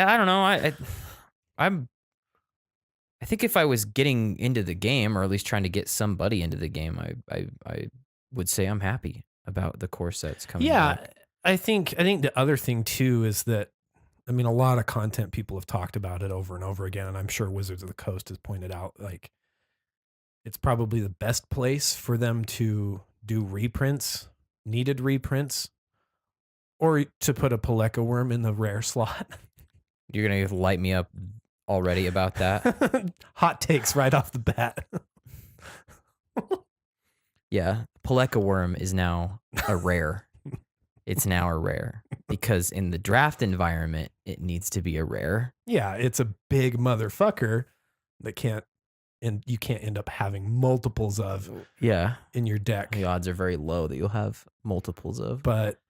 Yeah, I don't know. I'm I think if I was getting into the game, or at least trying to get somebody into the game, I would say I'm happy about the core sets coming Yeah, back. I think the other thing too is that I mean a lot of content people have talked about it over and over again, and I'm sure Wizards of the Coast has pointed out like it's probably the best place for them to do reprints, needed reprints, or to put a Paleka worm in the rare slot. You're gonna light me up already about that. Hot takes right off the bat. Yeah, Paleka worm is now a rare. It's now a rare because in the draft environment, it needs to be a rare. Yeah, it's a big motherfucker that can't and you can't end up having multiples of Yeah, in your deck. the odds are very low that you'll have multiples of. But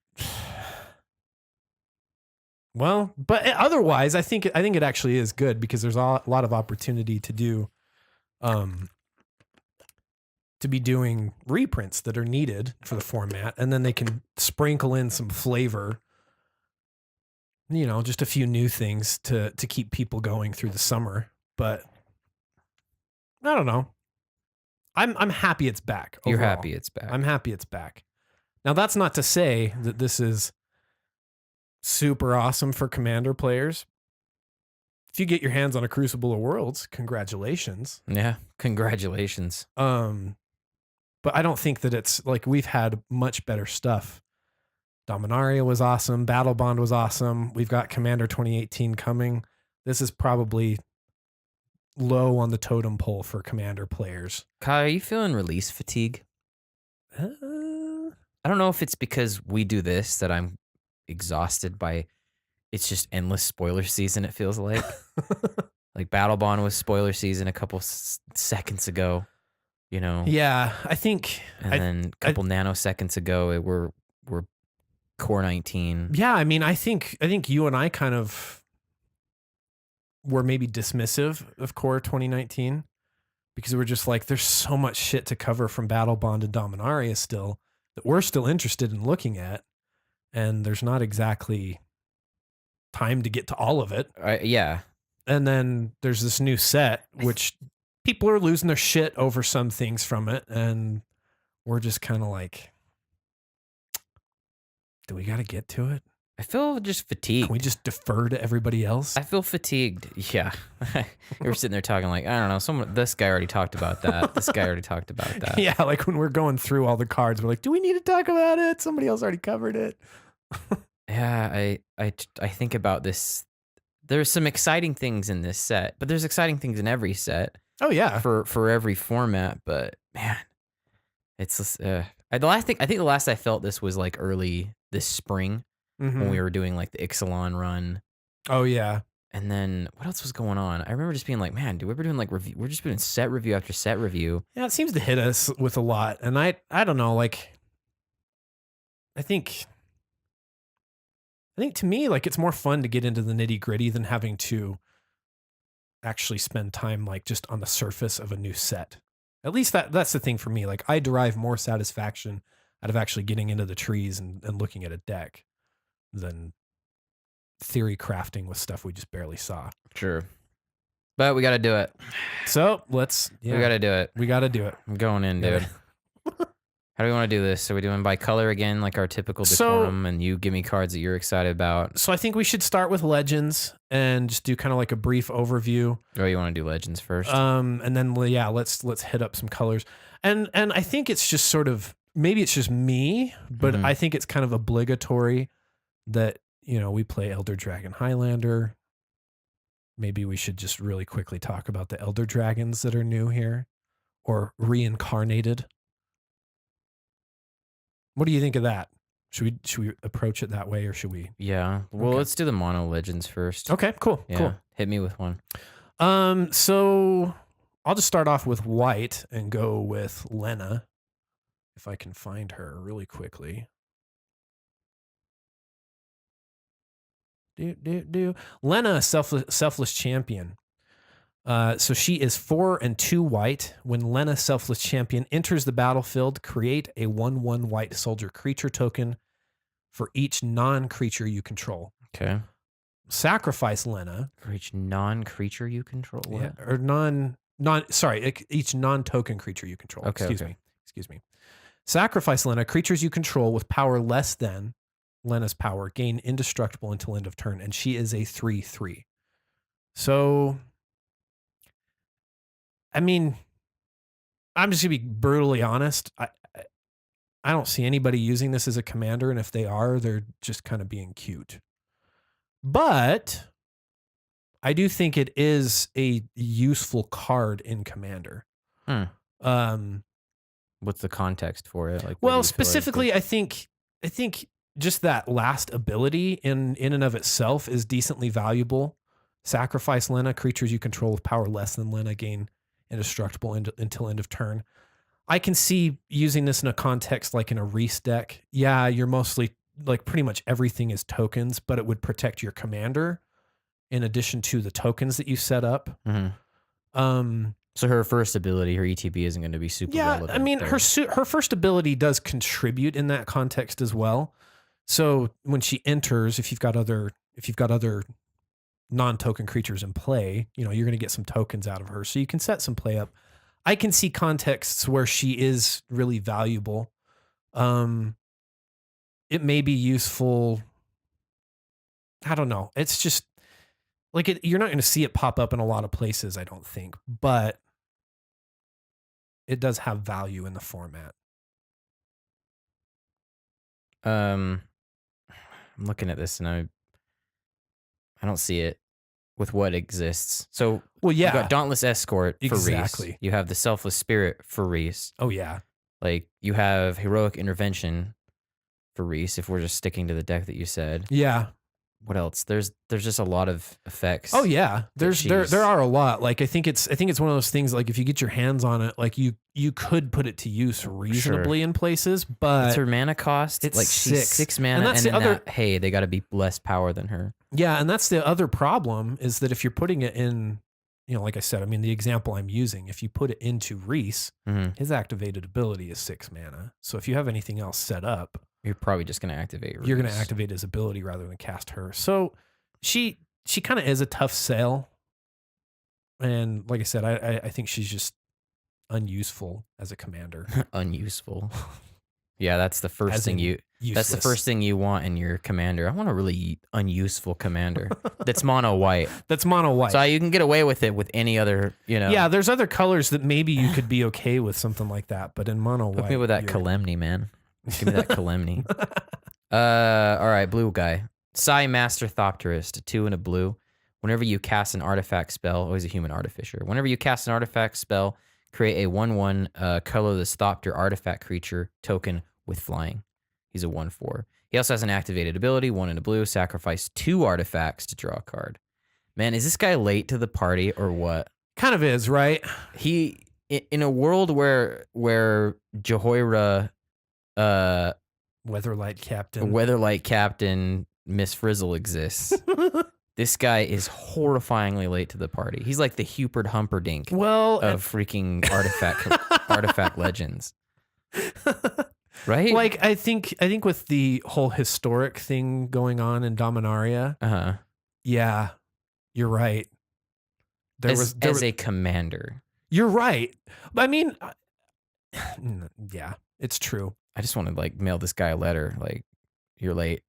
well, but otherwise I think it actually is good because there's a lot of opportunity to do um to be doing reprints that are needed for the format, and then they can sprinkle in some flavor, just a few new things to keep people going through the summer. But I don't know. I'm happy it's back. You're Overall. happy it's back. I'm happy it's back. Now that's not to say that this is super awesome for Commander players. If you get your hands on a Crucible of Worlds, congratulations. Yeah, congratulations. But I don't think that it's like we've had much better stuff. Dominaria was awesome. Battle Bond was awesome. We've got Commander 2018 coming. This is probably low on the totem pole for Commander players. Kai, are you feeling release fatigue? Uh, I don't know if it's because we do this that I'm exhausted by. It's just endless spoiler season. It feels like like Battle Bond was spoiler season a couple seconds ago. yeah, I think. And then a couple nanoseconds ago, we're core 19. Yeah, I mean, I think you and I kind of were maybe dismissive of core 2019 because we're just like, there's so much shit to cover from Battle Bond and Dominaria still that we're still interested in looking at, and there's not exactly time to get to all of it. Yeah. And then there's this new set, which people are losing their shit over some things from it, and we're just kind of like, do we got to get to it? I feel just fatigued. Can we just defer to everybody else? I feel fatigued. Yeah. We're sitting there talking like, I don't know, this guy already talked about that. This guy already talked about that. Yeah, like when we're going through all the cards, we're like, do we need to talk about it? Somebody else already covered it. Yeah, I think about this. There's some exciting things in this set, but there's exciting things in every set. Oh yeah. For every format, but man, it's the last thing. I think the last I felt this was like early this spring when we were doing like the Ixalan run. Oh yeah. And then what else was going on? I remember just being like, man, dude, we're doing like review. We're just doing set review after set review. Yeah, it seems to hit us with a lot, and I don't know, like I think to me, like it's more fun to get into the nitty gritty than having to actually spend time like just on the surface of a new set. At least that's the thing for me. Like I derive more satisfaction out of actually getting into the trees and looking at a deck than theory crafting with stuff we just barely saw. Sure. But we got to do it. So We got to do it. We got to do it. I'm going in, dude. How do we want to do this? Are we doing by color again, like our typical decorum, and you give me cards that you're excited about? So I think we should start with Legends and just do kind of like a brief overview. Or you want to do Legends first? And then let's hit up some colors. And I think it's just sort of, maybe it's just me, but I think it's kind of obligatory that, we play Elder Dragon Highlander. Maybe we should just really quickly talk about the Elder Dragons that are new here or reincarnated. What do you think of that? Should we approach it that way, or should we? Yeah. Well, let's do the mono Legends first. Okay, cool. Yeah. Cool. Hit me with one. So I'll just start off with white and go with Lena, if I can find her really quickly. Lena, selfless champion. So she is 4 and 2 white. When Lena, selfless champion, enters the battlefield, create a 1/1 white soldier creature token for each non-creature you control. Okay. sacrifice Lena. For each non-creature you control. What? Yeah, or each non-token creature you control. Okay, Excuse me. Sacrifice Lena. Creatures you control with power less than Lena's power gain indestructible until end of turn, and she is a 3/3. So, I mean, I'm just gonna be brutally honest. I don't see anybody using this as a commander, and if they are, they're just kind of being cute. But I do think it is a useful card in Commander. What's the context for it? Like, well, specifically, I think just that last ability in and of itself is decently valuable. Sacrifice Lena. Creatures you control with power less than Lena gain indestructible until end of turn. I can see using this in a context like in a Reese deck. Yeah, you're mostly like pretty much everything is tokens, but it would protect your commander in addition to the tokens that you set up. So her first ability, her ETB, isn't going to be super relevant. I mean, her first ability does contribute in that context as well. So when she enters, if you've got other non-token creatures in play, you're going to get some tokens out of her. So you can set some play up. I can see contexts where she is really valuable. It may be useful. I don't know. It's just like you're not going to see it pop up in a lot of places, I don't think, but it does have value in the format. I'm looking at this and I don't see it with what exists. So you got Dauntless Escort for Reese. You have the Selfless Spirit for Reese. Oh yeah. Like you have Heroic Intervention for Reese, if we're just sticking to the deck that you said. Yeah. What else? There's just a lot of effects. Oh yeah. There are a lot. Like I think it's one of those things, like if you get your hands on it, like you could put it to use reasonably in places, but it's her mana cost. It's like she's 6 mana, and that's the other. Hey, they got to be less power than her. Yeah, and that's the other problem is that if you're putting it in, like I said, I mean the example I'm using, if you put it into Reese, his activated ability is 6 mana. So if you have anything else set up, you're probably just going to activate Reese. You're going to activate his ability rather than cast her. So she kind of is a tough sell. And like I said, I think she's just unuseful as a commander. Unuseful. Yeah, that's the first thing that's the first thing you want in your commander. I want a really unuseful commander that's mono white. So you can get away with it with any other, Yeah, there's other colors that maybe you could be okay with something like that, but in mono white. Hook me with that Calamity, man. Give me that Calamity. All right, blue guy. Psi Master Thopterist, a 2 and a blue. Whenever you cast an artifact spell, he's a human artificer. Whenever you cast an artifact spell, create a 1/1 colorless Thopter artifact creature token with flying. He's a 1/4. He also has an activated ability, 1 and a blue. Sacrifice 2 artifacts to draw a card. Man, is this guy late to the party or what? Kind of is, right? He in a world where Jehoira, Weatherlight Captain Miss Frizzle exists. This guy is horrifyingly late to the party. He's like the Hubert Humperdinck of freaking artifact legends. Right? Like I think with the whole historic thing going on in Dominaria. Yeah, you're right. As a commander. You're right. I mean, yeah, it's true. I just want to mail this guy a letter. Like, you're late.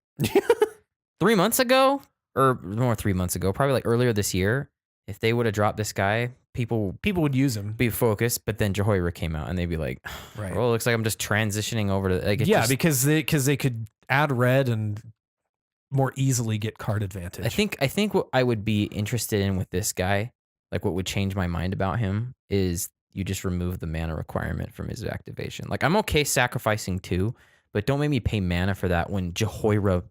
3 months ago, or more 3 months ago, probably earlier this year, if they would have dropped this guy, people would use him, be focused. But then Jehoira came out, and they'd be like, right. Well, it looks like I'm just transitioning over to because they could add red and more easily get card advantage. I think what I would be interested in with this guy, like what would change my mind about him, is you just remove the mana requirement from his activation. Like I'm okay sacrificing 2, but don't make me pay mana for that when Jehoira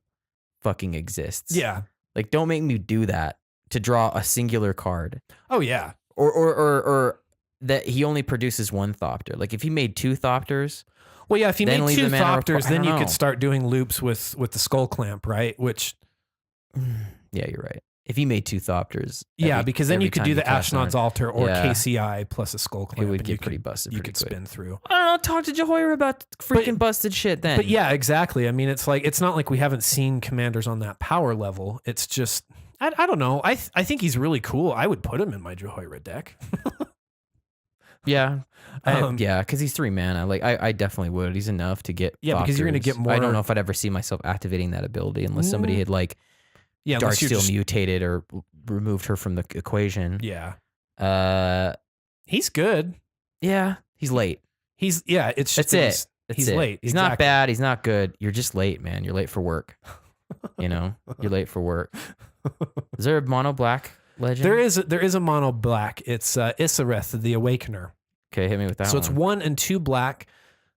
fucking exists. Yeah. Like don't make me do that to draw a singular card. Oh yeah. Or that he only produces 1 Thopter. Like if he made 2 Thopters. Well, yeah, if he made 2 Thopters, then you could start doing loops with the Skull Clamp, right? Which yeah, you're right. If he made 2 Thopters. Because then you could do the Ashnod's Altar or KCI plus a Skull Clamp. It would get pretty busted. You could spin through. I don't know, talk to Jehoira about freaking busted shit then. But yeah, exactly. I mean, it's not like we haven't seen commanders on that power level. It's just, I don't know. I think he's really cool. I would put him in my Jehoira deck. Yeah. Um, Yeah, because he's 3 mana. Like I definitely would. He's enough to get. Yeah, because you're gonna Valkyries. get more. I don't know if I'd ever see myself activating that ability unless somebody had like Yeah, unless you're Darksteel just, mutated or removed her from the equation. yeah. Uh, He's good. yeah, he's late. It's just That's that it. That's he's it. late. He's not Exactly. bad. He's not good. You're just late, man. You're late for work. You're late for work. Is there a mono black legend? There is a mono black. It's Isareth the Awakener. Okay, hit me with that So one. it's 1 and 2 black.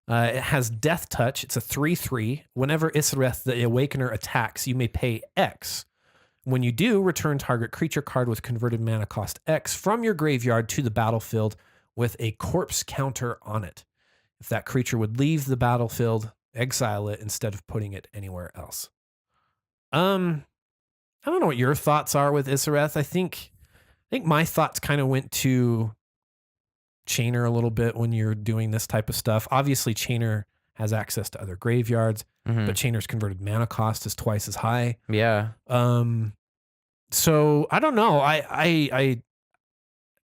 It has Death Touch. It's a 3/3. Whenever Isareth the Awakener attacks, you may pay X. When you do, return target creature card with converted mana cost X from your graveyard to the battlefield with a corpse counter on it. If that creature would leave the battlefield, exile it instead of putting it anywhere else. I don't know what your thoughts are with Isareth. I think my thoughts kind of went to Chainer a little bit when you're doing this type of stuff. Obviously, Chainer has access to other graveyards, Mhm. but Chainer's converted mana cost is twice as high. Yeah. So I don't know. I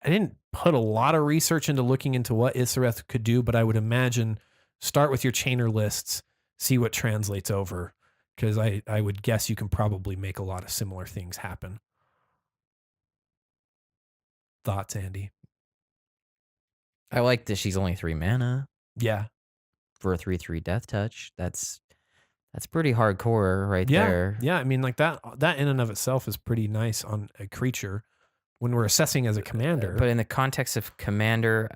didn't put a lot of research into looking into what Isareth could do, but I would imagine start with your Chainer lists, see what translates over, because I would guess you can probably make a lot of similar things happen. Thoughts, Andy? I like that she's only 3 mana Yeah. for a 3/3 death touch. That's pretty hardcore right Yeah. there. Yeah. I mean, like that in and of itself is pretty nice on a creature when we're assessing as a commander. But in the context of commander,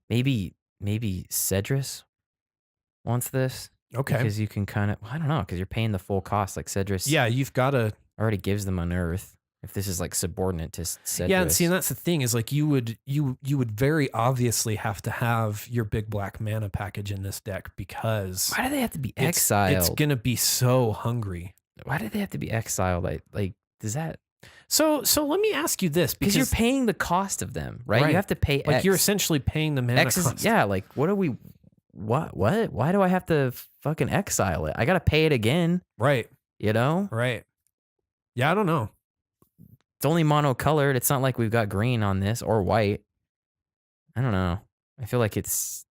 maybe Cedrus wants this. Okay. Because you can kind of, I don't know, because you're paying the full cost. Like Cedrus Yeah, you've got to. already gives them Unearth. If this is like subordinate to Cedrus. Yeah, and see, and that's the thing is like you would very obviously have to have your big black mana package in this deck because Why do they have to be it's exiled? gonna be so hungry. Why do they have to be exiled? Like does that? So let me ask you this Because you're paying the cost of them, right? Right. You have to pay like X. you're essentially paying the mana X is, cost. yeah, like what are we? What? Why do I have to fucking exile it? I gotta pay it again. Right. You know, Right. Yeah, I don't know. it's only monocolored. It's not like we've got green on this or white. I don't know. I feel like it's.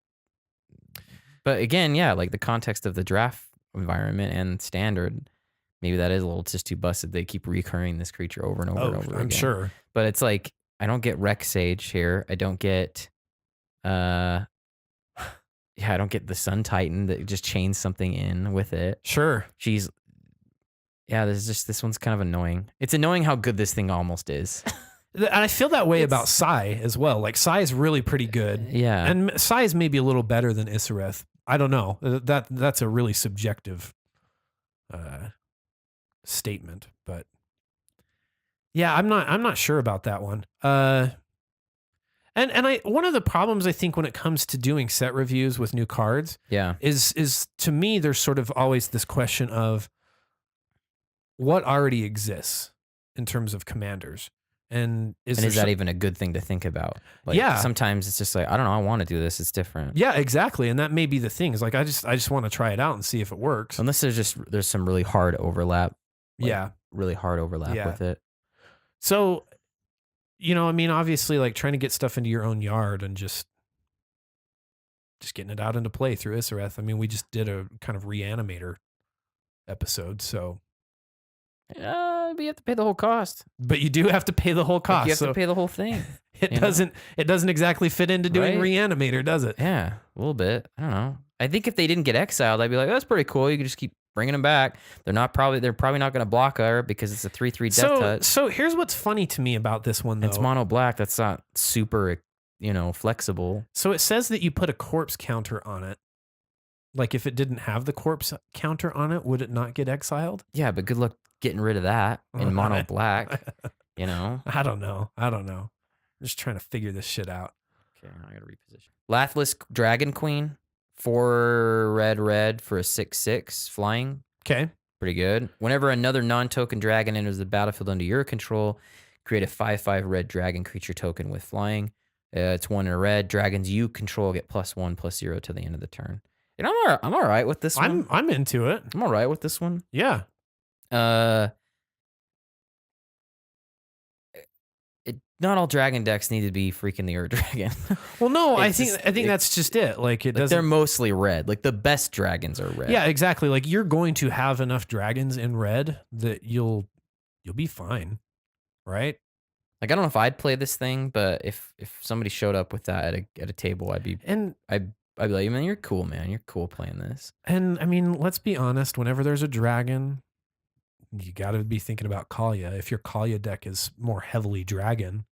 But again, yeah, like the context of the draft environment and standard, maybe that is a little just too busted. They keep recurring this creature over and over and over I'm again. sure. But it's like I don't get Rex Sage here. I don't get I don't get the Sun Titan that just chains something in with it. Sure. This one's kind of annoying. It's annoying how good this thing almost is. And I feel that way about Sai as well. Like Sai is really pretty good. Yeah. And Sai is maybe a little better than Isareth. I don't know. That's a really subjective statement, but yeah, I'm not sure about that one. And one of the problems I think when it comes to doing set reviews with new cards Yeah. is to me there's sort of always this question of what already exists in terms of commanders. And is that even a good thing to think about? Like, Yeah. Sometimes it's just like, I don't know, I want to do this. It's different. Yeah, exactly. And that may be the thing. Is like I just want to try it out and see if it works. Unless there's some really hard overlap. Yeah. Really hard overlap Yeah. with it. So, I mean, obviously like trying to get stuff into your own yard and just getting it out into play through Isareth. I mean, we just did a kind of reanimator episode, so But you have to pay the whole cost. but you do have to pay the whole Like, cost. you have so to pay the whole thing. it you know? doesn't exactly fit into doing Right? reanimator, does it? Yeah, a little bit. I don't know. I think if they didn't get exiled, I'd be like, that's pretty cool. You can just keep bringing them back. They're probably not going to block her because it's a 3/3 death touch. So here's what's funny to me about this one though. It's mono black. That's not super, flexible. So it says that you put a corpse counter on it. Like if it didn't have the corpse counter on it, would it not get exiled? Yeah, but good luck getting rid of that in mono black. I don't know. I'm just trying to figure this shit out. Okay, I gotta reposition. Lathless Dragon Queen, 4 red for a 6/6 flying. Okay. Pretty good. Whenever another non-token dragon enters the battlefield under your control, create a 5/5 red dragon creature token with flying. It's 1 in red. Dragons you control get +1/+0 to the end of the turn. And I'm all right with this one. I'm into it. I'm all right with this one. Yeah. not all dragon decks need to be freaking the Ur Dragon. Well, no, I It's think just- I think that's just it. Like it Like, doesn't. they're mostly red. Like the best dragons are red. Yeah, exactly. Like you're going to have enough dragons in red that you'll be fine, right? Like I don't know if I'd play this thing, but if somebody showed up with that at a table, I'd be like, man, you're cool, man. You're cool playing this. And I mean, let's be honest. Whenever there's a dragon, you got to be thinking about Kaalia. If your Kaalia deck is more heavily dragon,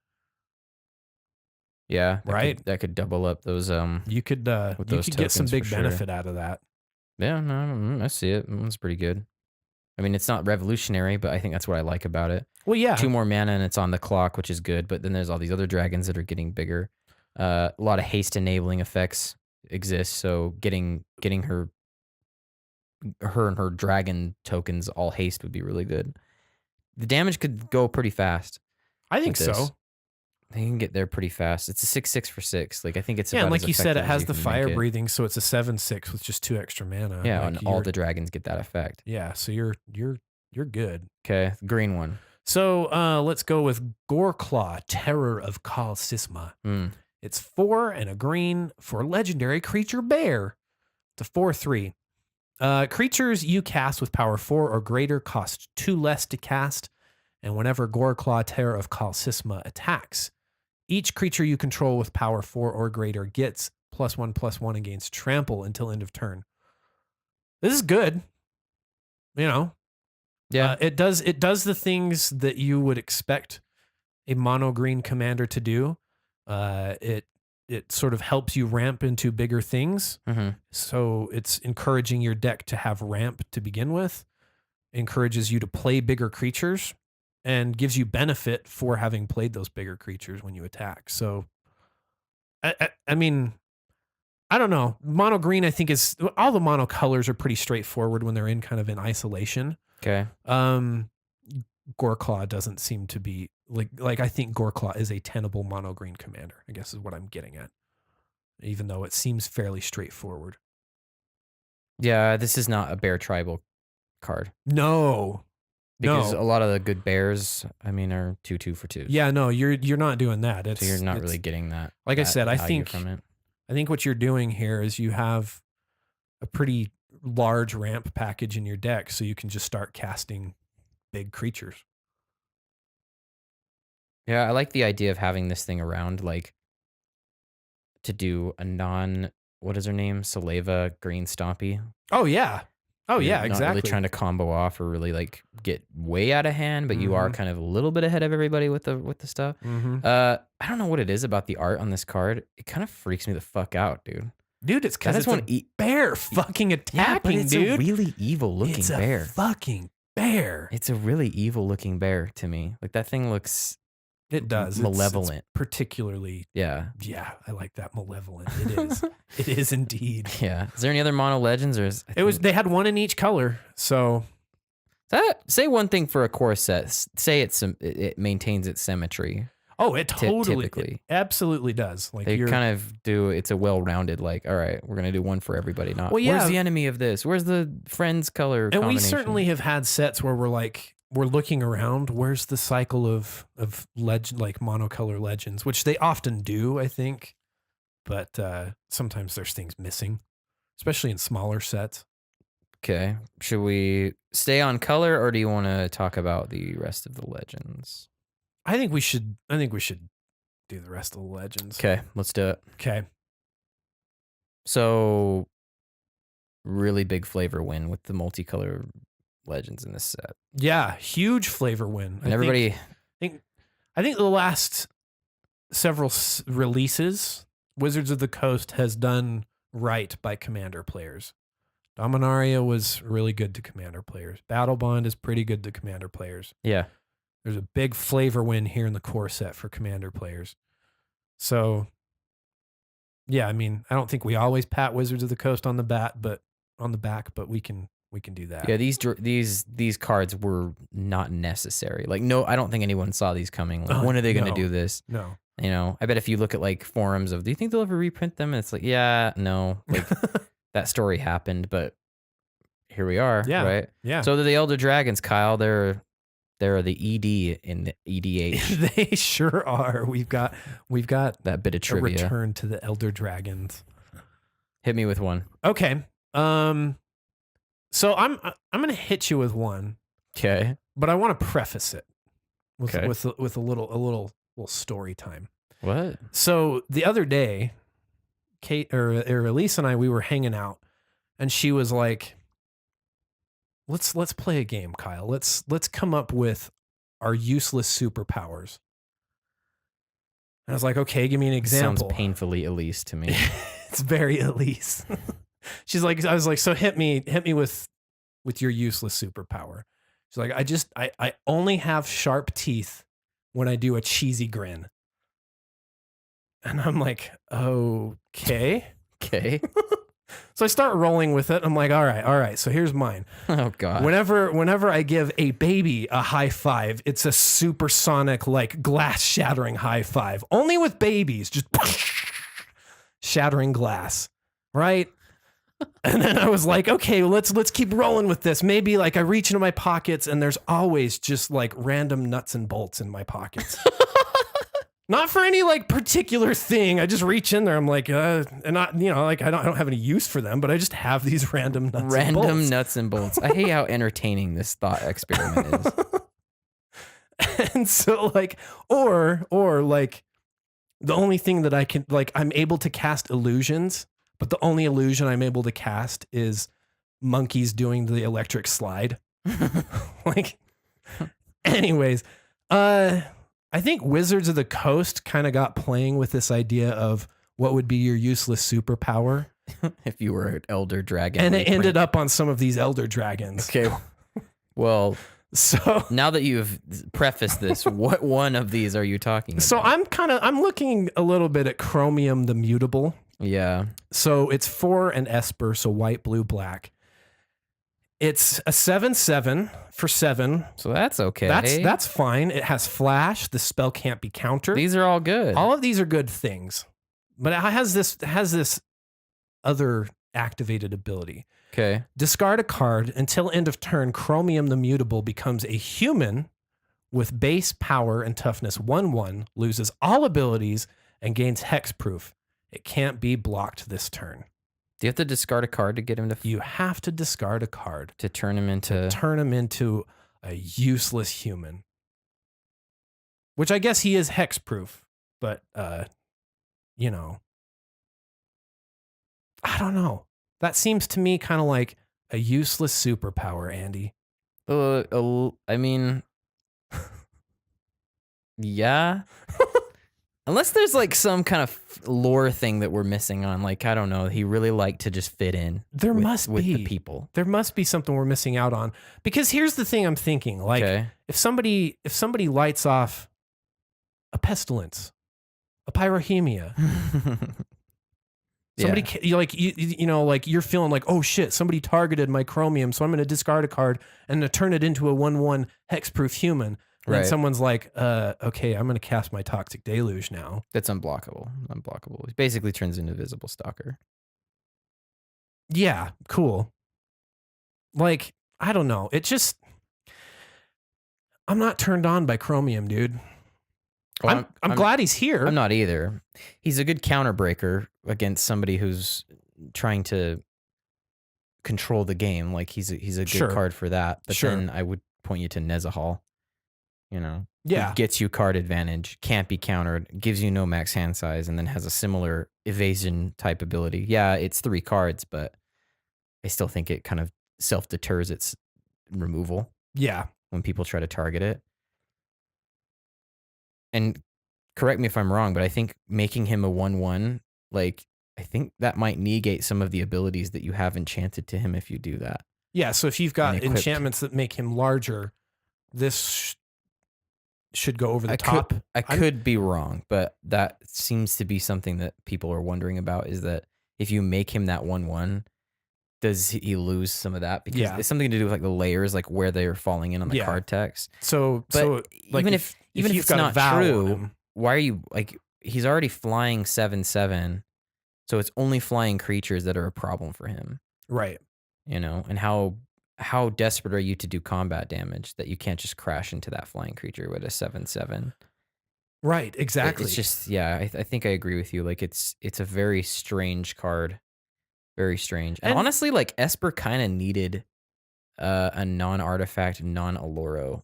Yeah, right? That could double up those. You could With you those could get some tokens big for sure. benefit out of that. Yeah, no, I see it. It's pretty good. I mean, it's not revolutionary, but I think that's what I like about it. Well, yeah. 2 more mana and it's on the clock, which is good. But then there's all these other dragons that are getting bigger. A lot of haste enabling effects exist, so getting her and her dragon tokens all haste would be really good. The damage could go pretty fast. I think with this. so. They can get there pretty fast. It's a 6/6 for 6. Like I think it's Yeah, about and like as you said, it effective as has you the can fire make it. breathing, so it's a 7/6 with just 2 extra mana. Yeah, Like, and all you're- the dragons get that effect. yeah. So you're good. Okay, green one. So let's go with Goreclaw, Terror of Kal Sisma. Mm. It's 4 and a green for legendary creature bear. It's a 4/3. Creatures you cast with power 4 or greater cost 2 less to cast. And whenever Goreclaw, Terror of Kal Sisma attacks, each creature you control with power 4 or greater gets +1/+1 against trample until end of turn. This is good. You know, Yeah, it does the things that you would expect a mono green commander to do. It sort of helps you ramp into bigger things. mm-hmm. So it's encouraging your deck to have ramp to begin with, encourages you to play bigger creatures, and gives you benefit for having played those bigger creatures when you attack. So, I mean, I don't know. Mono green, I think, is all the mono colors are pretty straightforward when they're in kind of in isolation. Okay. Goreclaw doesn't seem to be like I think Goreclaw is a tenable mono green commander, I guess is what I'm getting at. Even though it seems fairly straightforward. Yeah, this is not a bear tribal card No. because No. a lot of the good bears, I mean, are 2/2 for 2. Yeah, no, you're not doing that. So you're not it's- really getting that. like I that said, I value think from it. I think what you're doing here is you have a pretty large ramp package in your deck, so you can just start casting big creatures. Yeah, I like the idea of having this thing around, like to do a what is her name? Saleva Green Stompy. Oh yeah. Oh You're yeah, not exactly. really trying to combo off or really like get way out of hand, but you are Mhm. kind of a little bit ahead of everybody with the stuff. Mhm. I don't know what it is about the art on this card. It kind of freaks me the fuck out, dude. Dude, it's That because is it's a one bear fucking yeah, but attacking, it's dude. a really evil looking it's a bear. fucking bear. It's a really evil looking bear to me. Like that thing looks It does. It's malevolent. particularly, yeah. yeah, I like that malevolent. It is. It is indeed. Yeah. Is there any other mono legends or is They had one in each color. So say one thing for a core set. Say it maintains its symmetry. it totally typically. it absolutely does. Like They you're kind of do. It's a well-rounded. Like, all right, we're gonna do one for everybody. Not Well, yeah. where's the enemy of this? Where's the friends color? and we combination? certainly have had sets where we're looking around. Where's the cycle of legend, like monocolor legends, which they often do, I think. But sometimes there's things missing, especially in smaller sets. Okay. Should we stay on color, or do you want to talk about the rest of the legends? I think we should do the rest of the legends. Okay, let's do it. Okay. So, really big flavor win with the multicolor legends in this set, Yeah, huge flavor win. and everybody. I think the last several releases, Wizards of the Coast has done right by Commander players. Dominaria was really good to Commander players. Battle Bond is pretty good to Commander players. Yeah. There's a big flavor win here in the core set for Commander players. So, yeah, I mean, I don't think we always pat Wizards of the Coast on the back, but we can do that. Yeah, these cards were not necessary. Like, no, I don't think anyone saw these coming. Like, when are they going to no. do this? No. You know, I bet if you look at like forums of, do you think they'll ever reprint them? And it's like, yeah, no, like that story happened, but here we are. Yeah. Right. Yeah. So the Elder Dragons, Kyle, they're There are the ED in the EDH. They sure are. We've got That bit of a trivia. return to the Elder Dragons. Hit me with one. Okay. So I'm gonna hit you with one, Okay. but I want to preface it with Okay. with a little story time. What? So the other day, Kate or Elise and I, we were hanging out, and she was like, let's play a game, Kyle. Let's come up with our useless superpowers. And I was like, okay, give me an example. Sounds painfully Elise to me. It's very Elise. She's like, I was like, so hit me with your useless superpower. She's like, I only have sharp teeth when I do a cheesy grin. And I'm like, okay. Okay. So I start rolling with it. I'm like, all right. So here's mine. Oh God. Whenever I give a baby a high five, it's a supersonic, like glass shattering high five. Only with babies, just shattering glass, right? And then I was like, okay, let's keep rolling with this. Maybe like I reach into my pockets and there's always just like random nuts and bolts in my pockets. Not for any like particular thing. I just reach in there. I'm like, and not, like I don't have any use for them, but I just have these random nuts and bolts. Random nuts and bolts. I hate how entertaining this thought experiment is. And so like, or like the only thing that I can, like, I'm able to cast illusions, but the only illusion I'm able to cast is monkeys doing the electric slide. Like, anyways, I think Wizards of the Coast kind of got playing with this idea of what would be your useless superpower. If you were an elder dragon. And it ended up on some of these elder dragons. Okay. Well, so now that you've prefaced this, what one of these are you talking about? So I'm looking a little bit at Chromium the Mutable. Yeah. So it's 4 and Esper, so white, blue, black. It's a 7/7 for 7. So that's okay. That's fine. It has flash. The spell can't be countered. These are all good. All of these are good things. But it has this other activated ability. Okay. Discard a card until end of turn. Chromium the Mutable becomes a human with base power and toughness 1/1, loses all abilities, and gains hexproof. It can't be blocked this turn. Do you have to discard a card to get him to You have to discard a card to turn him into a useless human. Which I guess he is hexproof, but I don't know. That seems to me kind of like a useless superpower, Andy. I mean, yeah. Unless there's like some kind of lore thing that we're missing on, like, I don't know, he really liked to just fit in. There must with be the people. There must be something we're missing out on. Because here's the thing I'm thinking, like, Okay. if somebody lights off a pestilence, a pyrrhemia, somebody like like you're feeling like, oh shit, somebody targeted my chromium, so I'm going to discard a card and to turn it into a 1/1 hexproof human. And then someone's like, okay, I'm going to cast my Toxic Deluge now. That's unblockable. He basically turns into Visible Stalker. Yeah, cool. Like, I don't know. It just, I'm not turned on by Chromium, dude. Well, I'm glad he's here. I'm not either. He's a good counter breaker against somebody who's trying to control the game. Like, he's a good card for that. But then I would point you to Nezahal. Yeah. Who gets you card advantage, can't be countered, gives you no max hand size, and then has a similar evasion type ability. Yeah, it's 3 cards, but I still think it kind of self-deters its removal. Yeah. When people try to target it. And correct me if I'm wrong, but I think making him a 1/1, like, I think that might negate some of the abilities that you have enchanted to him if you do that. Yeah, so if you've got enchantments that make him larger, this should go over the top. I could be wrong, but that seems to be something that people are wondering about, is that if you make him that 1/1, does he lose some of that? Because it's something to do with like the layers, like where they are falling in on the card text. So like even if it's not true, why are you like, he's already flying 7/7, so it's only flying creatures that are a problem for him. Right. And how how desperate are you to do combat damage that you can't just crash into that flying creature with a 7/7? Right, exactly. It's just, yeah, I think I agree with you. Like it's a very strange card, very strange. And And- honestly, like Esper kind of needed a non-artifact, non-Aloro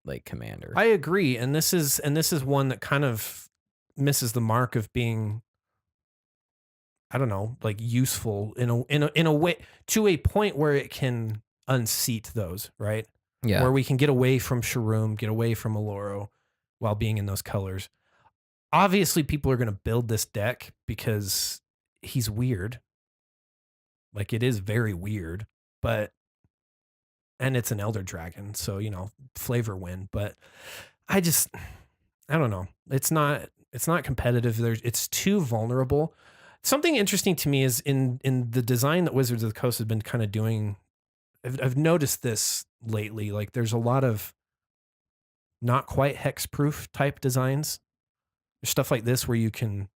like commander. I agree, and this is one that kind of misses the mark of being, I don't know, like useful in a way, to a point where it can unseat those, right? Yeah, Where we can get away from Sharum, get away from Aloro while being in those colors. Obviously, people are going to build this deck because he's weird. Like, it is very weird, but, and it's an Elder Dragon, so, you know, flavor win. But I don't know. It's not competitive. It's too vulnerable. Something interesting to me is in the design that Wizards of the Coast has been kind of doing. I've noticed this lately. Like, there's a lot of not quite hexproof type designs. There's stuff like this where you can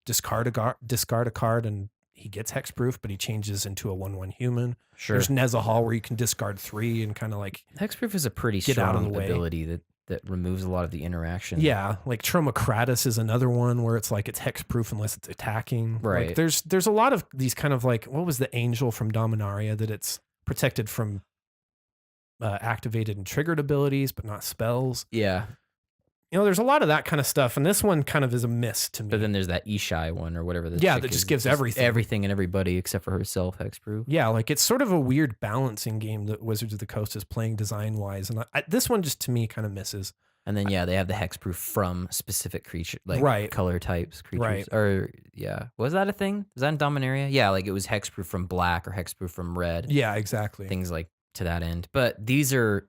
discard a card and he gets hexproof, but he changes into a 1/1 human. sure. There's Nezahal where you can discard 3 and kind of like, Hexproof is a pretty Get out of strong the way. ability that removes a lot of the interaction. yeah, like Tromocratus is another one where it's like it's hexproof unless it's attacking. Right. Like there's a lot of these kind of like, what was the angel from Dominaria, that it's protected from activated and triggered abilities, but not spells. Yeah. You know, there's a lot of that kind of stuff, and this one kind of is a miss to me. But then there's that Ishai one or whatever. Yeah, chick that just is, gives everything. everything and everybody except for herself hexproof. Yeah, like it's sort of a weird balancing game that Wizards of the Coast is playing design wise, and this one just to me kind of misses. And then they have the hexproof from specific creature, like Right. color types, creatures. Right. Or yeah, was that a thing? Was that in Dominaria? Yeah, like it was hexproof from black or hexproof from red. Yeah, exactly. Things like to that end. But these are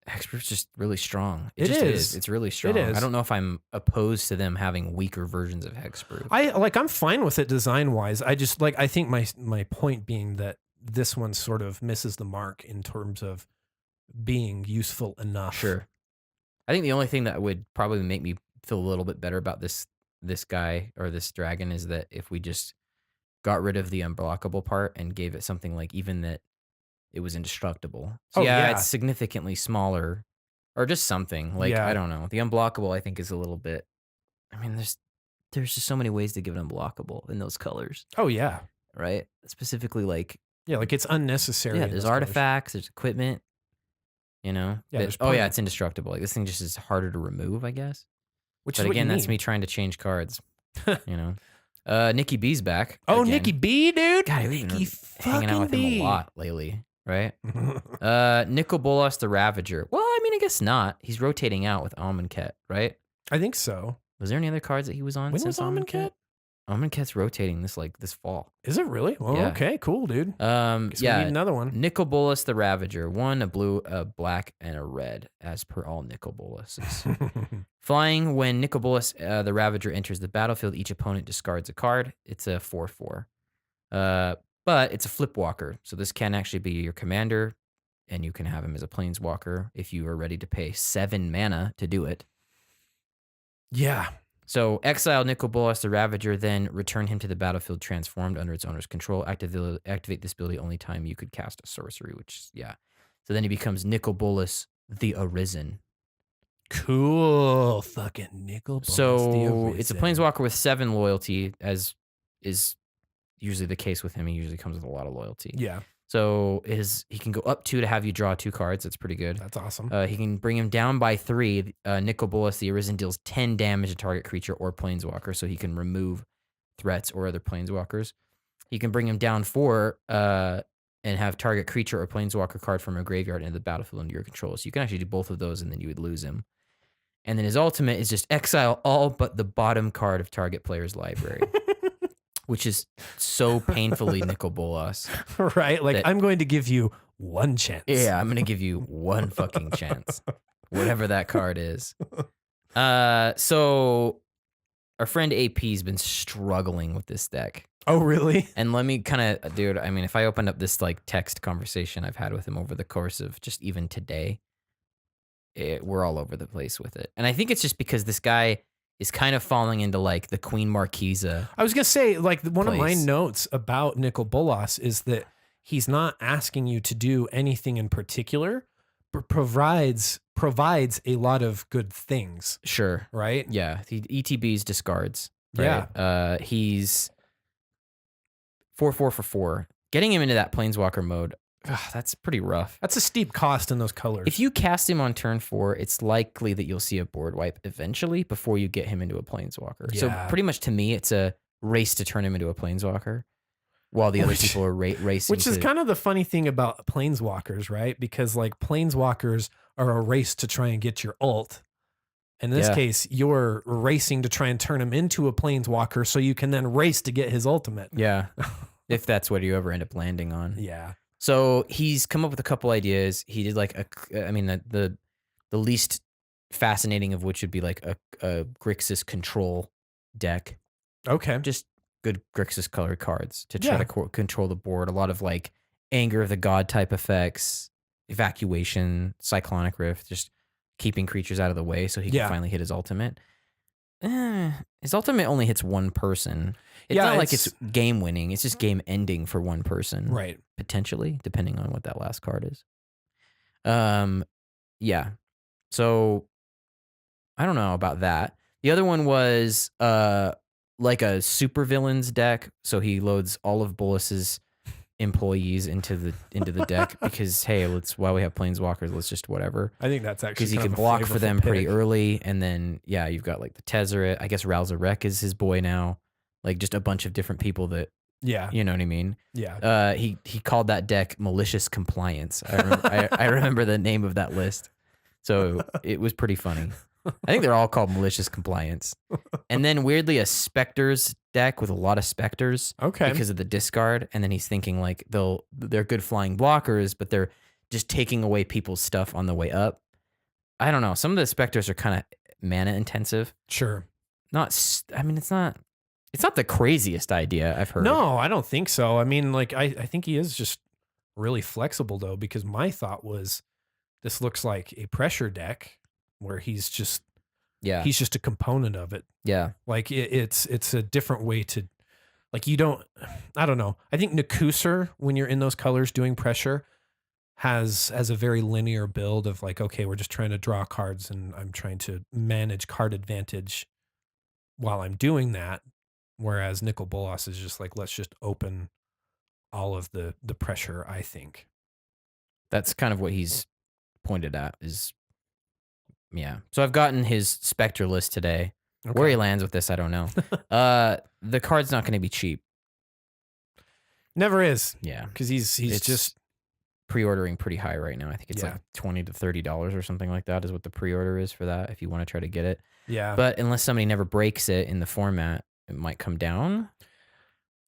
hexproof's just really strong. It just is. It's really strong. is. I don't know if I'm opposed to them having weaker versions of hexproof. I'm fine with it design wise. I just like, I think my point being that this one sort of misses the mark in terms of being useful enough. Sure. I think the only thing that would probably make me feel a little bit better about this guy or this dragon is that if we just got rid of the unblockable part and gave it something like even that it was indestructible. So Oh, yeah. it's significantly smaller or just something. Like, Yeah. I don't know. The unblockable I think is a little bit, I mean, there's just so many ways to give it unblockable in those colors, Oh yeah. right? Specifically like, Yeah, like it's unnecessary. yeah, in there's those colors. artifacts, there's equipment, you know? Yeah, there's oh yeah, plenty. it's indestructible. Like this thing just is harder to remove, I guess. Which But is what again, you that's need. me trying to change cards, you know? Nikki B's back. Oh, again. Nikki B, dude. God, we've been Nikki hanging out with fucking him B. a lot lately, right? Nicol Bolas the Ravager. Well, I mean, I guess not. He's rotating out with Amonkhet, right? I think so. Was there any other cards that he was on When since was Amonkhet? Amonkhet's rotating this fall. Is it really? Well, Yeah. okay, cool, dude. Guess we Yeah. need another one. Nicol Bolas the Ravager. 1, a blue, a black, and a red, as per all Nicol Bolases. Flying, when Nicol Bolas the Ravager enters the battlefield, each opponent discards a card. It's a 4/4. But it's a flipwalker. So this can actually be your commander, and you can have him as a planeswalker if you are ready to pay 7 mana to do it. Yeah. So exile Nicol Bolas the Ravager, then return him to the battlefield transformed under its owner's control. Activate this ability only time you could cast a sorcery, which is, yeah. So then he becomes Nicol Bolas the Arisen. Cool. Fucking Nicol Bolas the So it's a Arisen. planeswalker with 7 loyalty, as is usually the case with him. He usually comes with a lot of loyalty. Yeah, So he can go up 2 to have you draw 2 cards. That's pretty good. that's awesome. He can bring him down by 3. Nicol Bolas the Arisen deals 10 damage to target creature or planeswalker, so he can remove threats or other planeswalkers. He can bring him down 4 and have target creature or planeswalker card from a graveyard into the battlefield under your control. So you can actually do both of those, and then you would lose him. And then his ultimate is just exile all but the bottom card of target player's library, which is so painfully Nicol Bolas. Right? Like, that- I'm going to give you one chance. Yeah, I'm gonna give you one fucking chance, whatever that card is. So our friend AP's been struggling with this deck, Oh, really? and let me kind of, dude. I mean, if I opened up this like text conversation I've had with him over the course of just even today, we're all over the place with it, and I think it's just because this guy is kind of falling into like the Queen Marquisa. I was gonna say, like, one of my Place. notes about Nicol Bolas is that he's not asking you to do anything in particular, but provides a lot of good things, Sure. right? Yeah. He ETBs discards. Right? Yeah. He's 4/4 for 4. Getting him into that Planeswalker mode, that's pretty rough. That's a steep cost in those colors. If you cast him on turn 4, it's likely that you'll see a board wipe eventually before you get him into a Planeswalker. So Yeah. pretty much to me, it's a race to turn him into a Planeswalker while the other people are racing. Which is kind of the funny thing about Planeswalkers, right? Because like Planeswalkers are a race to try and get your ult. In this case, you're racing to try and turn him into a Planeswalker so you can then race to get his ultimate. Yeah. If that's what you ever end up landing on. Yeah. So he's come up with a couple ideas. He did like the least fascinating of which would be like a Grixis control deck. Okay. Just good Grixis colored cards to try to control the board. A lot of like Anger of the God type effects, Evacuation, Cyclonic Rift, just keeping creatures out of the way so he can finally hit his ultimate. His ultimate only hits one person. It's not like it's game winning. It's just game ending for one person. Right. Potentially, depending on what that last card is. Yeah. So I don't know about that. The other one was like a supervillains deck. So he loads all of Bolas's employees into the deck because hey, while we have Planeswalkers, let's just whatever. I think that's actually because he can block for them pretty early, and then you've got like the Tezzeret. I guess Ralzarek is his boy now. Like just a bunch of different people that you know what I mean. Yeah. He called that deck Malicious Compliance. I remember the name of that list, so it was pretty funny. I think they're all called Malicious Compliance. And then weirdly a Spectres deck with a lot of Spectres because of the discard. And then he's thinking like they're good flying blockers, but they're just taking away people's stuff on the way up. I don't know. Some of the Spectres are kind of mana intensive. Sure. It's not the craziest idea I've heard. No, I don't think so. I mean, like I think he is just really flexible though, because my thought was this looks like a pressure deck where he's just a component of it. Yeah. Like it's a different way to, like, I don't know. I think Nakusur, when you're in those colors doing pressure, has a very linear build of like, okay, we're just trying to draw cards and I'm trying to manage card advantage while I'm doing that. Whereas Nicol Bolas is just like, let's just open all of the pressure, I think. That's kind of what he's pointed at is. Yeah. So I've gotten his Spectre list today. Okay. Where he lands with this, I don't know. The card's not going to be cheap. Never is. Yeah. Because he's just pre-ordering pretty high right now. I think it's like $20 to $30 or something like that is what the pre-order is for that if you want to try to get it. Yeah. But unless somebody never breaks it in the format, it might come down.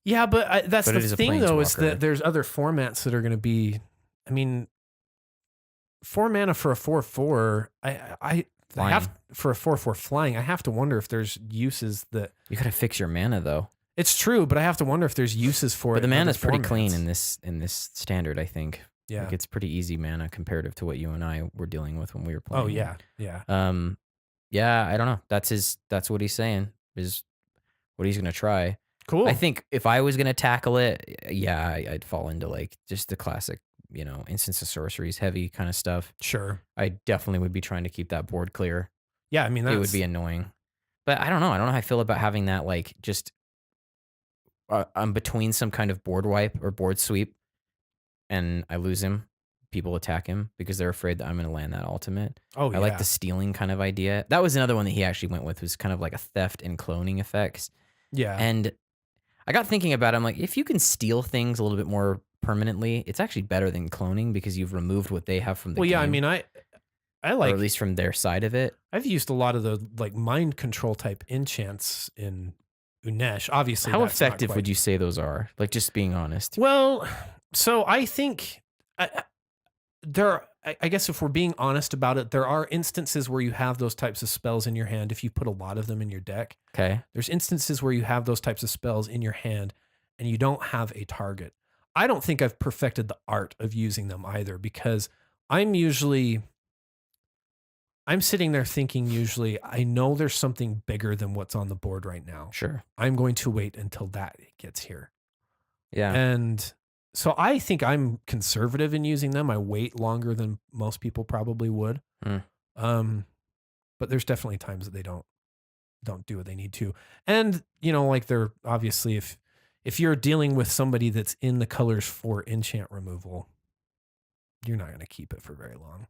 Yeah, but that's the thing though, is that there's other formats that are going to be, I mean, 4 mana for a 4/4. I have for a 4/4 flying. I have to wonder if there's uses that you gotta fix your mana though. It's true, but I have to wonder if there's uses for it. But the mana is pretty clean in this standard. I think. Yeah, like it's pretty easy mana comparative to what you and I were dealing with when we were playing. Oh yeah, yeah. Yeah. I don't know. That's what he's saying is what he's gonna try. Cool. I think if I was gonna tackle it, I'd fall into like just the classic. Instance of sorceries, heavy kind of stuff. Sure. I definitely would be trying to keep that board clear. Yeah, I mean, it would be annoying. But I don't know. I don't know how I feel about having that, like, just I'm between some kind of board wipe or board sweep and I lose him. People attack him because they're afraid that I'm going to land that ultimate. Oh, yeah. I like the stealing kind of idea. That was another one that he actually went with, was kind of like a theft and cloning effects. Yeah. And I got thinking about it. I'm like, if you can steal things a little bit more permanently, it's actually better than cloning because you've removed what they have from the game. Yeah, I mean, I like, or at least from their side of it. I've used a lot of the like mind control type enchants in Unesh. Obviously, how effective would you say those are? Like, just being honest. Well, so I think I guess if we're being honest about it, there are instances where you have those types of spells in your hand if you put a lot of them in your deck. Okay. There's instances where you have those types of spells in your hand and you don't have a target. I don't think I've perfected the art of using them either, because I'm sitting there thinking usually, I know there's something bigger than what's on the board right now. Sure. I'm going to wait until that gets here. Yeah. And So I think I'm conservative in using them. I wait longer than most people probably would. Hmm. But there's definitely times that they don't do what they need to. And, you know, like they're obviously if you're dealing with somebody that's in the colors for enchant removal, you're not going to keep it for very long.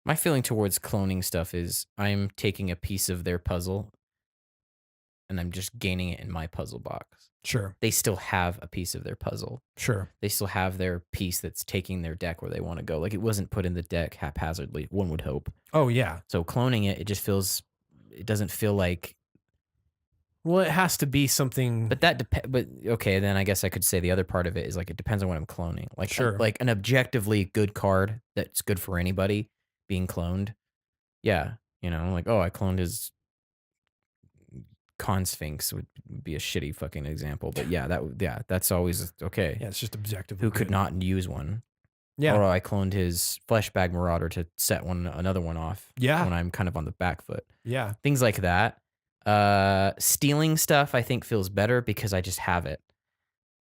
My feeling towards cloning stuff is I'm taking a piece of their puzzle and I'm just gaining it in my puzzle box. Sure. They still have a piece of their puzzle. Sure. They still have their piece that's taking their deck where they want to go. Like it wasn't put in the deck haphazardly, one would hope. Oh yeah. So cloning it, it doesn't feel like. Well, it has to be something. But but okay, then I guess I could say the other part of it is like it depends on what I'm cloning. Like Sure. like an objectively good card that's good for anybody being cloned. Yeah, you know, like I cloned his Consphinx would be a shitty fucking example, but that's always okay. Yeah, it's just objectively. Who could good. not use one? Yeah. Or I cloned his Fleshbag Marauder to set another one off. Yeah. When I'm kind of on the back foot. Yeah. Things like that. Stealing stuff I think feels better because I just have it.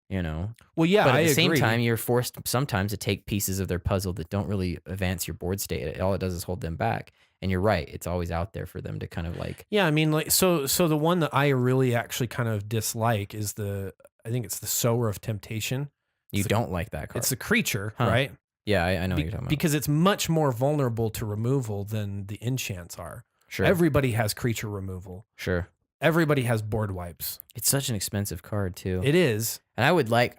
You know. Well, yeah, but at I the same agree. time, you're forced sometimes to take pieces of their puzzle that don't really advance your board state. All it does is hold them back. And you're right; it's always out there for them to kind of like. Yeah, I mean, like so the one that I really actually kind of dislike is I think it's the Sower of Temptation. You don't like that card. It's the creature, Huh. right? Yeah, I know what you're talking about. Because it's much more vulnerable to removal than the enchants are. Sure. Everybody has creature removal. Sure. Everybody has board wipes. It's such an expensive card too. It is. And I would point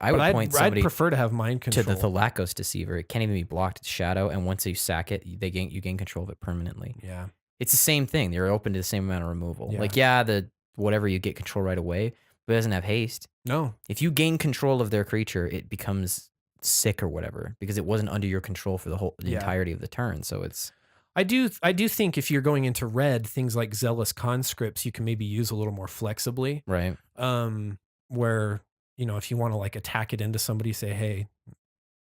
somebody I'd prefer to have mind to control. the Thalakos Deceiver. It can't even be blocked. It's shadow, and once you sack it, you gain control of it permanently. Yeah. It's the same thing. They're open to the same amount of removal. Yeah. Like the whatever you get control right away, but it doesn't have haste. No. If you gain control of their creature, it becomes sick or whatever because it wasn't under your control for the entirety of the turn. So it's. I do think if you're going into red, things like Zealous Conscripts you can maybe use a little more flexibly. Right. Where, you know, if you want to like attack it into somebody, say, hey,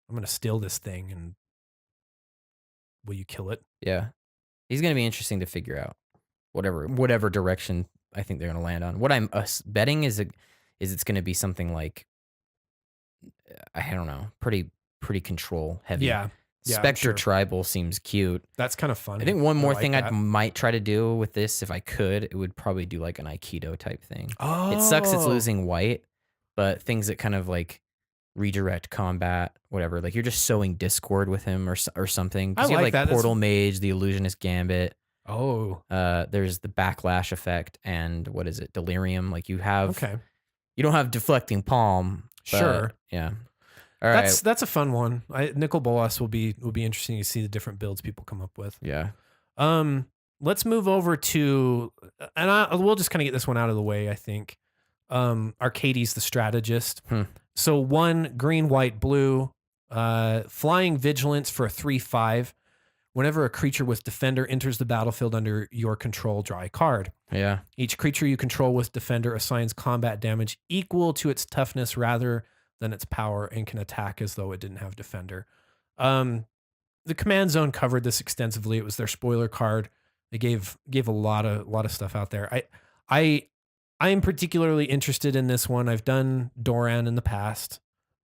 I'm going to steal this thing and will you kill it? Yeah. He's going to be interesting to figure out whatever direction I think they're going to land on. What I'm betting is it's going to be something like, I don't know, pretty control heavy. Yeah. Spectre Tribal seems cute. That's kind of fun. I think one more thing I might try to do with this, if I could, it would probably do like an Aikido type thing. Oh. It sucks it's losing white, but things that kind of like redirect combat, whatever. Like you're just sowing discord with him or something. I you like have that. Portal Mage, the Illusionist Gambit. Oh. There's the Backlash effect and what is it? Delirium. Like you have. Okay. You don't have Deflecting Palm. Sure. Yeah. All right. That's a fun one. Nicol Bolas will be interesting to see the different builds people come up with. Yeah. Let's move over to, and we'll just kind of get this one out of the way. I think, Arcades the Strategist. So 1 green, white, blue, flying vigilance for a 3/5. Whenever a creature with Defender enters the battlefield under your control, draw a card. Yeah. Each creature you control with Defender assigns combat damage equal to its toughness rather than its power and can attack as though it didn't have Defender. The Command Zone covered this extensively. It was their spoiler card. They gave a lot of stuff out there. I am particularly interested in this one. I've done Doran in the past,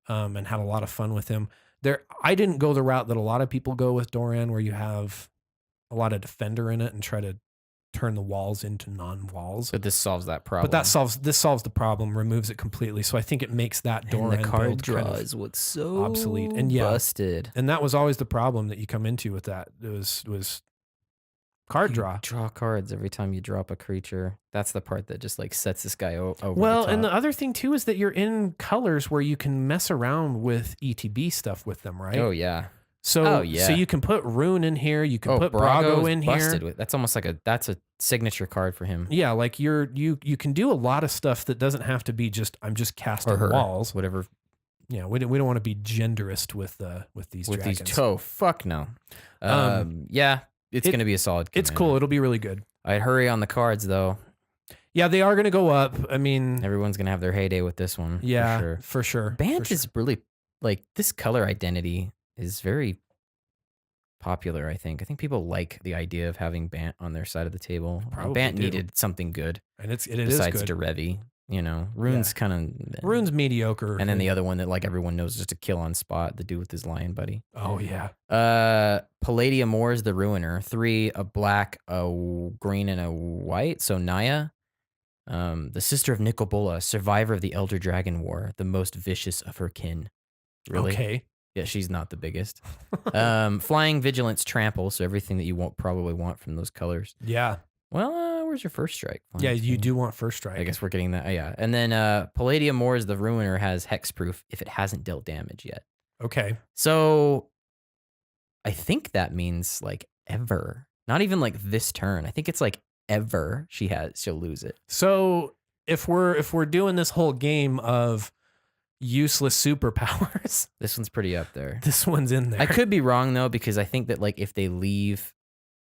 and had a lot of fun with him. I didn't go the route that a lot of people go with Doran, where you have a lot of Defender in it and try to turn the walls into non-walls. But this solves that problem. But this solves the problem, removes it completely. So I think it makes that Doran and the card build draw kind of is what's so obsolete and busted. And that was always the problem that you come into with that. It was card draw. Draw cards every time you drop a creature. That's the part that just like sets this guy over. Well, the top. and the other thing too is that you're in colors where you can mess around with ETB stuff with them, right? Oh yeah. So you can put Rune in here. You can put Brago in here. That's almost like that's a signature card for him. Yeah, like you can do a lot of stuff that doesn't have to be just I'm just casting walls. Whatever. Yeah, we don't want to be genderist with these dragons. Fuck no. Yeah, it's gonna be a solid. It's cool. It'll be really good. I'd hurry on the cards though. Yeah, they are gonna go up. I mean, everyone's gonna have their heyday with this one. Yeah, for sure. Bant is really like this color identity is very popular. I think people like the idea of having Bant on their side of the table. Probably Bant do. needed something good, and it besides is good. Derevi. Rune's kind of Rune's mediocre. And then the other one that like everyone knows is just a kill on spot, the dude with his lion buddy. Oh yeah. Palladium Moor is the Ruiner. 3, a black, a green, and a white. So Naya, the sister of Nicobola, survivor of the Elder Dragon War, the most vicious of her kin. Really? Okay. Yeah, she's not the biggest. Flying, Vigilance, Trample. So everything that you won't probably want from those colors. Yeah. Well, where's your first strike? Yeah, you do want first strike. I guess we're getting that. Yeah. And then Palladium Moor is the Ruiner, has hexproof if it hasn't dealt damage yet. Okay. So I think that means like ever. Not even like this turn. I think it's like ever she'll lose it. So if we're doing this whole game of useless superpowers, this one's pretty up there. This one's in there. I could be wrong though, because I think that like if they leave,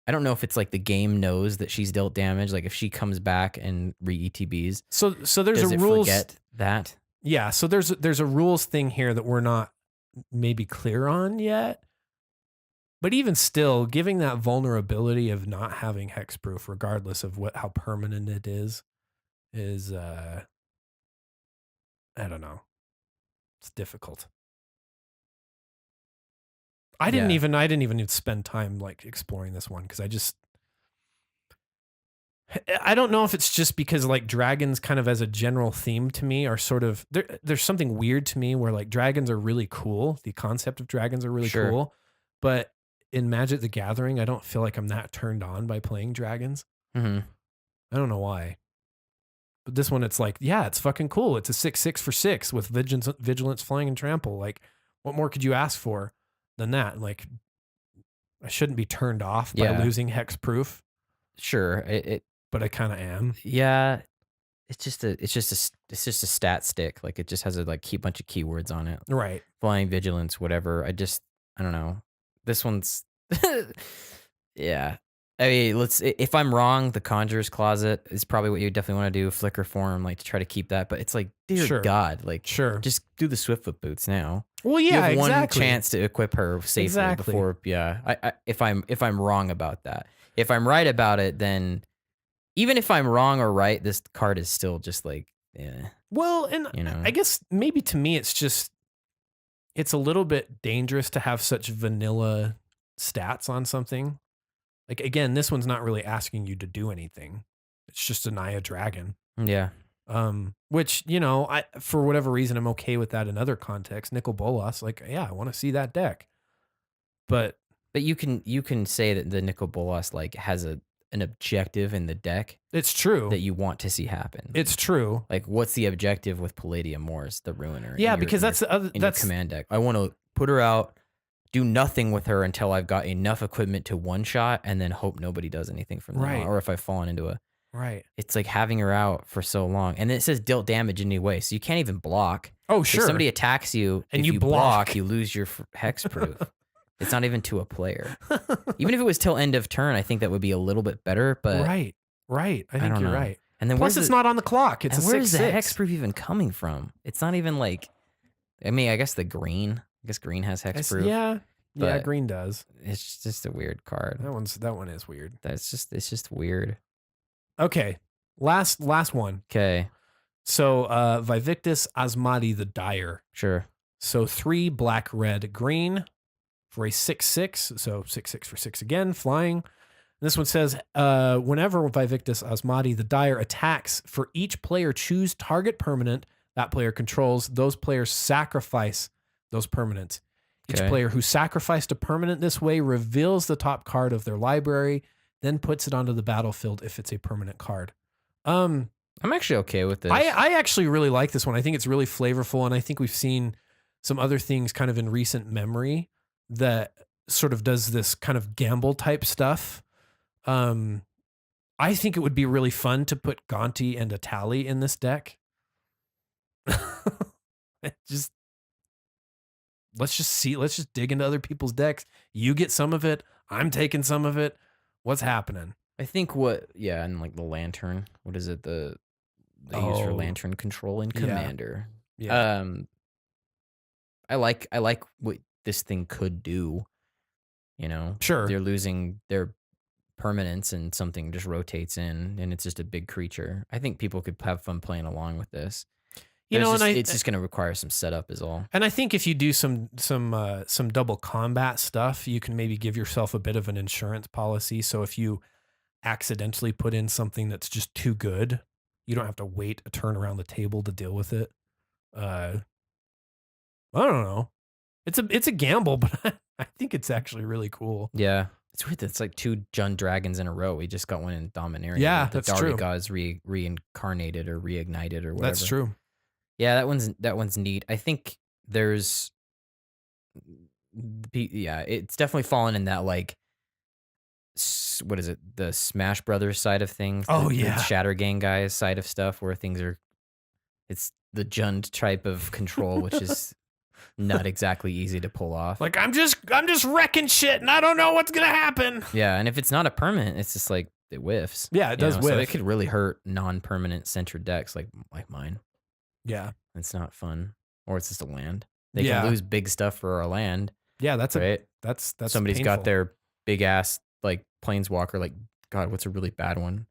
I don't know if it's like the game knows that she's dealt damage. Like if she comes back and re-ETBs. So there's does a it rules forget that. Yeah. So there's a rules thing here that we're not maybe clear on yet. But even still, giving that vulnerability of not having hexproof, regardless of how permanent it is I don't know. It's difficult. I didn't even spend time like exploring this one because I don't know if it's just because like dragons kind of as a general theme to me are sort of there's something weird to me where like dragons are really cool. The concept of dragons are really cool. But in Magic the Gathering, I don't feel like I'm that turned on by playing dragons. Mm-hmm. I don't know why. But this one, it's like, yeah, it's fucking cool. It's a 6/6 for 6 with vigilance, flying, and trample. Like, what more could you ask for than that? Like, I shouldn't be turned off by losing hexproof. Sure, but I kind of am. Yeah, it's just a stat stick. Like it just has a bunch of keywords on it. Right. Flying, vigilance, whatever. I don't know. This one's yeah. I mean, if I'm wrong, the Conjurer's Closet is probably what you definitely want to do. Flicker form, like to try to keep that. But it's like, dear God, like just do the Swiftfoot boots now. Well, yeah, you have one chance to equip her safely before. Yeah, if I'm wrong about that, if I'm right about it, then even if I'm wrong or right, this card is still just like, yeah. Well, and I guess maybe to me, it's a little bit dangerous to have such vanilla stats on something. Like, again, this one's not really asking you to do anything. It's just a Naya Dragon. Yeah. Which, I for whatever reason, I'm okay with that in other contexts. Nicol Bolas, like, yeah, I want to see that deck. But you can say that the Nicol Bolas like has an objective in the deck. It's true. That you want to see happen. It's true. Like, what's the objective with Palladium Moors, the Ruiner? Yeah, because that's your command deck. I want to put her out, do nothing with her until I've got enough equipment to one shot, and then hope nobody does anything from them. Right. Or if I've fallen into a It's like having her out for so long, and then it says dealt damage anyway, so you can't even block. Oh sure. If somebody attacks you and you block, you lose your hexproof. It's not even to a player. Even if it was till end of turn, I think that would be a little bit better. But right. I think you're right. And then plus, it's not on the clock. It's a 6/6. Where's the hexproof even coming from? It's not even like. I mean, I guess green has hexproof. Yeah, green does. It's just a weird card. That one is weird. It's just weird. Okay, last one. Okay. So Vivictus Asmadi the Dire. Sure. So 3 black, red, green for a 6/6. So 6/6 for 6 again, flying. And this one says, whenever Vivictus Asmadi the Dire attacks, for each player choose target permanent that player controls. Those players sacrifice those permanents. Each player who sacrificed a permanent this way reveals the top card of their library, then puts it onto the battlefield if it's a permanent card. I'm actually okay with this. I actually really like this one. I think it's really flavorful, and I think we've seen some other things kind of in recent memory that sort of does this kind of gamble type stuff. I think it would be really fun to put Gonti and Atali in this deck. Let's just dig into other people's decks. You get some of it. I'm taking some of it. What's happening? I think and like the lantern. What is it? They use for lantern control in Commander. Yeah. I like what this thing could do. Sure. They're losing their permanents and something just rotates in and it's just a big creature. I think people could have fun playing along with this. It's just going to require some setup is all. And I think if you do some double combat stuff, you can maybe give yourself a bit of an insurance policy. So if you accidentally put in something that's just too good, you don't have to wait a turn around the table to deal with it. I don't know. It's a gamble, but I think it's actually really cool. Yeah. It's weird that it's like 2 Jund dragons in a row. We just got one in Dominaria. Yeah, the that's true. Dark Gods reincarnated or reignited or whatever. That's true. Yeah, that one's neat. I think there's it's definitely fallen in that like what is it? The Smash Brothers side of things. Oh, the yeah. Shatter Gang guys side of stuff where it's the Jund type of control, which is not exactly easy to pull off. Like I'm just wrecking shit and I don't know what's gonna happen. Yeah, and if it's not a permanent, it's just like it whiffs. Yeah, it does whiff. So it could really hurt non-permanent centered decks like mine. Yeah. It's not fun. Or it's just a land. They Yeah. can lose big stuff for our land. Yeah, that's right. That's Somebody's painful. got their big ass like planeswalker, like God, what's a really bad one?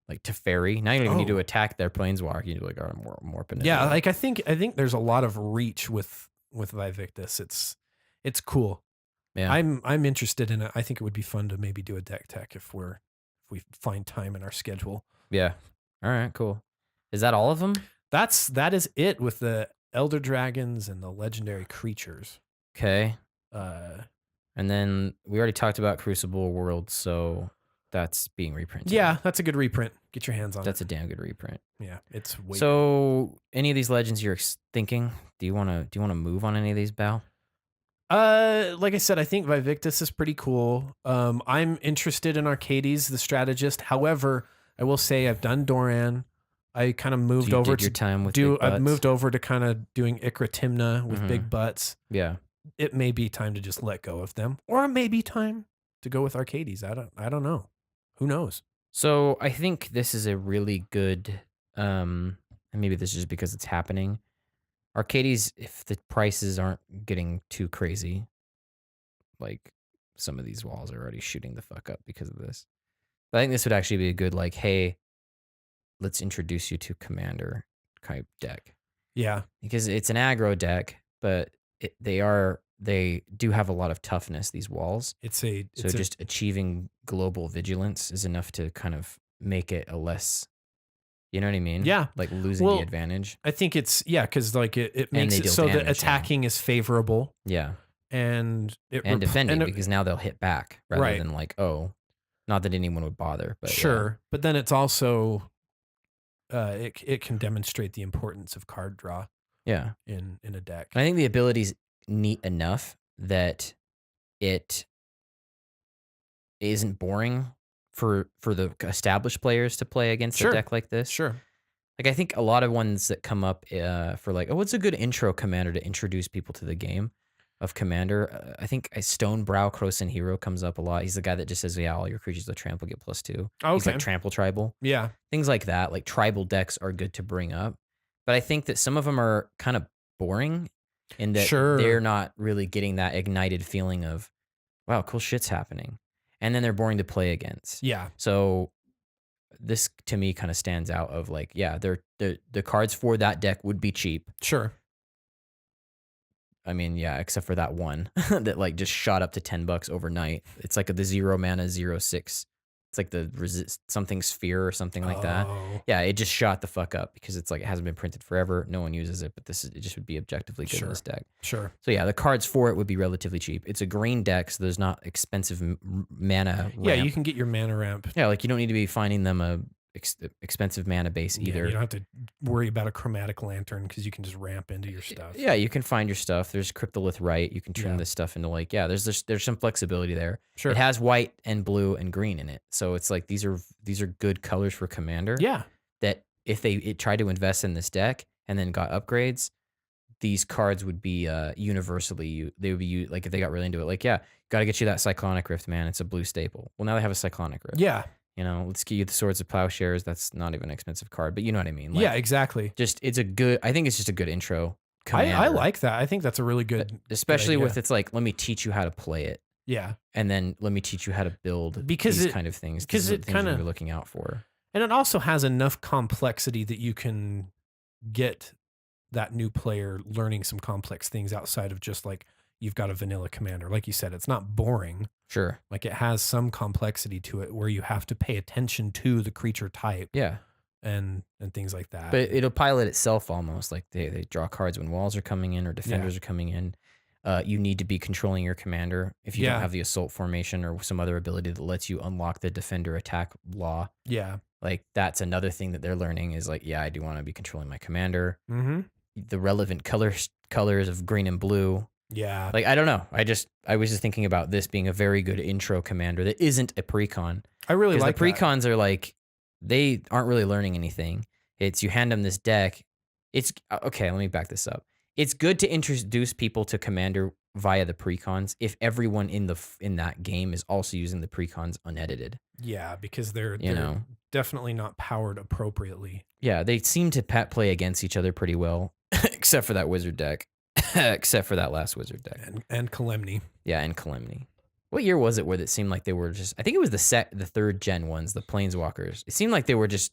Like Teferi. Now you don't even need to attack their planeswalker. You do like more Yeah, like I think there's a lot of reach with Vivictus. It's cool. Yeah. I'm interested in it. I think it would be fun to maybe do a deck tech if we find time in our schedule. Yeah. All right, cool. Is that all of them? That is it with the Elder Dragons and the legendary creatures. Okay. And then we already talked about Crucible World, so that's being reprinted. Yeah, that's a good reprint. Get your hands on That's a damn good reprint. Yeah, it's way so any of these legends you're thinking? Do you want to move on any of these, Bao? Like I said, I think Vivictus is pretty cool. I'm interested in Arcades, the strategist. However, I will say I've done Doran. I kind of moved over to your time with big I've butts? moved over to kind of doing Ikra Timna with big butts. Yeah. It may be time to just let go of them, or it may be time to go with Arcades. I don't know. Who knows? So I think this is a really good, and maybe this is just because it's happening. Arcades, if the prices aren't getting too crazy, like some of these walls are already shooting the fuck up because of this. But I think this would actually be a good, like, hey, let's introduce you to Commander type deck. Yeah. Because it's an aggro deck, but they do have a lot of toughness, these walls. Just achieving global vigilance is enough to kind of make it a less, you know what I mean? Yeah. Like losing the advantage. I think it's, because like it makes they it deal so that damage attacking is favorable. Yeah. And defending because now they'll hit back rather Right. than like, oh, not that anyone would bother. But sure. But then it's also, it can demonstrate the importance of card draw. Yeah. In a deck. I think the ability's neat enough that it isn't boring for the established players to play against a deck like this. Sure. Like I think a lot of ones that come up for like, oh, what's a good intro commander to introduce people to the game of Commander? I think Stonebrow Krosan Hero comes up a lot. He's the guy that just says, yeah, all your creatures with trample get +2. Okay. He's like trample tribal. Yeah. Things like that. Like tribal decks are good to bring up. But I think that some of them are kind of boring in that they're not really getting that ignited feeling of, wow, cool shit's happening. And then they're boring to play against. Yeah. So this to me kind of stands out of like, yeah, the cards for that deck would be cheap. Sure. I mean, yeah, except for that one that like just shot up to $10 overnight. It's like the 0 mana 0/6. It's like the resist something sphere or something like that. Yeah, it just shot the fuck up because it's like it hasn't been printed forever. No one uses it, but it just would be objectively good in this deck. Sure. So yeah, the cards for it would be relatively cheap. It's a green deck, so there's not expensive mana. Yeah, ramp. you can get your mana ramp. Yeah, like you don't need to be finding them a expensive mana base either. You don't have to worry about a chromatic lantern because you can just ramp into your stuff. Yeah, you can find your stuff. There's Cryptolith Right. You can trim this stuff into like, there's some flexibility there. Sure. It has white and blue and green in it. So it's like these are good colors for Commander. Yeah. That if they tried to invest in this deck and then got upgrades, these cards would be universally, they would be like if they got really into it, like, yeah, got to get you that Cyclonic Rift, man. It's a blue staple. Well, now they have a Cyclonic Rift. Yeah. You know, let's get you the Swords of Plowshares. That's not even an expensive card, but you know what I mean. Like, yeah, exactly. Just I think it's just a good intro. Commander. I like that. I think that's a really good, especially good with it's like, let me teach you how to play it. Yeah. and then let me teach you how to build Because these it- kind of things. because These are it the things kinda- you're looking out for. And it also has enough complexity that you can get that new player learning some complex things outside of just like you've got a vanilla commander. Like you said, it's not boring. Sure. Like it has some complexity to it where you have to pay attention to the creature type Yeah. and things like that. But it'll pilot itself almost. Like they draw cards when walls are coming in or defenders are coming in. You need to be controlling your commander. If you Yeah. don't have the assault formation or some other ability that lets you unlock the defender attack law, Yeah. like that's another thing that they're learning is like, yeah, I do want to be controlling my commander. Mm-hmm. The relevant colors of green and blue. Yeah. Like I don't know. I was just thinking about this being a very good intro commander that isn't a precon. I really Because like the precons are like, they aren't really learning anything. It's you hand them this deck. It's okay. Let me back this up. It's good to introduce people to Commander via the precons if everyone in that game is also using the precons unedited. Yeah, because they're know. definitely not powered appropriately. Yeah, they seem to play against each other pretty well, except for that wizard deck, except for that last wizard deck. And Calamity. Yeah, and Calamity. What year was it where it seemed like they were just? I think it was the third gen ones, the Planeswalkers. It seemed like they were just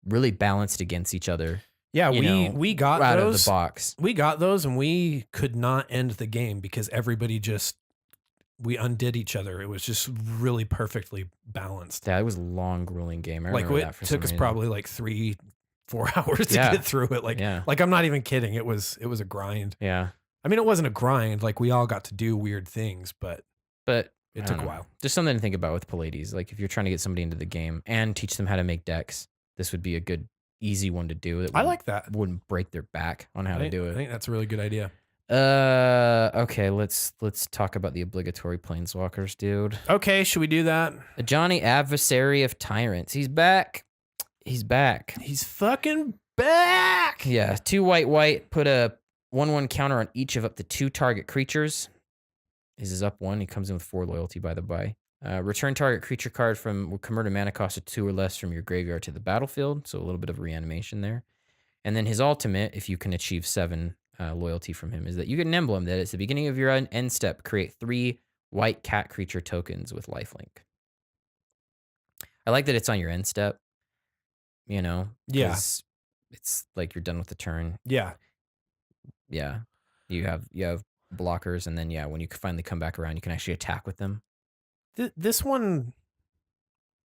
really balanced against each other. Yeah, we got out those of the box. We got those, and we could not end the game because we undid each other. It was just really perfectly balanced. Yeah, it was a long, grueling game. I remember Like that for it some took us reason. probably like 3-4 hours to get through it. Like I'm not even kidding. It was a grind. Yeah. I mean, it wasn't a grind. Like we all got to do weird things, but it took a while. Just something to think about with Pallades. Like if you're trying to get somebody into the game and teach them how to make decks, this would be a good, easy one to do. I like that. Wouldn't break their back on how to do I it. think that's a really good idea. Okay, let's talk about the obligatory planeswalkers, dude. Okay, should we do that? Johnny, Adversary of Tyrants. He's back. He's back. He's fucking back. Yeah, 2 white. Put a 1/1 counter on each of up to 2 target creatures. This is up 1. He comes in with 4 loyalty, by the by. Return target creature card from converted mana cost of 2 or less from your graveyard to the battlefield. So a little bit of reanimation there. And then his ultimate, if you can achieve 7 loyalty from him, is that you get an emblem that at the beginning of your end step, create 3 white cat creature tokens with lifelink. I like that it's on your end step. Yeah. 'cause it's like you're done with the turn. Yeah. Yeah. You have blockers, and then when you finally come back around, you can actually attack with them. This one.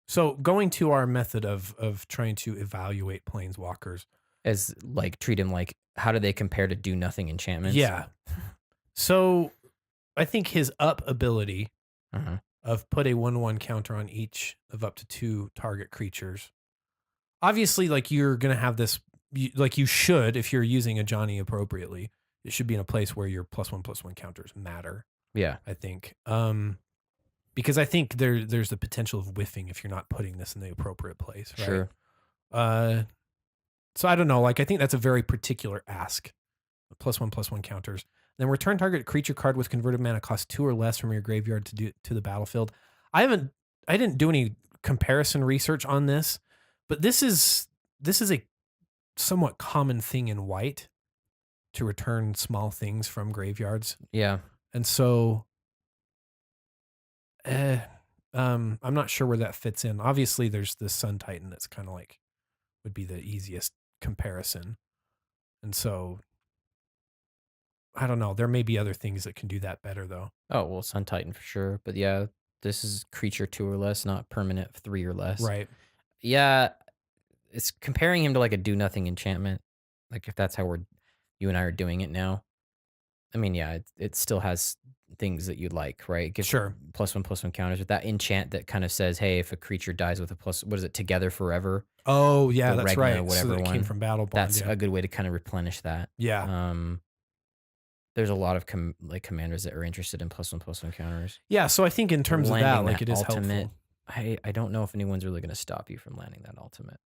So going to our method of trying to evaluate planeswalkers, As like treat them like, how do they compare to do nothing enchantments? yeah. So I think his up ability Uh-huh. of put a 1/1 counter on each of up to 2 target creatures. Obviously, like you're gonna have this, like you should if you're using a Johnny appropriately. It should be in a place where your +1/+1 counters matter. Yeah. I think, because I think there's the potential of whiffing if you're not putting this in the appropriate place. Right? Sure. So I don't know. Like I think that's a very particular ask. +1/+1 counters. Then return target creature card with converted mana cost 2 or less from your graveyard to the battlefield. I didn't do any comparison research on this, but this is a somewhat common thing in white to return small things from graveyards. Yeah. And so I'm not sure where that fits in. Obviously there's the Sun Titan that's kind of like would be the easiest comparison. And so I don't know. There may be other things that can do that better though. Oh, well, Sun Titan for sure. But yeah, this is creature 2 or less, not permanent 3 or less. Right. Yeah. It's comparing him to like a do nothing enchantment. Like if that's how you and I are doing it now. I mean, yeah, it still has things that you'd like, right? It gives Sure. +1/+1 counters with that enchant that kind of says, hey, if a creature dies with a what is it, Together Forever? Oh yeah, The that's Regna, right. whatever so that one. came from Battle Bond. That's a good way to kind of replenish that. Yeah. There's a lot of commanders that are interested in +1/+1 counters. Yeah. So I think in terms of that, Landing like that it is ultimate, helpful. I don't know if anyone's really going to stop you from landing that ultimate.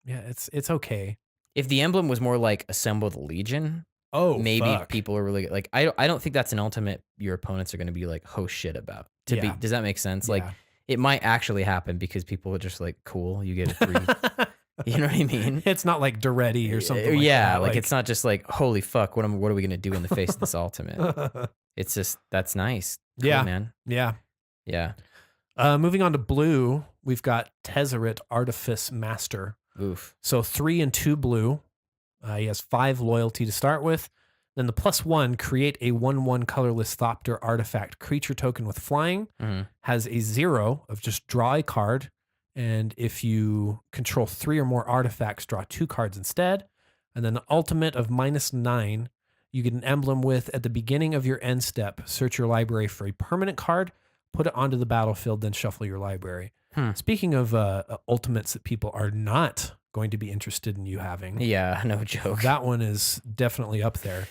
Yeah, it's okay. If the emblem was more like Assemble the Legion, Oh, maybe fuck. people are really like, I don't think that's an ultimate your opponents are going to be like, oh shit about. Yeah. Does that make sense? Like it might actually happen because people are just like, cool, you get a 3. You know what I mean? It's not like Duretti or something. Yeah, like that. it's not just like, holy fuck, what are we going to do in the face of this ultimate? It's just, that's nice. Cool, Yeah. man. Yeah. Yeah. Moving on to blue, we've got Tezzeret Artifice Master. Oof. So 3 and 2 blue. He has 5 loyalty to start with. Then the +1, create a 1/1 colorless Thopter artifact creature token with flying. Mhm. Has a 0 of just draw a card. And if you control 3 or more artifacts, draw 2 cards instead. And then the ultimate of -9, you get an emblem with at the beginning of your end step, search your library for a permanent card, put it onto the battlefield, then shuffle your library. Speaking of ultimates that people are not going to be interested in you having, Yeah, no joke. that one is definitely up there.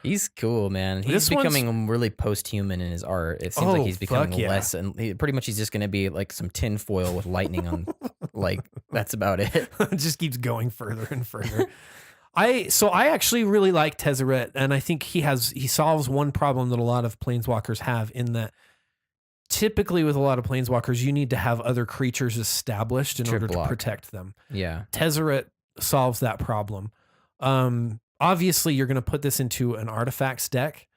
He's cool, man. He's This one's- becoming really post-human in his art. It seems like he's becoming fuck yeah. less, and pretty much he's just going to be like some tin foil with lightning on. Like that's about it. It just keeps going further and further. I actually really like Tezzeret, and I think he solves one problem that a lot of planeswalkers have, in that typically with a lot of planeswalkers, you need to have other creatures established in To order block. to protect them. Yeah. Tezzeret solves that problem. Obviously, you're going to put this into an artifacts deck,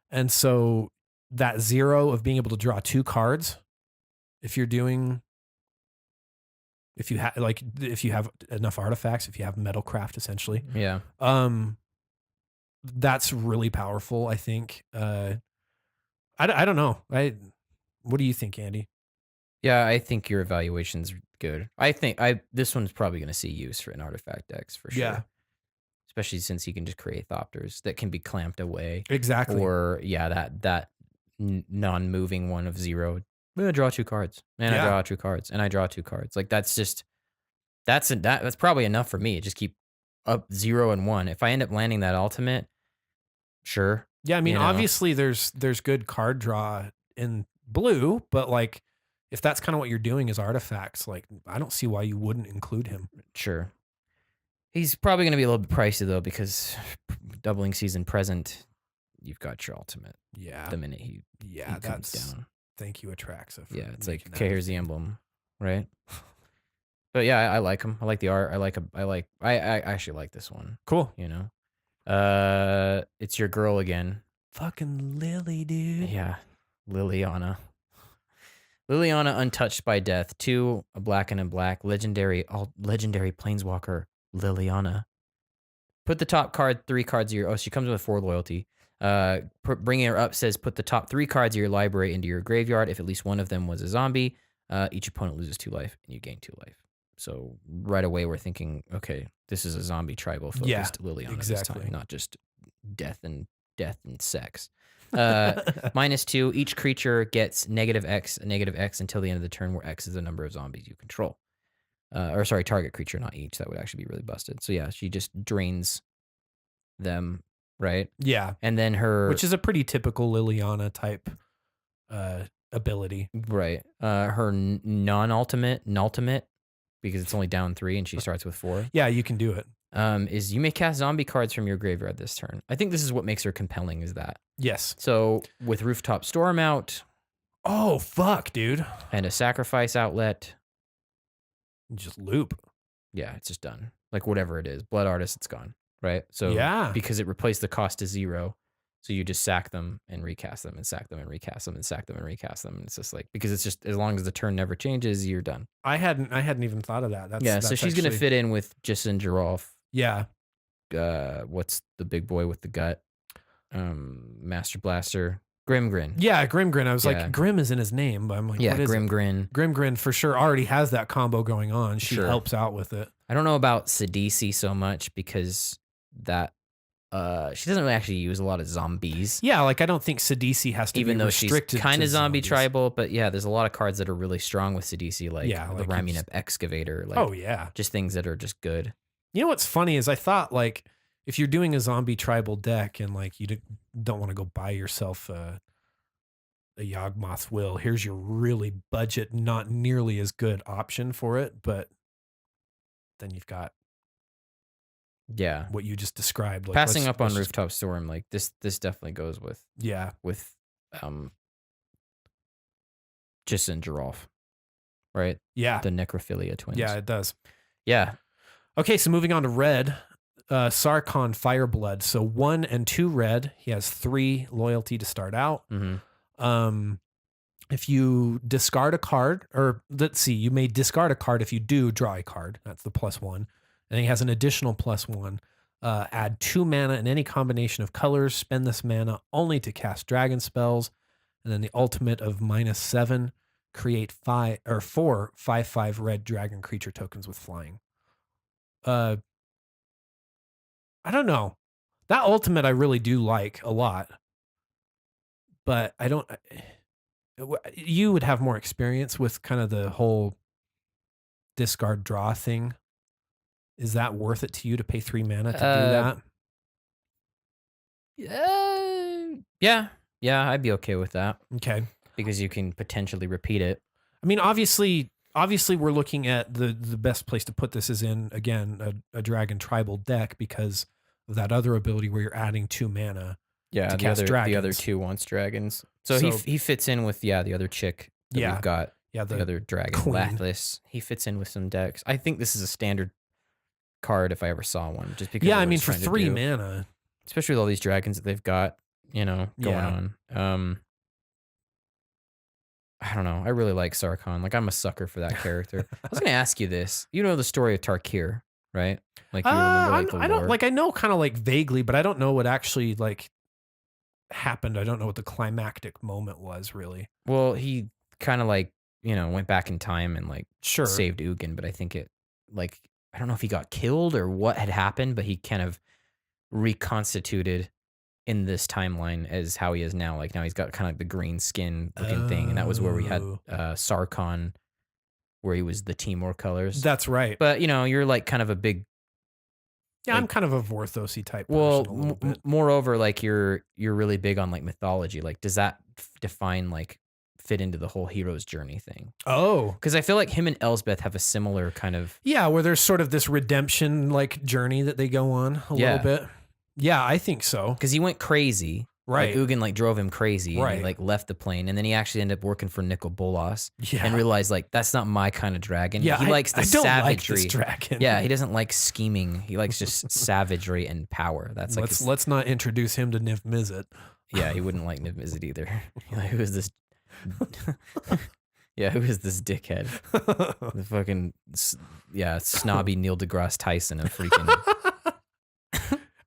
and so that 0 of being able to draw 2 cards, if you have enough artifacts, if you have Metalcraft, essentially, Yeah. that's really powerful. I think. I don't know. What do you think, Andy? Yeah, I think your evaluation's good. I think this one's probably going to see use for an artifact decks for sure. Yeah. Especially since you can just create Thopters that can be clamped away. Exactly. Or that non-moving one of 0. I draw 2 cards, and I draw 2 cards, and I draw 2 cards. Like that's probably enough for me. Just keep up 0 and 1. If I end up landing that ultimate, sure. Yeah, I mean, you know? obviously there's good card draw in blue, but like if that's kind of what you're doing is artifacts, like I don't see why you wouldn't include him. Sure. He's probably going to be a little bit pricey though, because doubling season present, you've got your ultimate. Yeah. The minute he comes That's down. thank you, Atraxa. Yeah, it's like, okay, here's the emblem, right? But yeah, I like him. I like the art. I actually like this one. Cool. You know, it's your girl again. Fucking Lily, dude. Yeah, Liliana. Liliana, untouched by death. 2, a black and a black. Legendary planeswalker Liliana. Put the top 3 cards of your. Oh, she comes with 4 loyalty. Bringing her up says put the top 3 cards of your library into your graveyard. If at least one of them was a zombie, each opponent loses 2 life and you gain 2 life. So right away we're thinking, okay, this is a zombie tribal focused Liliana this time, not just death and sex. -2, each creature gets -X until the end of the turn, where X is the number of zombies you control. Target creature, not each. That would actually be really busted. So yeah, she just drains them, right? Yeah. And then which is a pretty typical Liliana type ability. Right. Her non-ultimate, because it's only down 3 and she starts with 4. Yeah, you can do it. Is you may cast zombie cards from your graveyard this turn. I think this is what makes her compelling, is that. Yes. So with Rooftop Storm out. Oh, fuck, dude. And a sacrifice outlet. Just loop. Yeah, it's just done. Like whatever it is. Blood Artist, it's gone. Right? So yeah, because it replaced the cost to 0. So you just sack them and recast them and sack them and recast them and sack them and recast them. And it's just like, because it's just, as long as the turn never changes, you're done. I hadn't even thought of that. So she's going to fit in with Jason Giralf. Yeah. What's the big boy with the gut? Master Blaster. Grimgrin. Yeah, Grimgrin. I was like, Grim is in his name, but I'm like, what is Grimgrin. Grimgrin for sure already has that combo going on. She helps out with it. I don't know about Sidisi so much, because that she doesn't really actually use a lot of zombies. Yeah, like I don't think Sidisi has to even be though she's kind of zombie tribal, but yeah, there's a lot of cards that are really strong with Sidisi, like the Ramunap Excavator. Like, just things that are just good. You know what's funny is I thought, like, if you're doing a zombie tribal deck and like you don't want to go buy yourself a Yawgmoth Will, here's your really budget, not nearly as good option for it, but then you've got what you just described. Like, passing up on Rooftop Storm, like this definitely goes with Jason Giralf, right? Yeah, the Necrophilia twins. Yeah, it does. Yeah. Okay, so moving on to red. Sarkhan Fireblood. So 1 and 2 red. He has 3 loyalty to start out. Mm-hmm. If you discard a card, or let's see, you may discard a card if you do draw a card. That's the +1. And he has an additional +1. Add 2 mana in any combination of colors. Spend this mana only to cast dragon spells. And then the ultimate of -7. Create 4 5/5 red dragon creature tokens with flying. I don't know. That ultimate I really do like a lot. But I don't. You would have more experience with kind of the whole discard draw thing. Is that worth it to you to pay 3 mana to do that? Yeah, I'd be okay with that. Okay. Because you can potentially repeat it. I mean, obviously we're looking at the best place to put this is in, again, a dragon tribal deck because of that other ability where you're adding 2 mana. Yeah, to cast dragons. The other 2 wants dragons. So he fits in with the other chick that we've got. Yeah, the other dragon, Lathis. He fits in with some decks. I think this is a standard card if I ever saw one. Just because I mean for 3 mana, especially with all these dragons that they've got, going on. I don't know. I really like Sarkhan. Like I'm a sucker for that character. I was gonna ask you this. You know the story of Tarkir, right? Like you remember I don't like. I know kind of like vaguely, but I don't know what actually like happened. I don't know what the climactic moment was really. Well, he kind of like went back in time and like saved Ugin, but I think it like I don't know if he got killed or what had happened, but he kind of reconstituted in this timeline as how he is now. Like now he's got kind of like the green skin looking thing, and that was where we had Sarkhan, where he was the Timur colors. That's right. But you're like kind of a big. Yeah, like, I'm kind of a Vorthosy type person. Well, a little bit. Moreover, like you're really big on like mythology. Like, does that define like fit into the whole hero's journey thing? Oh, because I feel like him and Elsbeth have a similar kind of where there's sort of this redemption like journey that they go on a little bit. Yeah, I think so. Because he went crazy. Right. Like Ugin like drove him crazy. Right. And he like left the plane. And then he actually ended up working for Nicol Bolas. Yeah. And realized like that's not my kind of dragon. Yeah. He likes the savagery. Like this dragon. Yeah. He doesn't like scheming. He likes just savagery and power. That's like let's not introduce him to Niv Mizzet. Yeah, he wouldn't like Niv Mizzet either. Like, who is this? Yeah, who is this dickhead? The fucking snobby Neil deGrasse Tyson of freaking.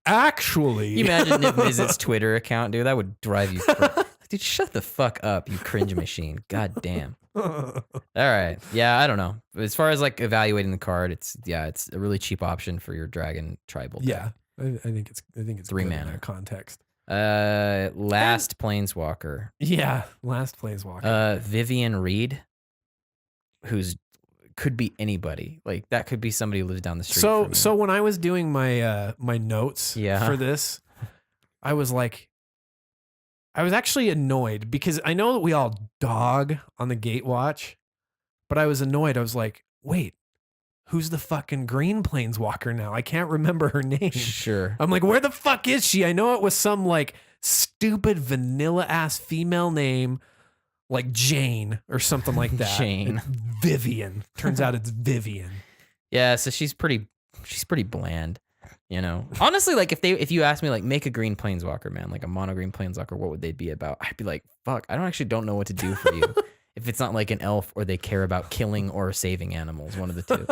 Actually, you imagine Niv Mizzet's Twitter account, dude. That would drive you. Dude, shut the fuck up, you cringe machine. God damn. All right, yeah, I don't know. As far as like evaluating the card, it's a really cheap option for your dragon tribal. Yeah, I think it's 3 mana in that context. Last Planeswalker. Yeah, last Planeswalker. Vivian Reed, who's could be anybody. Like that could be somebody who lives down the street. So when I was doing my my notes for this, I was actually annoyed because I know that we all dog on the Gatewatch, but I was annoyed. I was like, wait, who's the fucking green Planeswalker now? I can't remember her name. Sure. I'm like, where the fuck is she? I know it was some like stupid vanilla ass female name. Like Jane or something like that. Jane. Vivian. Turns out it's Vivian. Yeah, so she's pretty bland, Honestly, like if you asked me like make a green Planeswalker, man, like a mono green Planeswalker, what would they be about? I'd be like, fuck, I don't know what to do for you. If it's not like an elf or they care about killing or saving animals, one of the two.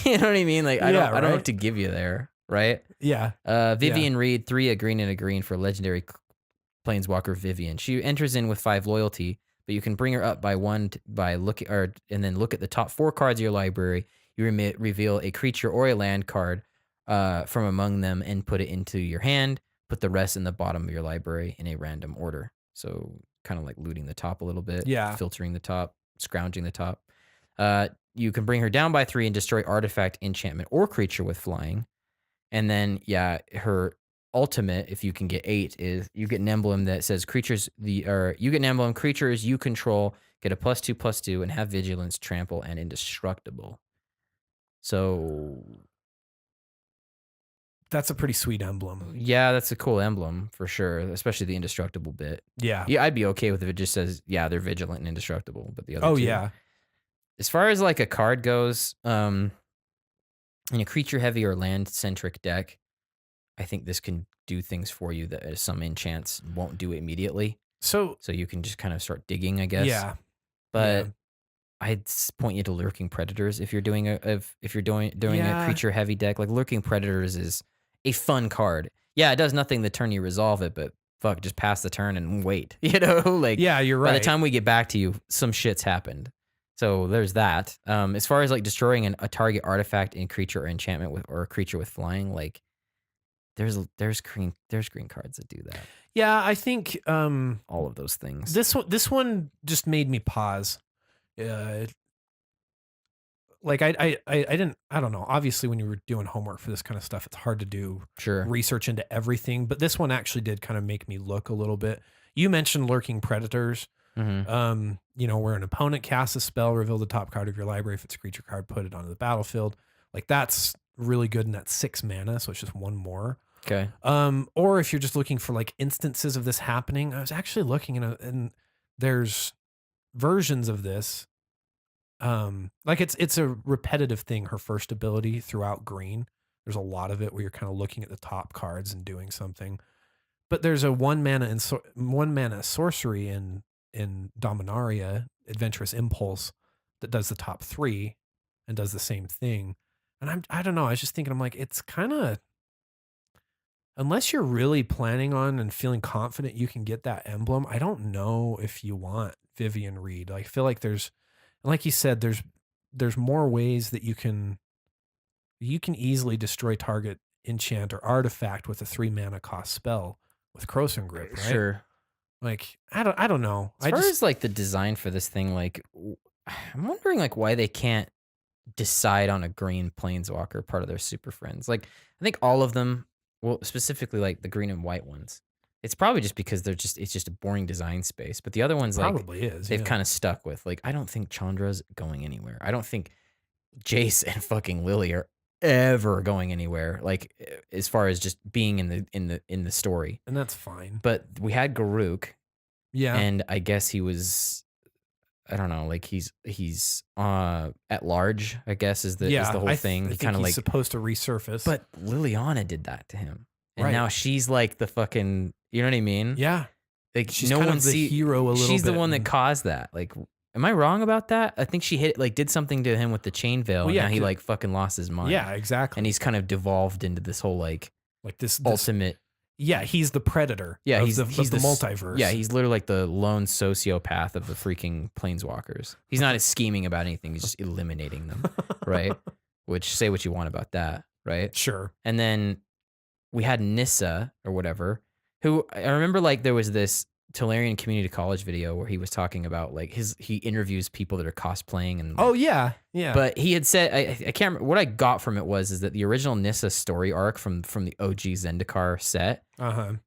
You know what I mean? Like I don't know what to give you there, right? Yeah. Vivian Reed, 3 a green and a green for legendary Planeswalker Vivian. She enters in with 5 loyalty. But you can bring her up by 1 by looking, and then look at the top 4 cards of your library. You reveal a creature or a land card from among them and put it into your hand. Put the rest in the bottom of your library in a random order. So kind of like looting the top a little bit, filtering the top, scrounging the top. You can bring her down by 3 and destroy artifact, enchantment, or creature with flying. And then her ultimate, if you can get 8, is you get an emblem that says creatures you control get a +2/+2 and have vigilance, trample, and indestructible. So that's a pretty sweet emblem. Yeah, that's a cool emblem for sure, especially the indestructible bit. Yeah, I'd be okay with if it just says they're vigilant and indestructible, but the other two. Yeah. As far as like a card goes, in a creature heavy or land centric deck, I think this can do things for you that some enchants won't do immediately. So so you can just kind of start digging, I guess. yeah, But yeah. I'd point you to Lurking Predators if you're doing if you're doing a Yeah. creature heavy deck. Like Lurking Predators is a fun card. Yeah, it does nothing the turn you resolve it, but fuck, just pass the turn and wait. Like Yeah, you're by the right. time we get back to you, some shit's happened. So there's that. As far as like destroying a target artifact, in creature or enchantment with or a creature with flying, like there's green cards that do that. Yeah, I think All of those things. this one just made me pause. Like I didn't, I don't know. Obviously, when you were doing homework for this kind of stuff, it's hard to do Sure. research into everything. But this one actually did kind of make me look a little bit. You mentioned Lurking Predators. Mm-hmm. Where an opponent casts a spell, reveal the top card of your library. If it's a creature card, put it onto the battlefield. Like that's really good, and that's 6 mana, so it's just one more. Okay. Or if you're just looking for like instances of this happening, I was actually looking and there's versions of this. Like it's a repetitive thing. Her first ability throughout green, there's a lot of it where you're kind of looking at the top cards and doing something. But there's a 1 mana sorcery in Dominaria, Adventurous Impulse, that does the top 3 and does the same thing. And I don't know. I was just thinking, I'm like, it's kind of, unless you're really planning on and feeling confident you can get that emblem, I don't know if you want Vivian Reed. I feel like like you said, there's more ways that you can easily destroy target enchant or artifact with a 3 mana cost spell with Krosan Grip, right? Sure. Like I don't know. As far as like the design for this thing, like I'm wondering like why they can't decide on a green planeswalker part of their super friends. Like I think all of them, well, specifically like the green and white ones. It's probably just because it's just a boring design space. But the other ones, like probably is. they've Yeah. kind of stuck with. Like I don't think Chandra's going anywhere. I don't think Jace and fucking Lily are ever going anywhere. Like as far as just being in the story. And that's fine. But we had Garuk, Yeah. and I guess he was, I don't know, like he's at large, I guess is the whole thing. I He think kind of he's like, supposed to resurface. but Liliana did that to him, and Right. now she's like the fucking, you know what I mean? yeah, Like she's no kind one of the hero a little She's the bit, one that and- caused that. Like, am I wrong about that? I think she did something to him with the chain veil. Well, And yeah, now he 'cause- like fucking lost his mind. Yeah, exactly. And he's kind of devolved into this whole like like this ultimate. Yeah, he's the predator. Yeah, of he's the s- multiverse. Yeah, he's literally like the lone sociopath of the freaking planeswalkers. He's not scheming about anything. He's just eliminating them, right? Which, say what you want about that, right? sure. And then we had Nissa or whatever, who I remember like there was this Tolarian Community College video where he was talking about like he interviews people that are cosplaying and Oh yeah, yeah. but he had said I can't remember what I got from it is that the original Nissa story arc from the OG Zendikar set,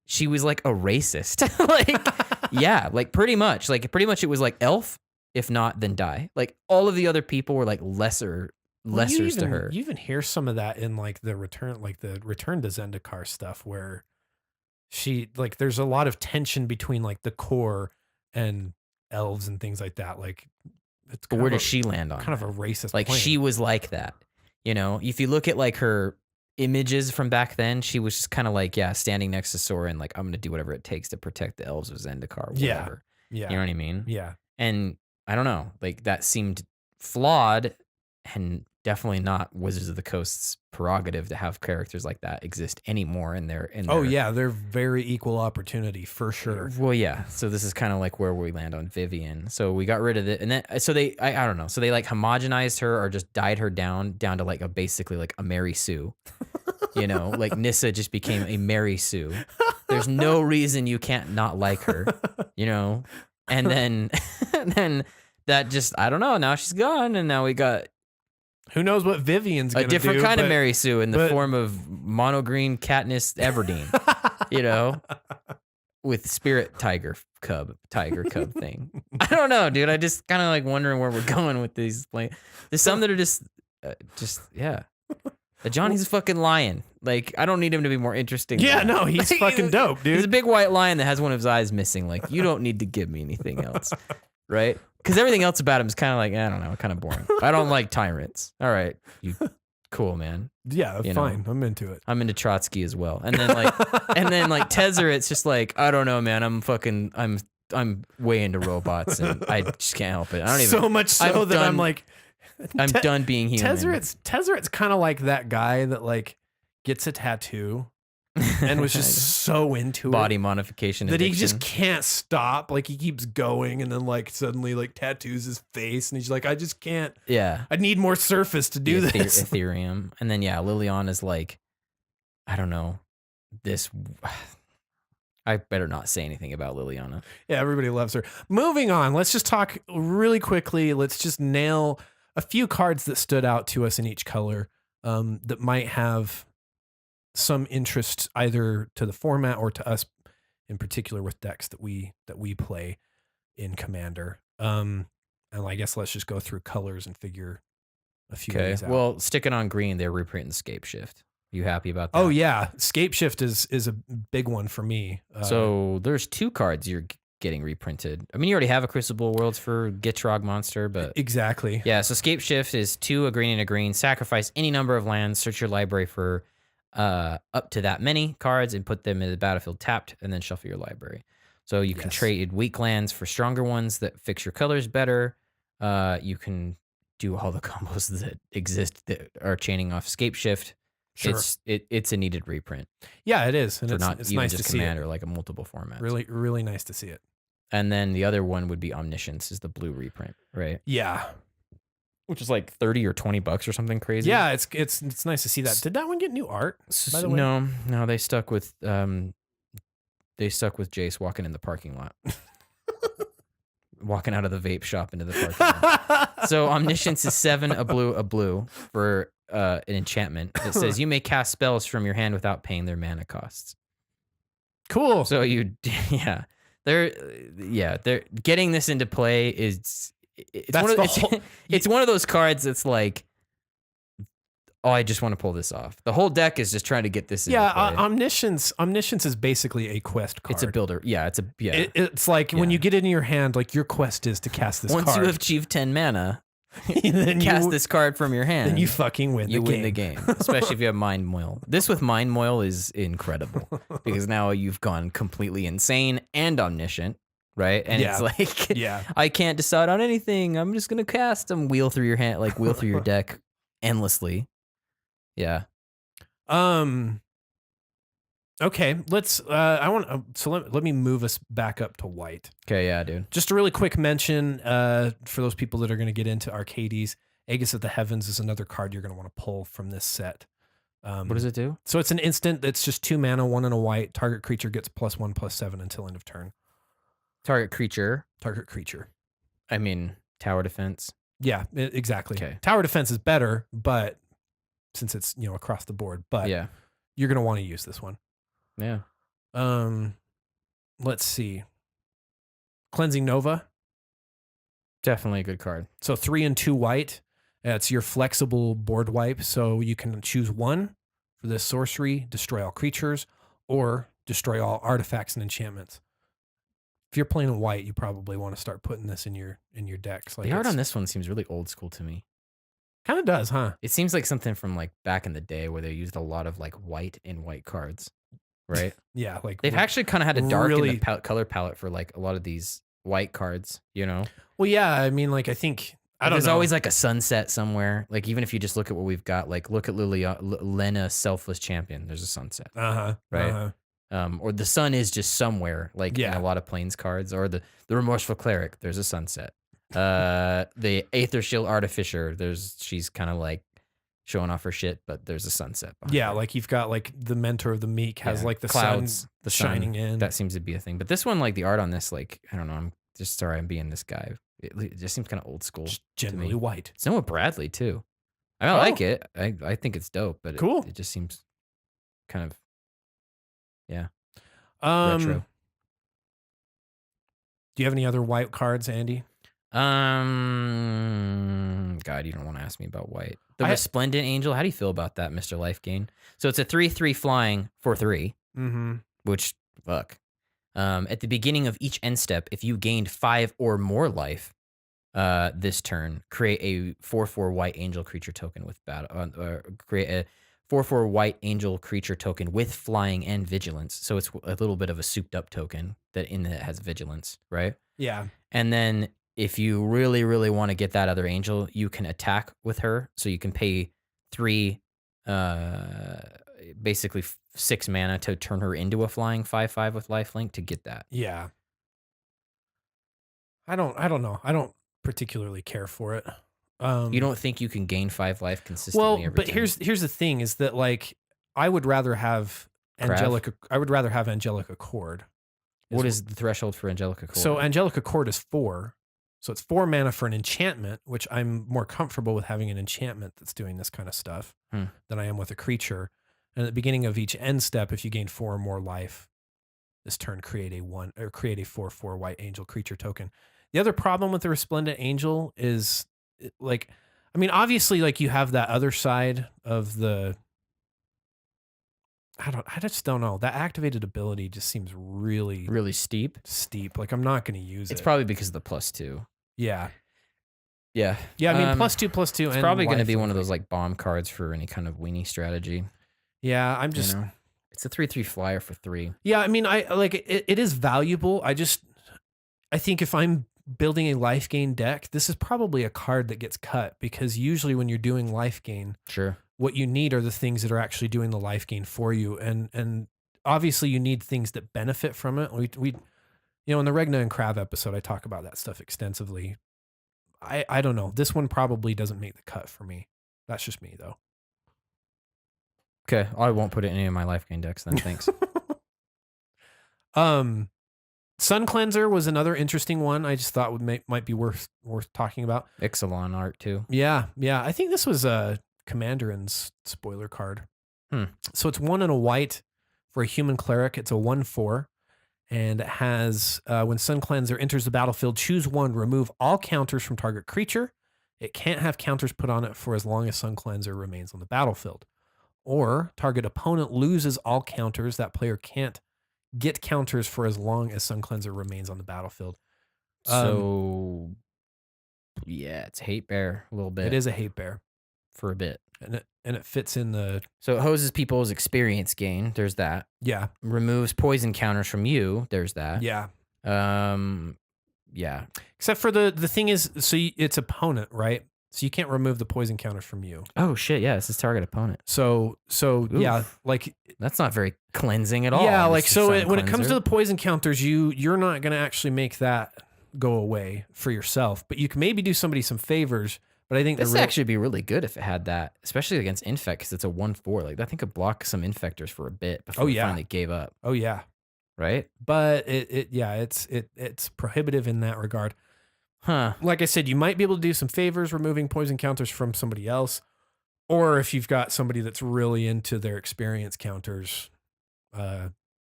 she was like a racist. Like yeah, like pretty much it was like elf, if not then die. Like all of the other people were like lessers to her. You even hear some of that in like the return to Zendikar stuff where she like there's a lot of tension between like the core and elves and things like that. Like it's But where does she land on kind of that? a racist Like plan. she was like that, you know. If you look at like her images from back then, she was just kind of like standing next to Sora and like I'm gonna do whatever it takes to protect the elves of Zendikar. Whatever. Yeah. You know what I mean? Yeah. And I don't know, like that seemed flawed and definitely not Wizards of the Coast's prerogative to have characters like that exist anymore in their Oh yeah, they're very equal opportunity for sure. Well, yeah. So this is kind of like where we land on Vivian. So we got rid of it, and then so I don't know. So they like homogenized her or just dyed her down to like basically like a Mary Sue. You know, like Nissa just became a Mary Sue. There's no reason you can't not like her. You know, and then that just I don't know. Now she's gone, and now we got Who knows what Vivian's a gonna different do, kind of but- Mary Sue in the but- form of mono green Katniss Everdeen. You know, with spirit tiger cub thing. I don't know, dude. I just kind of like wondering where we're going with these. Like, there's some that are just yeah. Johnny's a fucking lion. Like, I don't need him to be more interesting. Yeah, than that. no, he's Like, fucking dope, dude. He's a big white lion that has one of his eyes missing. Like, you don't need to give me anything else, right? Because everything else about him is kind of like, I don't know, kind of boring. I don't like tyrants. All right, you cool, man. Yeah, you fine. know. I'm into it. I'm into Trotsky as well. And then like Tezzeret, it's just like, I don't know, man. I'm I'm way into robots, and I just can't help it. I don't even. So much so I'm that I'm done- like, I'm done being human. Tezzeret's kind of like that guy that like gets a tattoo and was just so into body it modification that he just addiction. can't stop. Like he keeps going, and then like suddenly like tattoos his face, and he's like, I just can't. Yeah. I need more surface to do The this. Ethereum, and then Liliana's like, I don't know, this. I better not say anything about Liliana. Yeah, everybody loves her. Moving on, let's just talk really quickly. Let's just nail a few cards that stood out to us in each color that might have some interest either to the format or to us in particular with decks that we play in Commander. And I guess let's just go through colors and figure a few of Okay. these out. Well, sticking on green, they're reprinting Scape Shift. You happy about that? Oh yeah, Scape Shift is a big one for me. So there's 2 cards you're getting reprinted. I mean, you already have a Crucible Worlds for Gitrog Monster, but exactly. yeah. So Scape Shift is 2 a green and a green. Sacrifice any number of lands. Search your library for up to that many cards and put them in the battlefield tapped, and then shuffle your library. So you can trade weak lands for stronger ones that fix your colors better. You can do all the combos that exist that are chaining off Scape Shift. Sure. It's a needed reprint. Yeah, it is, and For it's not even nice just to see Commander, it. like a multiple formats. Really, really nice to see it. And then the other one would be Omniscience, is the blue reprint, right? Yeah, Which is like $30 or $20 or something crazy. yeah, it's nice to see that. Did that one get new art? By the way? No, they stuck with Jace walking in the parking lot. Walking out of the vape shop into the parking lot. So Omniscience is 7 a blue for an enchantment. It says you may cast spells from your hand without paying their mana costs. Cool. So they're getting this into play is it's one of those cards that's like, oh, I just want to pull this off. The whole deck is just trying to get this into play. Omniscience is basically a quest card. It's a builder. Yeah, It's like when you get it in your hand, like your quest is to cast this Once card. you have achieved 10 mana, then cast this card from your hand. Then you fucking win You the win the game, especially if you have Mind Moil. This with Mind Moil is incredible because now you've gone completely insane and omniscient, right? And it's like, I can't decide on anything. I'm just gonna cast them, wheel through your hand, like wheel through your deck endlessly. Yeah. Okay, let's let me move us back up to white. Okay, yeah, dude. Just a really quick mention for those people that are going to get into Arcades. Aegis of the Heavens is another card you're going to want to pull from this set. What does it do? So it's an instant that's just 2 mana, 1 and a white. Target creature gets +1/+7 until end of turn. Target creature. I mean, tower defense. Yeah, exactly. Okay. Tower defense is better, but since it's across the board, but yeah, you're going to want to use this one. Yeah. Let's see. Cleansing Nova. Definitely a good card. So 3 and 2 white. It's your flexible board wipe. So you can choose one for this sorcery, destroy all creatures, or destroy all artifacts and enchantments. If you're playing in white, you probably want to start putting this in your decks. Like the art on this one seems really old school to me. Kind of does, huh? It seems like something from like back in the day where they used a lot of like white and white cards, right? Yeah, like they've actually kind of had to darken really, the color palette for like a lot of these white cards, Well, yeah, I mean, like I think there's always like a sunset somewhere. Like even if you just look at what we've got, like look at Lena Selfless Champion. There's a sunset, right? Or the sun is just somewhere, like in a lot of Plains cards, or the Remorseful Cleric. There's a sunset. The Aether Shield Artificer. She's kind of like showing off her shit, but there's a sunset. Yeah, her. Like you've got like the Mentor of the Meek has like the clouds, the shining in. That seems to be a thing. But this one, like the art on this, like I don't know. I'm just sorry I'm being this guy. It just seems kind of old school. Just generally white. It's Noah Bradley too. I don't like it. I think it's dope, but cool. It just seems kind of retro. Do you have any other white cards, Andy? God, you don't want to ask me about white. The Resplendent Angel. How do you feel about that, Mr. Life Gain? So it's a 3/3 flying for 3. Mm-hmm. Which fuck. At the beginning of each end step, if you gained 5 or more life, this turn, create a 4/4 white angel creature token with battle. Create a 4/4 white angel creature token with flying and vigilance. So it's a little bit of a souped up token that has vigilance, right? Yeah. And then if you really, really want to get that other angel, you can attack with her. So you can pay 3, uh, basically 6 mana to turn her into a flying 5/5 with lifelink to get that. Yeah. I don't know. I don't particularly care for it. You don't think you can gain 5 life Well, consistently every but turn? here's the thing is that like I would rather have Krav? Angelic Accord. What is the threshold for Angelica Core? So Angelic Accord is 4. So it's 4 mana for an enchantment, which I'm more comfortable with having an enchantment that's doing this kind of stuff than I am with a creature. And at the beginning of each end step, if you gain 4 or more life, this turn create a 4/4 white angel creature token. The other problem with the Resplendent Angel is like, I mean, obviously, like you have that other side of the. I just don't know. That activated ability just seems really really steep. Like I'm not going to use it. It's probably because of the +2. Yeah. Yeah. Yeah. I mean, +2/+2. It's and probably going to life be are one of like- those like bomb cards for any kind of weenie strategy. Yeah. I'm just. You know? It's a 3/3 flyer for 3. Yeah. I mean, I like it is valuable. I think if I'm building a life gain deck, this is probably a card that gets cut because usually when you're doing life gain, Sure. what you need are the things that are actually doing the life gain for you. And obviously you need things that benefit from it. We in the Regna and Krav episode, I talk about that stuff extensively. I don't know. This one probably doesn't make the cut for me. That's just me though. Okay. I won't put it in any of my life gain decks then. Thanks. Sun Cleanser was another interesting one. I just thought might be worth talking about. Ixalan art too. Yeah. I think this was a Commanderan's spoiler card. So it's 1 and a white for a human cleric. It's a 1/4, and it has when Sun Cleanser enters the battlefield, choose 1, remove all counters from target creature. It can't have counters put on it for as long as Sun Cleanser remains on the battlefield. Or target opponent loses all counters. That player can't get counters for as long as Sun Cleanser remains on the battlefield. So yeah, it's hate bear a little bit. It is a hate bear for a bit. And it fits in the. So it hoses people's experience gain. There's that. Yeah. Removes poison counters from you. There's that. Yeah. Yeah. Except for the thing is, so it's opponent, right? So you can't remove the poison counters from you. Oh shit! Yeah, it's his target opponent. So yeah, like that's not very cleansing at all. Yeah, like so when it comes to the poison counters, you're not going to actually make that go away for yourself, but you can maybe do somebody some favors. But I think this would actually be really good if it had that, especially against infect, because it's a 1/4. Like I think it could block some infectors for a bit before it finally gave up. Oh yeah, right. But it's prohibitive in that regard. Huh. Like I said, you might be able to do some favors removing poison counters from somebody else. Or if you've got somebody that's really into their experience counters,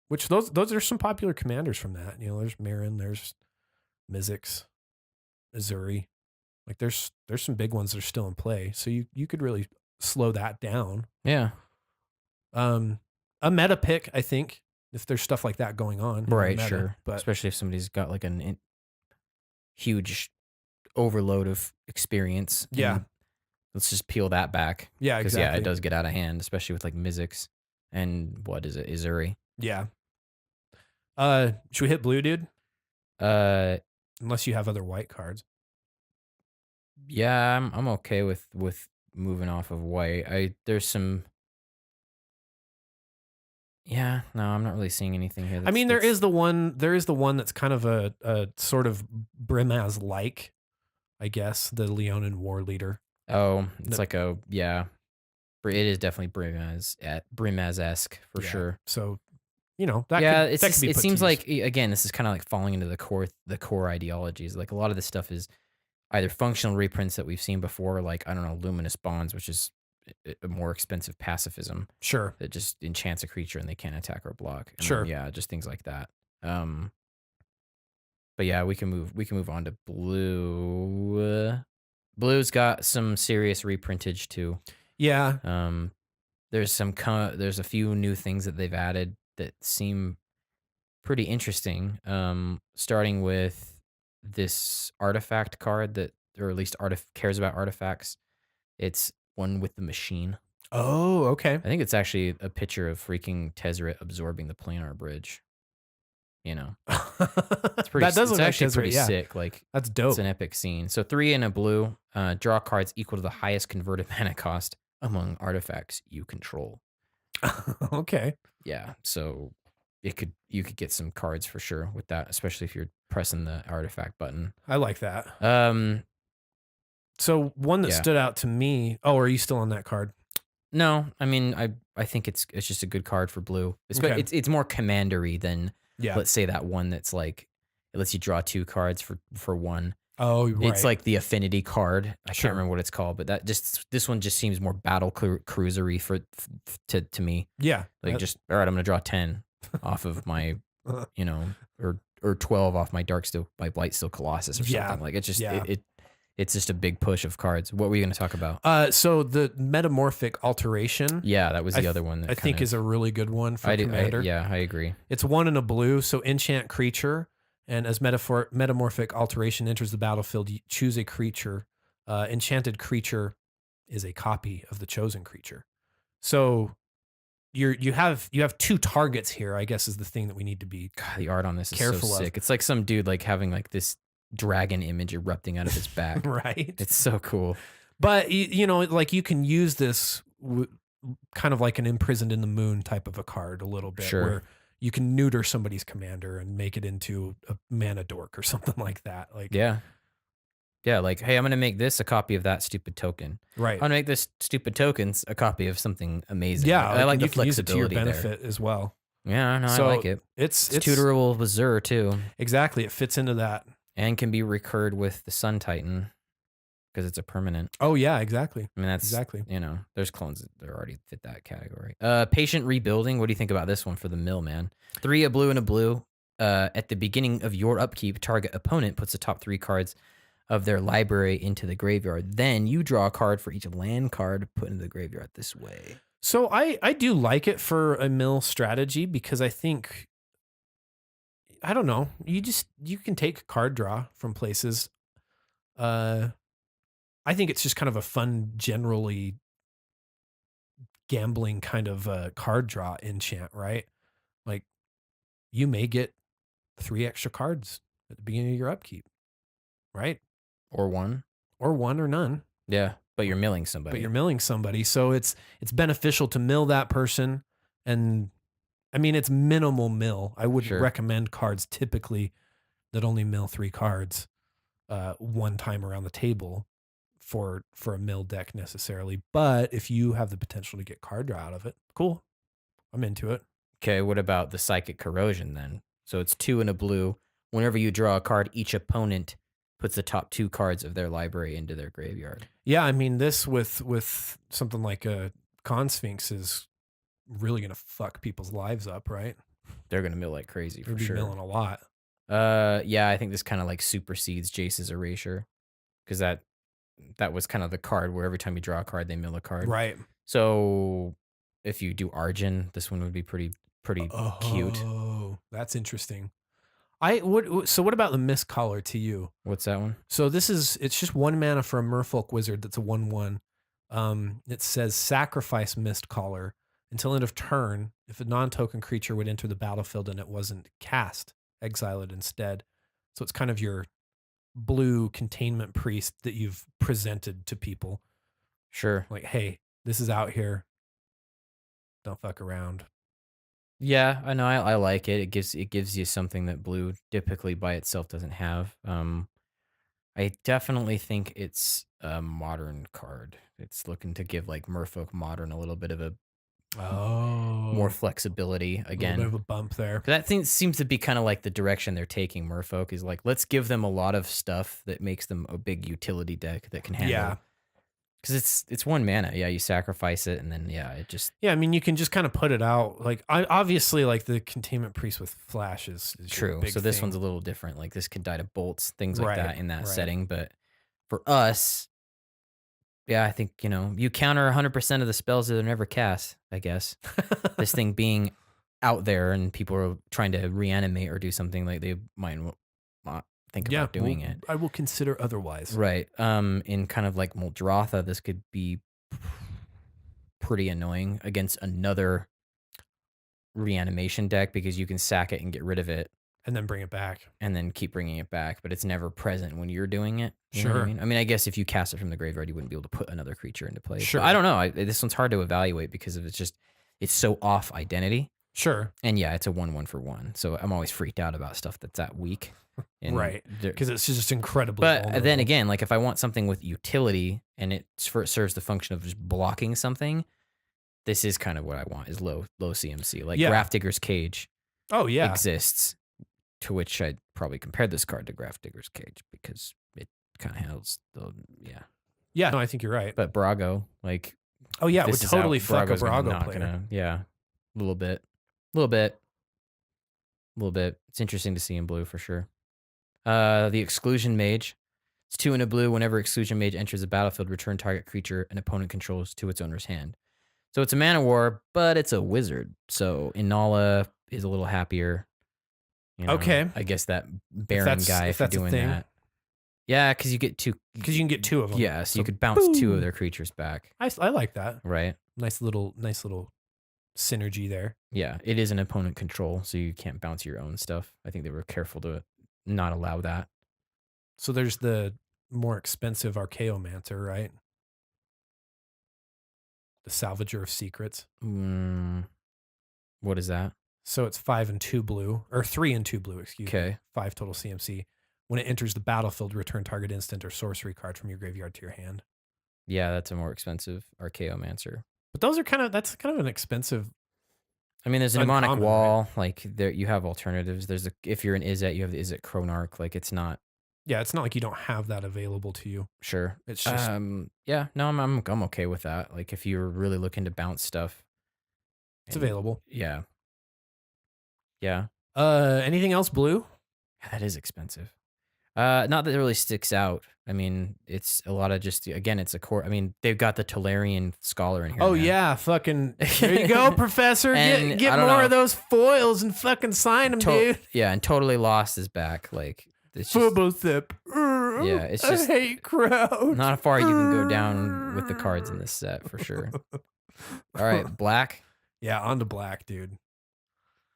which those are some popular commanders from that. There's Marin, there's Mizzix, Azuri. Like there's some big ones that are still in play. So you could really slow that down. Yeah. A meta pick, I think, if there's stuff like that going on. Right, meta, sure. But especially if somebody's got like a huge overload of experience. Yeah. Let's just peel that back. Yeah, exactly. Yeah, it does get out of hand, especially with like Mizzix and what is it, Izuri. Yeah. Should we hit blue, dude? Unless you have other white cards. Yeah, I'm okay with moving off of white. There's some. Yeah, no, I'm not really seeing anything here. I mean, there is the one that's kind of a sort of Brimaz like, I guess, the Leonin war leader. Oh, it's like a yeah. It is definitely Brimaz-esque for sure. So, it seems like again, this is kind of like falling into the core ideologies. Like a lot of this stuff is either functional reprints that we've seen before, like I don't know, Luminous Bonds, which is a more expensive pacifism. Sure. That just enchants a creature and they can't attack or block. And sure. Yeah, just things like that. But yeah, we can move on to blue. Blue's got some serious reprintage too. Yeah. There's a few new things that they've added that seem pretty interesting. Starting with this artifact card that, or at least cares about artifacts. It's one with the machine. Oh, okay. I think it's actually a picture of freaking Tezzeret absorbing the planar bridge. You know, That does it's look like actually Tezzeret. pretty Yeah, sick. Like that's it's dope. an epic scene. So 3 in a blue, draw cards equal to the highest converted mana cost among artifacts you control. Okay. Yeah, so you could get some cards for sure with that, especially if you're pressing the artifact button. I like that. Um, So one that yeah. stood out to me. Oh, are you still on that card? No, I mean I think it's just a good card for blue. Okay. It's more commandery than Yeah. let's say that one that's like it lets you draw 2 cards for 1. Oh, It's right. like the affinity card. I Sure. can't remember what it's called, but this one just seems more battle cruisery to me. Yeah. Like just all right, I'm gonna draw 10 off of my or 12 off my my blight steel colossus or Yeah. something. Like it's just Yeah. it's just a big push of cards. What were you gonna talk about? So the metamorphic alteration, Yeah, that was I the th- other one that I think is a really good one for commander. yeah, I agree. It's 1 in a blue, so enchant creature, and as metamorphic alteration enters the battlefield, you choose a creature. Enchanted creature is a copy of the chosen creature. So you have 2 targets here, I guess, is the thing that we need to be God, the art on this is careful so of. sick. It's like some dude like having like this dragon image erupting out of his back. Right. It's so cool. But like you can use this kind of like an imprisoned in the moon type of a card a little bit, Sure. where you can neuter somebody's commander and make it into a mana dork or something like that. Like, Yeah. Yeah, like, hey, I'm gonna make this a copy of that stupid token. right. I'm gonna make this stupid tokens a copy of something amazing. Yeah, I like and the you can use it to your flexibility there. benefit as well. Yeah, no, So I like it. It's It's tutorable with Zur too, exactly. It fits into that. and can be recurred with the Sun Titan because it's a permanent. Oh yeah, exactly. I mean, that's Exactly. there's clones that already fit that category. Patient rebuilding. What do you think about this one for the mill, man? 3 a blue and a blue. At the beginning of your upkeep, target opponent puts the top 3 cards of their library into the graveyard. Then you draw a card for each land card put into the graveyard this way. So I do like it for a mill strategy because I think, I don't know, you can take card draw from places. I think it's just kind of a fun, generally gambling kind of card draw enchant, right? Like you may get 3 extra cards at the beginning of your upkeep, right? Or 1. Or 1 or none, Yeah, but you're milling somebody. but you're milling somebody. So it's beneficial to mill that person. And I mean, it's minimal mill. I wouldn't Sure. recommend cards typically that only mill 3 cards one time around the table for a mill deck necessarily. But if you have the potential to get card draw out of it, cool. I'm into it. Okay, what about the psychic corrosion then? So it's 2 and a blue. Whenever you draw a card, each opponent puts the top 2 cards of their library into their graveyard. Yeah, I mean, this with something like a Con Sphinx is really gonna fuck people's lives up, right? They're gonna mill like crazy They'll for be sure. milling a lot. Yeah, I think this kind of like supersedes Jace's Erasure because that was kind of the card where every time you draw a card, they mill a card. Right. So if you do Argent, this one would be pretty cute. Oh, that's interesting. I would. So what about the Mist Collar to you? What's that one? So it's just 1 mana for a Merfolk Wizard that's a 1/1. It says sacrifice Mist Collar until end of turn. If a non-token creature would enter the battlefield and it wasn't cast, exile it instead. So it's kind of your blue containment priest that you've presented to people. Sure. Like, hey, this is out here. Don't fuck around. Yeah, I know. I like it. It gives you something that blue typically by itself doesn't have. I definitely think it's a modern card. It's looking to give like Merfolk Modern a little bit of a more flexibility A little bit of again. a bump there. That seems to be kind of like the direction they're taking Merfolk is like, let's give them a lot of stuff that makes them a big utility deck that can handle. Yeah. Because it's 1 mana. Yeah, you sacrifice it and then it just Yeah, I mean, you can just kind of put it out. Like, obviously, like the containment priest with flash is your true. big So this thing. one's a little different. Like this can die to bolts, things like Right, that in that right. setting. But for us, yeah, I think, you counter 100% of the spells that are never cast, I guess. This thing being out there and people are trying to reanimate or do something like they might not think about doing it. I will consider otherwise. Right. In kind of like Muldrotha, this could be pretty annoying against another reanimation deck because you can sack it and get rid of it And then bring it back. and then keep bringing it back, but it's never present when you're doing it. You know what Sure. I mean? I mean, I guess if you cast it from the graveyard, you wouldn't be able to put another creature into play. Sure. But I don't know. This one's hard to evaluate because of it's so off identity. Sure. And yeah, it's a 1/1 for 1. So I'm always freaked out about stuff that's that weak. And Right. Because it's just incredibly But vulnerable. then again, like if I want something with utility and it serves the function of just blocking something, this is kind of what I want is low CMC. Like Yeah. Grafdigger's Cage Oh, yeah. exists, to which I'd probably compare this card to Grafdigger's Cage because it kind of handles Yeah, no, I think you're right. But Brago, like Oh, yeah, it would this is totally out, fuck a Brago's Brago not player. a little bit. It's interesting to see in blue for sure. The Exclusion Mage. It's 2 in a blue. Whenever Exclusion Mage enters the battlefield, return target creature an opponent controls to its owner's hand. So it's a mana war, but it's a wizard. So Inala is a little happier. You know, Okay. I guess that Baron guy if for that's a doing thing. that. Yeah, because you get 2. Because you can get 2 of them. Yeah, so you So could bounce 2 boom. of their creatures back, I like that. right? Nice little synergy there. Yeah, it is an opponent control, so you can't bounce your own stuff. I think they were careful to not allow that. So there's the more expensive Archaeomancer, right? The Salvager of Secrets. What is that? So it's 5 and 2 blue, or 3 and 2 blue, excuse me. Okay. 5 total CMC. When it enters the battlefield, return target instant or sorcery card from your graveyard to your hand. Yeah, that's a more expensive Archaeomancer. But that's kind of an expensive. I mean, there's a mnemonic Uncommon, wall. Like there, you have alternatives. If you're an Izzet, you have the Izzet Chronarch. Like it's not Yeah, it's not like you don't have that available to you. sure. It's just yeah, no, I'm okay with that. Like if you're really looking to bounce stuff, it's and- available. Yeah. Yeah, Anything else blue? that is expensive. Not that it really sticks out. I mean, it's a lot of just again, it's a core. I mean, they've got the Tolarian Scholar in here. Oh man. yeah, fucking there you go, Professor. And Get I don't more know. of those foils and fucking sign them, dude. Yeah, and totally lost his back. Like it's just Phobosip. Yeah, it's I just hate crowd. not far you can go down with the cards in this set for sure. All right, black. Yeah, on to black, dude.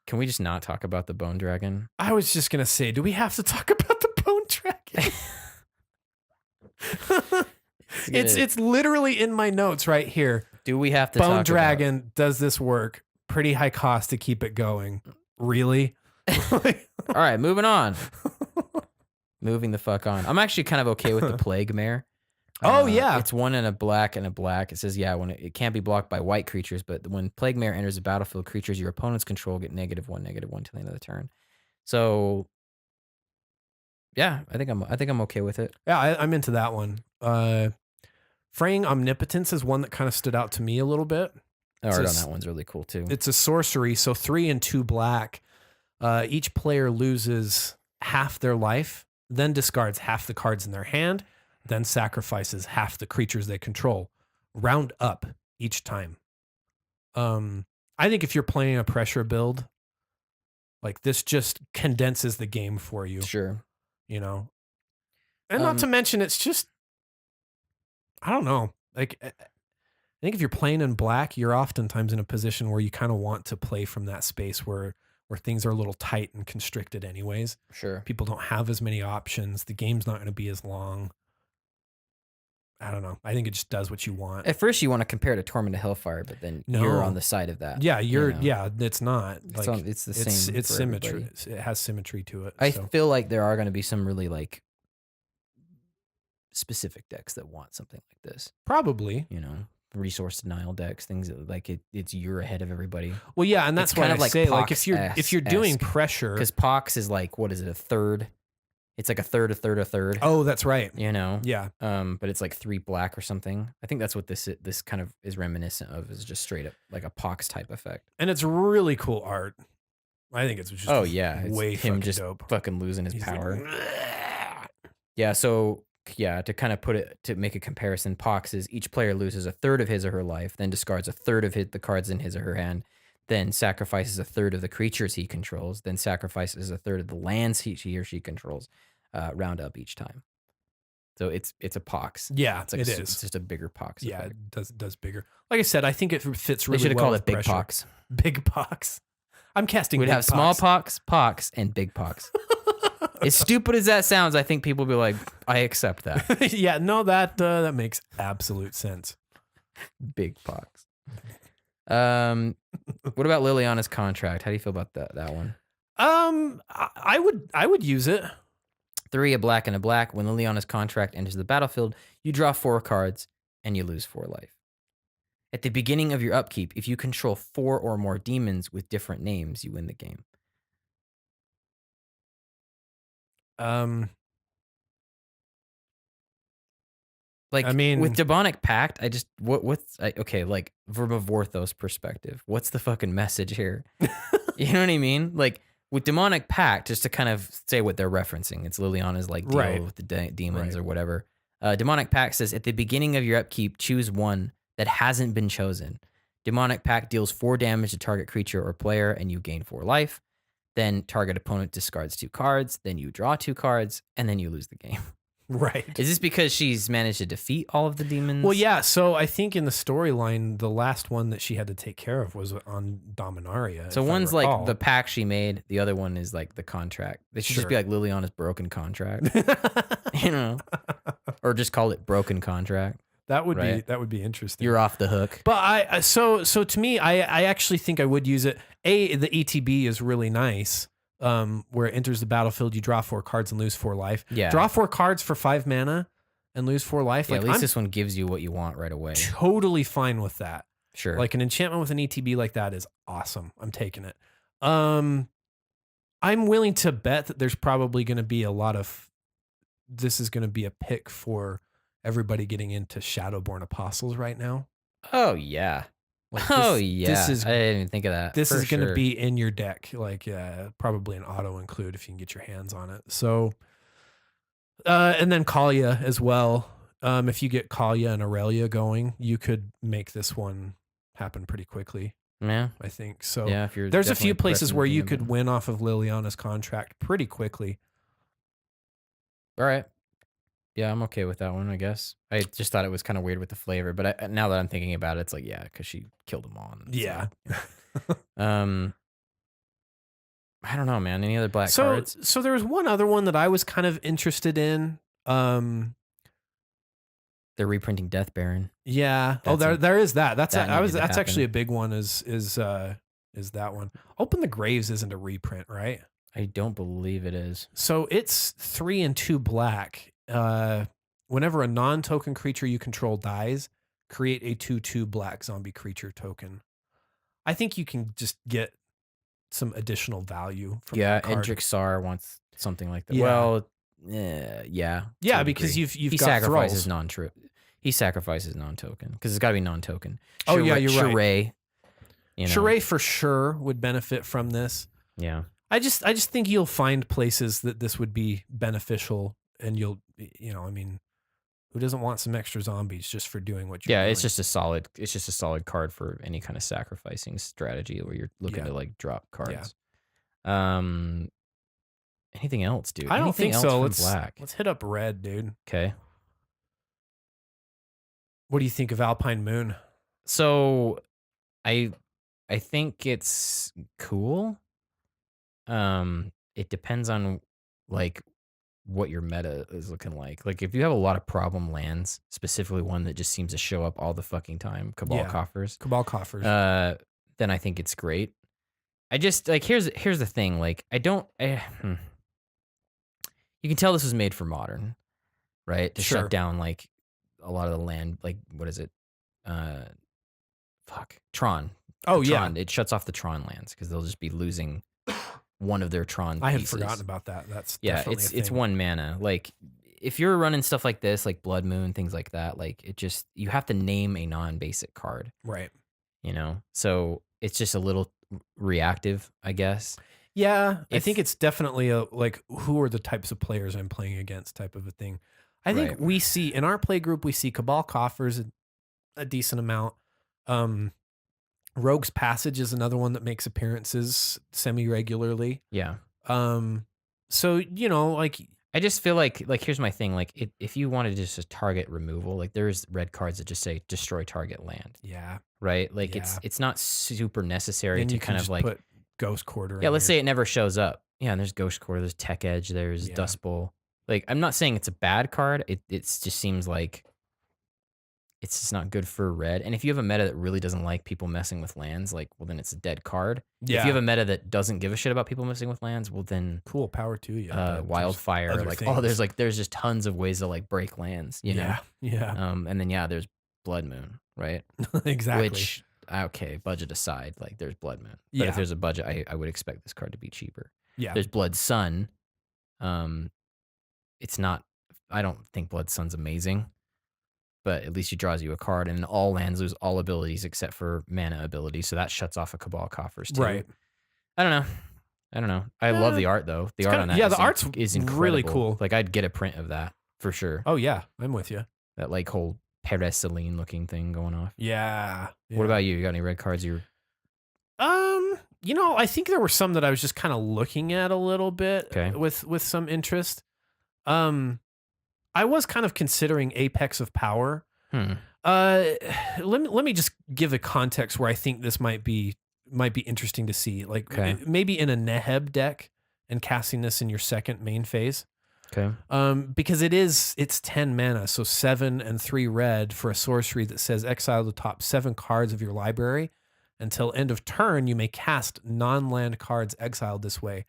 Can we just not talk about the Bone Dragon? I was just gonna say, do we have to talk about the Bone Dragon? It's literally in my notes right here. Do we have to Bone talk Dragon, does this work? Pretty high cost to keep it going. Really? All right, moving on. Moving the fuck on. I'm actually kind of okay with the Plague Mare. Oh, yeah. It's 1 and a black and a black. It says, yeah, when it can't be blocked by white creatures, but when Plague Mare enters the battlefield, creatures your opponents control get -1/-1 till the end of the turn. So, yeah, I think I'm okay with it. Yeah, I'm into that one. Fraying Omnipotence is one that kind of stood out to me a little bit. The art on It's- that one's really cool too. It's a sorcery, so 3 and 2 black. Each player loses half their life, then discards half the cards in their hand, then sacrifices half the creatures they control. Round up each time. I think if you're playing a pressure build, like this just condenses the game for you, Sure. you know? And not to mention, it's just, I don't know. Like, I think if you're playing in black, you're oftentimes in a position where you kind of want to play from that space where things are a little tight and constricted anyways. Sure. People don't have as many options. The game's not going to be as long. I don't know. I think it just does what you want. At first, you want to compare it to Torment of Hellfire, but then No. you're on the side of that. Yeah, you know? yeah, it's not. It's, Like, it's the same. it's for symmetry. everybody. It has symmetry to it. I so. feel like there are going to be some really like specific decks that want something like this. Probably. You know, resource denial decks, things that, like it's you're ahead of everybody. Well, yeah, and that's It's why kind I of like say, like, if you're doing Pox-esque. pressure. Because Pox is like, what is it, a third? It's like a third, a third, a third. Oh, that's right. You know. Yeah. But it's like 3 black or something. I think that's what this kind of is reminiscent of, is just straight up like a Pox type effect. And it's really cool art. I think it's just Oh yeah, it's way him fucking just dope. fucking losing his He's like, power. "Bleh." Yeah, so yeah, to kind of put it, to make a comparison, Pox is each player loses a third of his or her life, then discards a third of the cards in his or her hand, then sacrifices a third of the creatures he controls, then sacrifices a third of the lands he or she controls. Round up each time. So it's a pox. Yeah, It's like it it's is. just a bigger pox. Yeah, effect. it does bigger. Like I said, I think it fits They really should have well called with it big pressure. pox. Big pox. I'm casting We'd big have small pox. pox, and big pox. As stupid as that sounds, I think people will be like, I accept that. Yeah, no, that makes absolute sense. Big pox. What about Liliana's contract? How do you feel about that one? I would use it. 3, a black and a black. When Liliana's contract enters the battlefield, you draw 4 cards and you lose 4 life. At the beginning of your upkeep, if you control 4 or more demons with different names, you win the game. Like, I mean, with Demonic Pact, I just okay, like from a Vorthos perspective, what's the fucking message here? You know what I mean? Like with Demonic Pact, just to kind of say what they're referencing, it's Liliana's like deal Right. with the demons Right. or whatever. Demonic Pact says at the beginning of your upkeep, choose one that hasn't been chosen. Demonic Pact deals 4 damage to target creature or player, and you gain 4 life. Then target opponent discards 2 cards. Then you draw 2 cards, and then you lose the game. right. Is this because she's managed to defeat all of the demons? Well, yeah. So I think in the storyline, the last one that she had to take care of was on Dominaria. So if I one's like recall. the pact she made. The other one is like the contract. They should just Sure. be like Liliana's broken contract, you know, or just call it broken contract. that would Right. be interesting. You're off the hook. But so to me, I actually think I would use it. The ETB is really nice. Where it enters the battlefield, you draw 4 cards and lose 4 life. Yeah. Draw 4 cards for 5 mana and lose 4 life. Yeah, Like at least I'm this one gives you what you want right away. totally fine with that. Sure. Like an enchantment with an ETB like that is awesome. I'm taking it. I'm willing to bet that there's probably going to be a lot of. This is going to be a pick for everybody getting into Shadowborn Apostles right now. oh yeah. Like Oh this- yeah. This is I didn't even think of that. this For is going to sure. be in your deck. Like probably an auto include if you can get your hands on it. So, and then Kalia as well. If you get Kalia and Aurelia going, you could make this one happen pretty quickly. Yeah. I think so. Yeah. If you're There's a definitely few places pressing where the you thing could about- win off of Liliana's contract pretty quickly. All right. Yeah, I'm okay with that one, I guess. I just thought it was kind of weird with the flavor, but now that I'm thinking about it, it's like, yeah, because she killed them all. and it's Yeah. like, I don't know, man. Any other black cards? So there was one other one that I was kind of interested in. They're reprinting Death Baron. Yeah. That's There is that. That's that needed to that's actually a happen. big one. Is that one? Open the Graves isn't a reprint, right? I don't believe it is. So it's 3 and 2 black. Whenever a non-token creature you control dies, create a 2/2 black zombie creature token. I think you can just get some additional value from Yeah, that card. Edric Sar wants something like that. Yeah. Well, yeah. Yeah, to a because degree. you've he got sacrifices thralls. non-true. He sacrifices non-token because it's got to be non-token. Oh, yeah, you're right. Charray, you know. Charray for sure would benefit from this. Yeah. I just think you'll find places that this would be beneficial, and I mean, who doesn't want some extra zombies just for doing what you're Yeah, doing? it's just a solid card for any kind of sacrificing strategy where you're looking Yeah. to like drop cards. Yeah. Anything else, dude? I don't Anything think else so. from black. Let's hit up red, dude. Okay. What do you think of Alpine Moon? So I think it's cool. It depends on like what your meta is looking like. Like if you have a lot of problem lands, specifically one that just seems to show up all the fucking time, Cabal Yeah. Coffers, Cabal Coffers. then I think it's great. I just like here's the thing. Like you can tell this was made for modern, right? To Sure. shut down like a lot of the land. Like what is it? Tron. Oh, The yeah. Tron. It shuts off the Tron lands because they'll just be losing one of their Tron. I had pieces. forgotten about that. That's Yeah, definitely a it's thing. 1 mana. Like if you're running stuff like this, like Blood Moon, things like that, like it just you have to name a non-basic card, Right. you know. So it's just a little reactive, I guess. Yeah, I If- think it's definitely a like who are the types of players I'm playing against type of a thing. I think Right. we see in our play group we see Cabal Coffers a decent amount. Rogue's Passage is another one that makes appearances semi regularly. Yeah. So like I just feel like here's my thing. Like if you wanted just a target removal, like there's red cards that just say destroy target land, Yeah. right? Like Yeah. it's not super necessary Then to you can kind of just like put Ghost Quarter yeah, in let's your say it never shows up. Yeah, and there's Ghost Core, there's Tech Edge, there's yeah. Dust Bowl. Like I'm not saying it's a bad card. It just seems like it's just not good for red. And if you have a meta that really doesn't like people messing with lands, like well then it's a dead card. If you Yeah. have a meta that doesn't give a shit about people messing with lands, well then Cool, power to you. but there's wildfire, other like things. there's just tons of ways to like break lands, you know. Yeah. And then yeah, there's Blood Moon, right? Exactly. Which okay, budget aside, like there's Blood Moon. But Yeah. if there's a budget, I would expect this card to be cheaper. Yeah. There's Blood Sun. It's not. I don't think Blood Sun's amazing, but at least it draws you a card, and all lands lose all abilities except for mana abilities, so that shuts off a Cabal Coffers too. Right. I don't know. I love the art though. The art kinda- on that, yeah, is the art's is incredible. really cool. Like I'd get a print of that for sure. Oh yeah, I'm with you. That like whole Perez Celine looking thing going off. Yeah. What about you? You got any red cards? I think there were some that I was just kind of looking at a little bit Okay. with some interest. I was kind of considering Apex of Power. Let me just give a context where I think this might be interesting to see. Like Okay. maybe in a Neheb deck and casting this in your second main phase. Okay. Because it's 10 mana, so 7 and 3 red for a sorcery that says exile the top 7 cards of your library. Until end of turn, you may cast non-land cards exiled this way.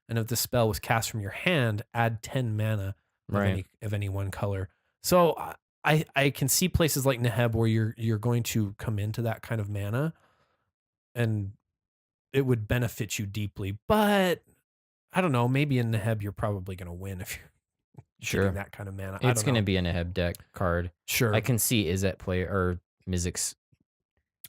And if the spell was cast from your hand, add 10 mana of any one color. So I can see places like Neheb where you're going to come into that kind of mana and it would benefit you deeply. But I don't know, maybe in Neheb you're probably going to win if you're getting that kind of mana. It's going to be a Neheb deck card. Sure. I can see Izzet play or Mizzix.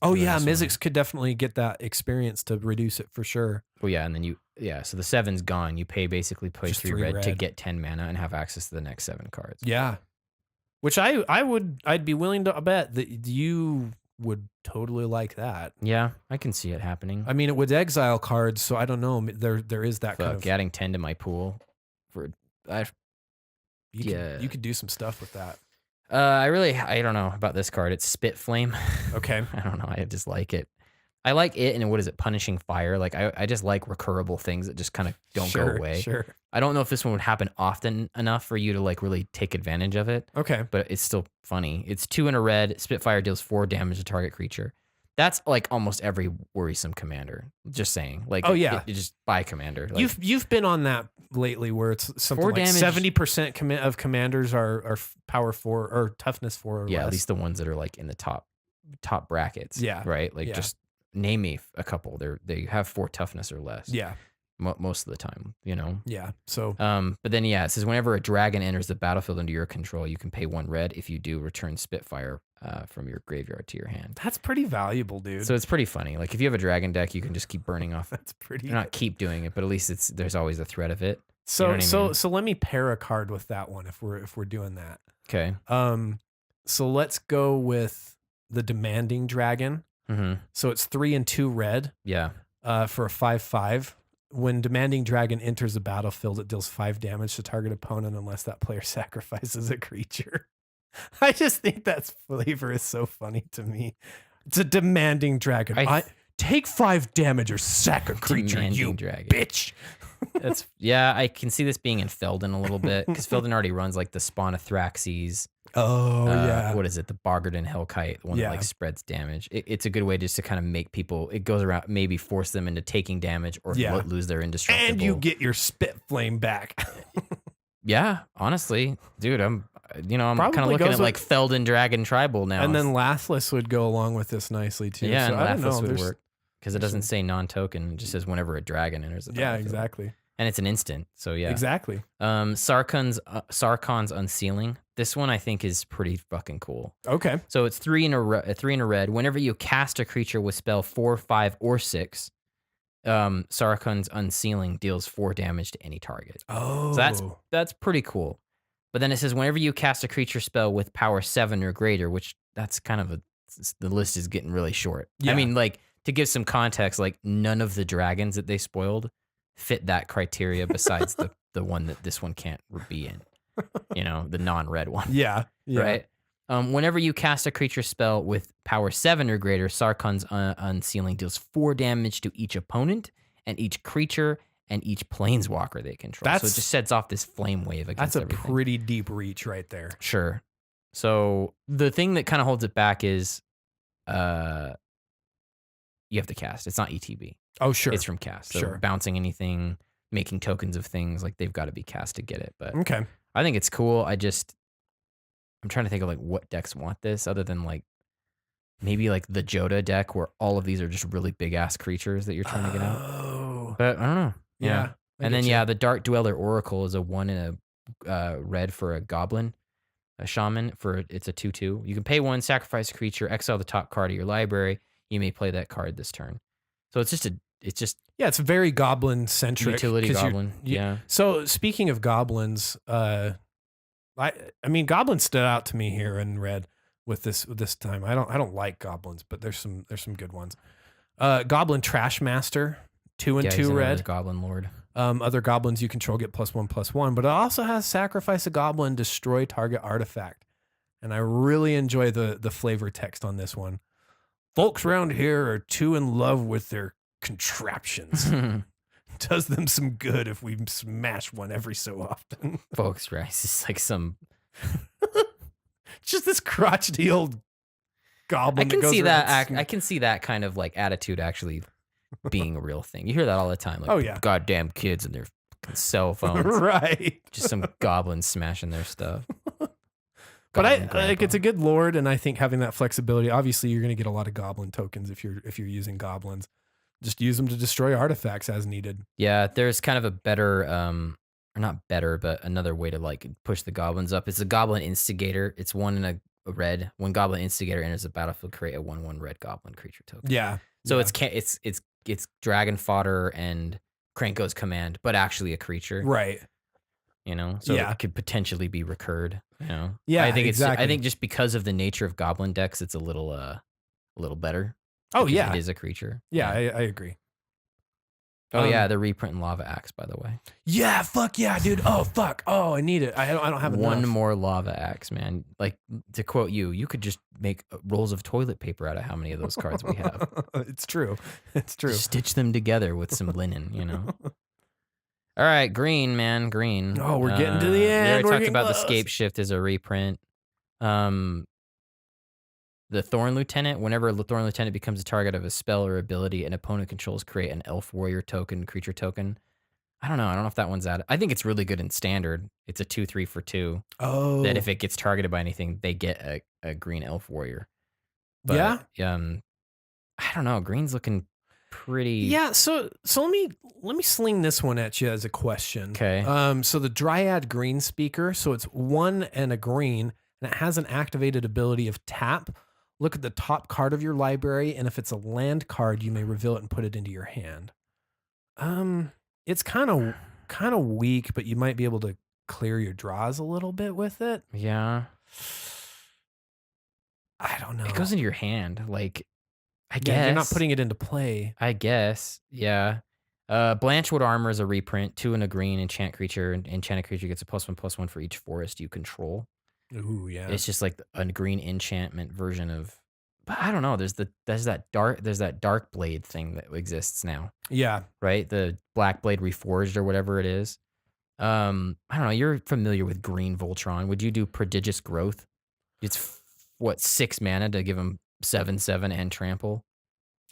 Oh doing yeah, this one. Mizzix could definitely get that experience to reduce it for sure. Well, yeah, and then so the 7's gone. You basically play Just 3 3 red to red. get 10 mana and have access to the next 7 cards. Yeah. Which I'd be willing to bet that you would totally like that. Yeah, I can see it happening. I mean, it would exile cards, so I don't know. There is that kind of adding 10 to my pool for you could do some stuff with that. I don't know about this card. It's Spit Flame. Okay. I don't know. I just like it. I like it, and what is it? Punishing Fire. Like I just like recurable things that just kind of don't go away. Sure. I don't know if this one would happen often enough for you to like really take advantage of it. Okay. But it's still funny. It's 2 and a red. Spitfire deals 4 damage to target creature. That's like almost every worrisome commander. Just saying. Like, oh yeah, it just buy commander. Like, you've been on that lately, where it's something 4 like damage. 70% of commanders are power 4 or toughness 4 or yeah, less. at least the ones that are like in the top brackets. Yeah. Right. Like Yeah. just name me a couple. They have 4 toughness or less. Yeah. Most of the time, you know. Yeah. So but then yeah, it says whenever a dragon enters the battlefield under your control, you can pay 1 red. If you do, return Spitfire from your graveyard to your hand. that's pretty valuable, dude. So it's pretty funny. Like if you have a dragon deck, you can just keep burning off. that's pretty. Not keep doing it, but at least there's always a threat of it. So you know what I mean? so let me pair a card with that one if we're doing that. Okay. So let's go with the Demanding Dragon. Mm-hmm. So it's 3 and 2 red. Yeah. For a 5/5. When Demanding Dragon enters the battlefield, it deals 5 damage to target opponent unless that player sacrifices a creature. I just think that flavor is so funny to me. It's a Demanding Dragon. I take 5 damage or sack a creature, Demanding you dragon. bitch. I can see this being in Felden a little bit because Felden already runs like the Spawn of Thraxes. Oh yeah. What is it? The Bogardan Hellkite, the one that like spreads damage. It's a good way just to kind of make people. It goes around, maybe force them into taking damage or lose their indestructible. And you get your Spit Flame back. Yeah, honestly, dude, I'm kind of Probably looking goes at like Felden Dragon Tribal now. And then Lathless would go along with this nicely too. yeah, so and I don't know. Lathless would There's- work because it doesn't say non-token. It just says whenever a dragon enters the Yeah, battlefield. exactly. And it's an instant, so yeah. Exactly. Sarkhan's Unsealing. This one I think is pretty fucking cool. Okay. So it's 3 in a red. Whenever you cast a creature with spell 4, 5, or 6, Sarkhan's Unsealing deals 4 damage to any target. Oh. So that's pretty cool. But then it says whenever you cast a creature spell with power 7 or greater, which that's kind of the list is getting really short. Yeah. I mean, like to give some context, like none of the dragons that they spoiled fit that criteria besides the the one that this one can't be in. The non-red one. Yeah. Right? Whenever you cast a creature spell with power 7 or greater, Sarkhan's Unsealing deals 4 damage to each opponent and each creature and each planeswalker they control. So it just sets off this flame wave against That's a everything. pretty deep reach right there. Sure. So the thing that kind of holds it back is you have to cast. It's not ETB. Oh, sure. It's from cast. So Sure. bouncing anything, making tokens of things, like they've got to be cast to get it. But Okay. I think it's cool. I'm trying to think of like what decks want this other than like maybe like the Joda deck where all of these are just really big ass creatures that you're trying to get out. Oh. But I don't know. Yeah. And then the Dark Dweller Oracle is a 1 and a red for a goblin, a shaman it's a 2/2. You can pay 1, sacrifice a creature, exile the top card of your library. You may play that card this turn. So it's just Yeah, it's very goblin centric. utility goblin. Yeah. So speaking of goblins, I mean goblins stood out to me here in red with this time. I don't like goblins, but there's some good ones. Goblin Trash Master, 2 and Yeah, 2 he's another red. Goblin Lord. Other goblins you control get +1/+1, but it also has sacrifice a goblin, destroy target artifact. And I really enjoy the flavor text on this one. Folks around here are too in love with their contraptions. Does them some good if we smash one every so often. Folks, right? It's just like some. Just this crotchety old goblin. I can goes see around that. I can see that kind of like attitude actually being a real thing. You hear that all the time. Like, Oh, yeah. goddamn kids and their fucking cell phones. Right. Just some goblins smashing their stuff. But I Goblin like it's grandpa. a good lord, and I think having that flexibility. Obviously, you're going to get a lot of goblin tokens if you're using goblins. Just use them to destroy artifacts as needed. Yeah, there's kind of a better, or not better, but another way to like push the goblins up. It's a Goblin Instigator. It's 1 and a red. When Goblin Instigator enters the battlefield, create a 1/1 red goblin creature token. Yeah. So yeah. it's dragon fodder and Kranko's command, but actually a creature. Right. So Yeah. it could potentially be recurred. Yeah, I think exactly. I think just because of the nature of goblin decks, it's a little better. Oh because yeah. it is a creature. Yeah, I agree. Oh yeah, they're reprinting Lava Axe, by the way. Yeah, fuck yeah, dude. Oh fuck. Oh, I need it. I don't have One enough. more Lava Axe, man. Like to quote you could just make rolls of toilet paper out of how many of those cards we have. It's true. It's true. Stitch them together with some linen. All right, green, man, green. Oh, we're getting to the We end. already We're talked getting about the close. Scape Shift as a reprint. The Thorn Lieutenant. Whenever a Thorn Lieutenant becomes a target of a spell or ability an opponent controls, create an Elf Warrior token, creature token. I don't know if that one's out. I think it's really good in Standard. It's a 2/3 for 2. Oh. That if it gets targeted by anything, they get a green Elf Warrior. But, yeah. I don't know. Green's looking pretty. Yeah, so let me sling this one at you as a question. Okay. So the Dryad Green Speaker, so it's 1 and a green, and it has an activated ability of tap. Look at the top card of your library, and if it's a land card, you may reveal it and put it into your hand. It's kind of weak, but you might be able to clear your draws a little bit with it. Yeah. I don't know. It goes into your hand. Like, I Yeah, guess. you're not putting it into play. I guess. Yeah. Blanchwood Armor is a reprint. 2 and a green enchant creature. And enchanted creature gets a +1/+1 for each forest you control. Ooh, yeah. It's just like a green enchantment version of. But I don't know. There's that dark blade thing that exists now. Yeah. Right? The Black Blade Reforged or whatever it is. I don't know. You're familiar with Green Voltron. Would you do Prodigious Growth? It's 6 mana to give him 7/7 and trample.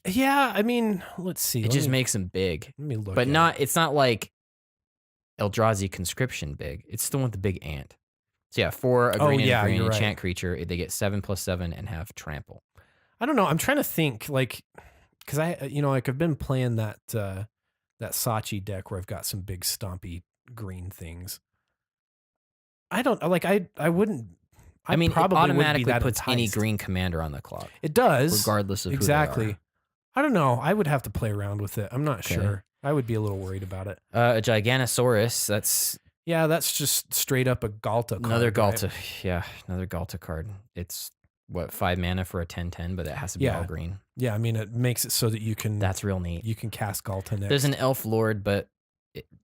Yeah, I mean, let's see. It just makes him big. Let me look. But at it's not like Eldrazi Conscription big. It's the one with the big ant. So yeah, 4 a green and a green you're enchant right. creature. They get 7/7 and have trample. I don't know. I'm trying to think, like, because I've been playing that Sachi deck where I've got some big stompy green things. I don't like. I wouldn't. I mean, probably it wouldn't be automatically that puts any enticed. green commander on the clock, It does, regardless of exactly. Who they I don't know. I would have to play around with it. I'm not Okay. sure. I would be a little worried about it. are. A Giganosaurus. That's Yeah, that's just straight up a Galta card. another right? Galta. Yeah, another Galta card. It's 5 mana for a 10/10, but it has to be Yeah. all green. Yeah, I mean, it makes it so that you can That's real neat. cast Galta next. There's an Elf Lord, but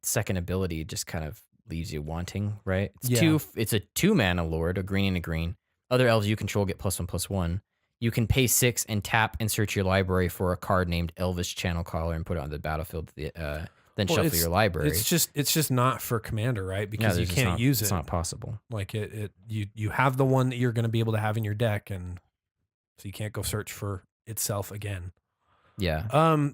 second ability just kind of leaves you wanting, right? Yeah. It's a 2 mana lord, a green and a green. Other elves you control get +1/+1. You can pay 6 and tap and search your library for a card named Elvish Channel Caller and put it on the battlefield. Then Well, shuffle your library. it's just not for commander, right? Yeah, Because you there's just can't not, use it's it. not possible. Like you have the one that you're going to be able to have in your deck, and so you can't go search for itself again. Yeah.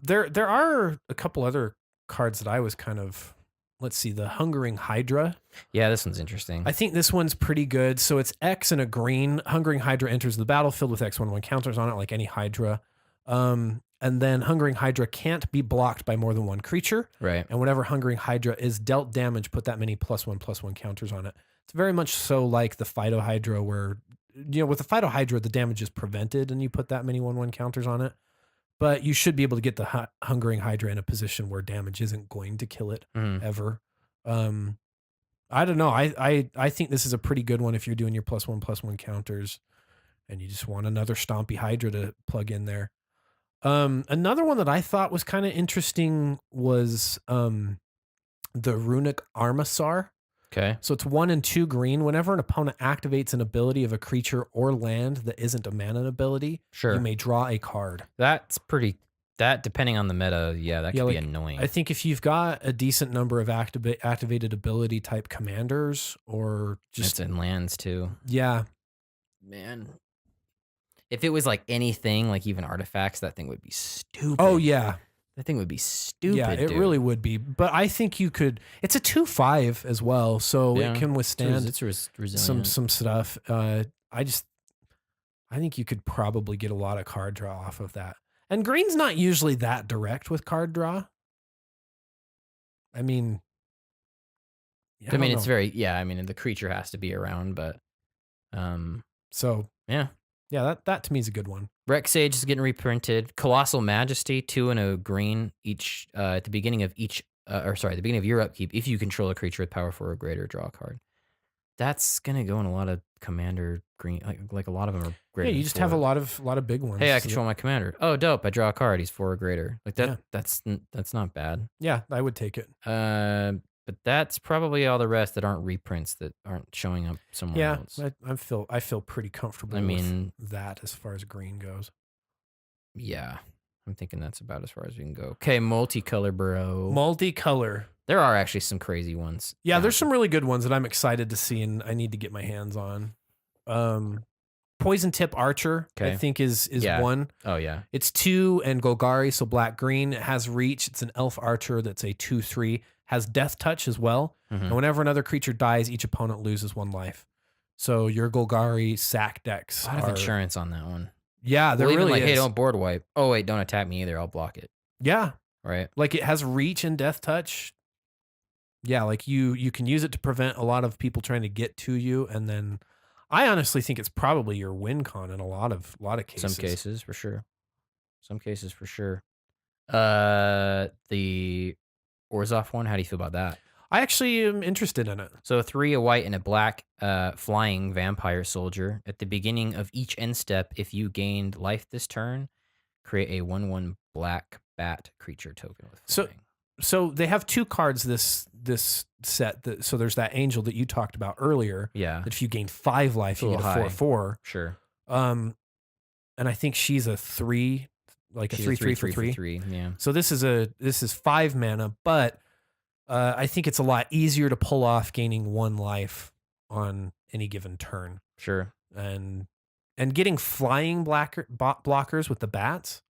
There are a couple other cards that I was kind of, let's see, the Hungering Hydra. Yeah, this one's interesting. I think this one's pretty good. So it's X and a green. Hungering Hydra enters the battlefield with X/1/1 counters on it, like any Hydra. And then Hungering Hydra can't be blocked by more than one creature. Right. And whenever Hungering Hydra is dealt damage, put that many +1/+1 counters on it. It's very much so like the Phyto Hydra, where, with the Phyto Hydra, the damage is prevented and you put that many 1/1 counters on it. But you should be able to get the Hungering Hydra in a position where damage isn't going to kill it ever. I don't know. I think this is a pretty good one if you're doing your +1/+1 counters and you just want another Stompy Hydra to plug in there. Another one that I thought was kind of interesting was the Runic Armasaur. Okay. So it's 1 and 2 green. Whenever an opponent activates an ability of a creature or land that isn't a mana ability, Sure. you may draw a card. That's pretty. That depending on the meta, yeah, that could be annoying. I think if you've got a decent number of activated ability type commanders, or just it's in lands too. Yeah, Man, if it was like anything, like even artifacts, that thing would be stupid. oh yeah, that thing would be stupid. yeah, it dude. really would be. But I think you could. It's a 2/5 as well, so Yeah, it can withstand It's resilient. some stuff. I think you could probably get a lot of card draw off of that. And green's not usually that direct with card draw. I mean, I mean, it's very, I mean, the creature has to be around, but so yeah. That to me is a good one. Rex Sage is getting reprinted. Colossal Majesty, 2 and a green each. At the beginning of the beginning of your upkeep, if you control a creature with power 4 or greater, draw a card. That's gonna go in a lot of commander green, like a lot of them are greater. Yeah, you than just 4. have a lot of big ones. Hey, I control my commander. Oh, dope! I draw a card. He's 4 or greater. Like that. Yeah. That's not bad. Yeah, I would take it. But that's probably all the rest that aren't reprints that aren't showing up somewhere else. I feel pretty comfortable. I mean, with that as far as green goes. Yeah, I'm thinking that's about as far as we can go. Okay, multicolor, bro. Multicolor. There are actually some crazy ones. Yeah, there's some really good ones that I'm excited to see, and I need to get my hands on. Poison Tip Archer, I think is one. Oh yeah, it's 2 and Golgari, so black green. It has reach. It's an elf archer that's a 2/3. Has death touch as well. And whenever another creature dies, each opponent loses 1 life. So your Golgari sack decks. A lot of insurance on that one. Yeah, there really is. Hey, don't board wipe. Oh wait, don't attack me either. I'll block it. Yeah, right. Like it has reach and death touch. Yeah, like you can use it to prevent a lot of people trying to get to you, and then I honestly think it's probably your win con in a lot of cases. Some cases for sure. The Orzhov one. How do you feel about that? I actually am interested in it. So 3, a white, and a black flying vampire soldier. At the beginning of each end step, if you gained life this turn, create a 1/1 black bat creature token with flying. So they have 2 cards this set. So there's that angel that you talked about earlier. Yeah. That if you gain 5 life, you get a 4/4. Sure. And I think she's a 3, like she's a 3/3 for 3. Yeah. So this is 5 mana, but I think it's a lot easier to pull off gaining 1 life on any given turn. Sure. And getting flying blockers with the bats.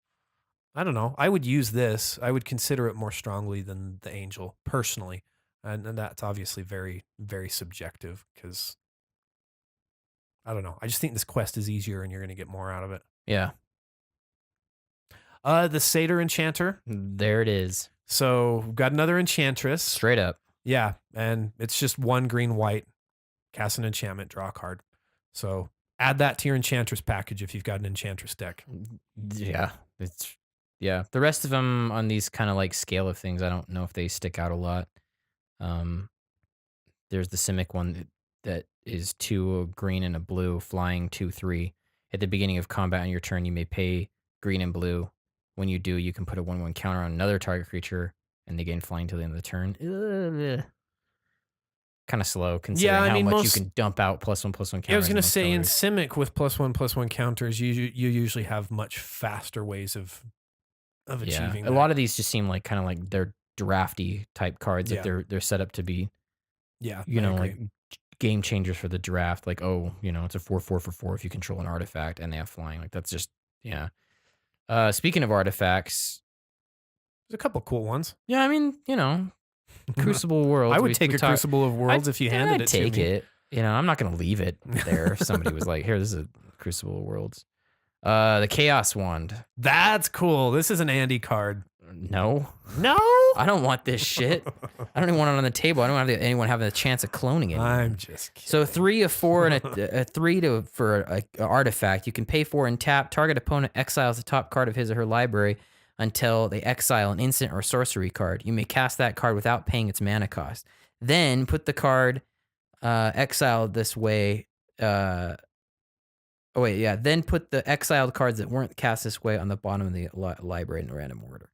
I don't know. I would use this. I would consider it more strongly than the angel personally. And that's obviously very, very subjective because I don't know. I just think this quest is easier and you're going to get more out of it. Yeah. The Satyr Enchanter. There it is. So we've got another Enchantress. Straight up. Yeah. And it's just 1 green, white, cast an enchantment, draw a card. So add that to your Enchantress package if you've got an Enchantress deck. Yeah. The rest of them on these kind of like scale of things, I don't know if they stick out a lot. There's the Simic one that is 2, a green and a blue, flying 2/3. At the beginning of combat on your turn, you may pay green and blue. When you do, you can put a 1/1 counter on another target creature and they gain flying till the end of the turn. Kind of slow considering I how mean, much you can dump out +1/+1 counters. I was going to most say in colors. Simic with +1/+1 counters, you usually have much faster ways of achieving a that. lot of these just seem like kind of like they're drafty type cards. Yeah. Like they're set up to be, Yeah, you I know, agree. like game changers for the draft. Like, oh, you know, it's a 4/4 for 4 if you control an artifact and they have flying. Like that's just Speaking of artifacts, There's a couple cool ones. yeah, I mean, you know, Crucible Worlds. I would take a Crucible of Worlds if you handed it to me. I'd take it. You know, I'm not gonna leave it there. If somebody was like, "Here, this is a Crucible of Worlds." The Chaos Wand. That's cool. This is an Andy card. No, No, I don't want this shit. I don't even want it on the table. I don't have anyone having a chance of cloning it. I'm just kidding. So 3 of 4 and a 3 for a artifact. You can pay 4 and tap. Target opponent exiles the top card of his or her library until they exile an instant or sorcery card. You may cast that card without paying its mana cost. Then put the card exiled this way. Then put the exiled cards that weren't cast this way on the bottom of the library in random order.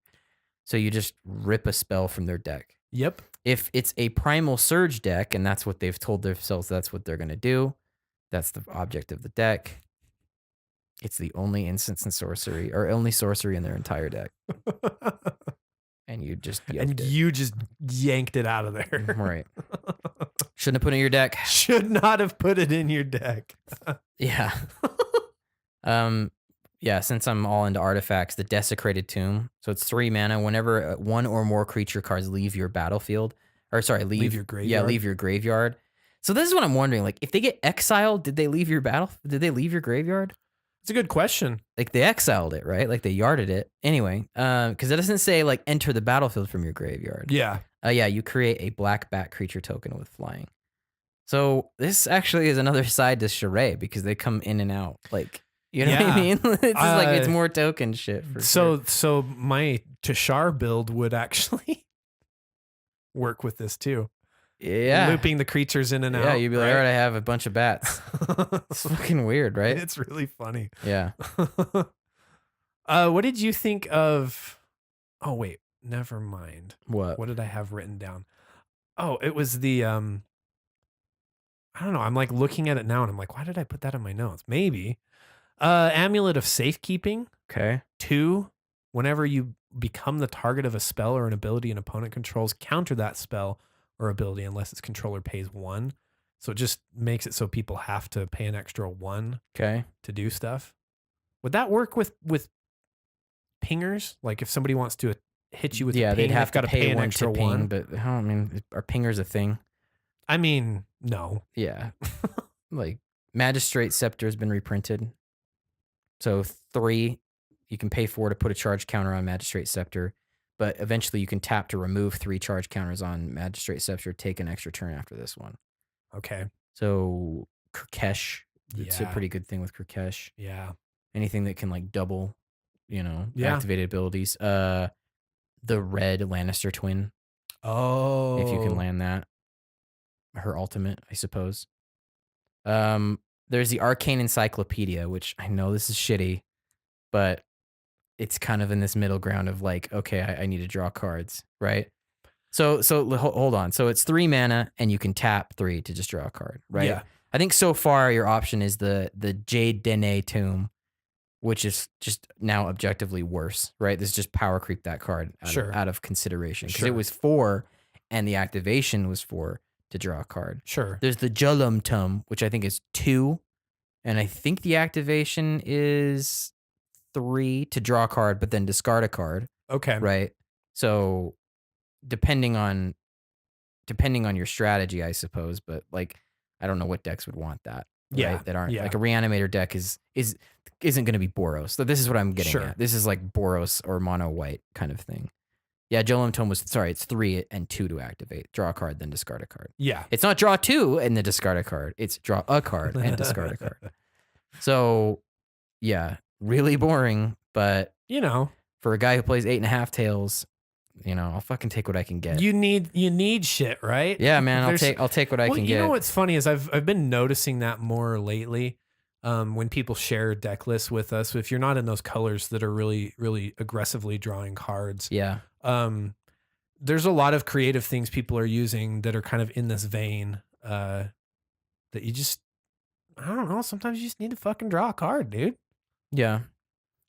So you just rip a spell from their deck. Yep. If it's a Primal Surge deck, and that's what they've told themselves that's what they're going to do, that's the object of the deck. It's the only instance and sorcery, or only sorcery in their entire deck. And you just you just yanked it out of there. Right. Shouldn't have put it in your deck. Should not have put it in your deck. Yeah. Since I'm all into artifacts, the Desecrated Tomb. So it's 3 mana. Whenever 1 or more creature cards leave your battlefield, leave your graveyard. Yeah, leave your graveyard. So this is what I'm wondering. Like, if they get exiled, did they leave your graveyard? It's a good question. Like, they exiled it, right? Like, they yarded it. Anyway, because it doesn't say, like, enter the battlefield from your graveyard. Yeah. You create a black bat creature token with flying. So this actually is another side to Charade because they come in and out. Like, you know what I mean? It's just like it's more token shit. So my Tashar build would actually work with this too. Yeah. Looping the creatures in and out. Yeah, you'd be like, all right, I have a bunch of bats. It's fucking weird, right? It's really funny. Yeah. What did you think of... Oh, wait. Never mind. What? What did I have written down? Oh, it was the... I don't know. I'm like looking at it now and I'm like, why did I put that in my notes? Maybe. Amulet of Safekeeping. Okay. 2. Whenever you become the target of a spell or an ability an opponent controls, counter that spell or ability unless its controller pays 1. So it just makes it so people have to pay an extra 1 Okay. to do stuff. Would that work with pingers? Like if somebody wants to hit you with a ping, they'd have they've got to pay an one extra to ping, 1. but I don't mean, are pingers a thing? I mean, no. Yeah. Like Magistrate Scepter has been reprinted. So 3, you can pay 4 to put a charge counter on Magistrate Scepter, but eventually you can tap to remove 3 charge counters on Magistrate Scepter, take an extra turn after this one. Okay. So Kurkesh, it's a Yeah. pretty good thing with Kurkesh. Yeah. Anything that can like double, Yeah. activated abilities. The red Lannister twin, Oh. if you can land that. Her ultimate, I suppose. There's the Arcane Encyclopedia, which I know this is shitty, but it's kind of in this middle ground of like, okay, I need to draw cards, right? So hold on. So it's 3 mana and you can tap 3 to just draw a card, right? Yeah. I think so far your option is the Jade Dene Tomb, which is just now objectively worse, right? This is just power creep that card out of consideration because it was 4 and the activation was 4 to draw a card. Sure. There's the Julum Tomb, which I think is 2, and I think the activation is 3 to draw a card, but then discard a card. Okay. Right. So depending on your strategy, I suppose, but like I don't know what decks would want that. Yeah. Right? That aren't like a Reanimator deck isn't going to be Boros. So this is what I'm getting at. This is like Boros or mono white kind of thing. Yeah, Julum Tome it's 3 and 2 to activate. Draw a card, then discard a card. Yeah. It's not draw 2 and then discard a card. It's draw a card and discard a card. So yeah, really boring, but for a guy who plays 8.5 tails, I'll fucking take what I can get. You need shit, right? Yeah, man, I'll take what I can get. You know what's funny is I've been noticing that more lately. When people share deck lists with us, if you're not in those colors that are really, really aggressively drawing cards, yeah, there's a lot of creative things people are using that are kind of in this vein that you just, I don't know. Sometimes you just need to fucking draw a card, dude. Yeah.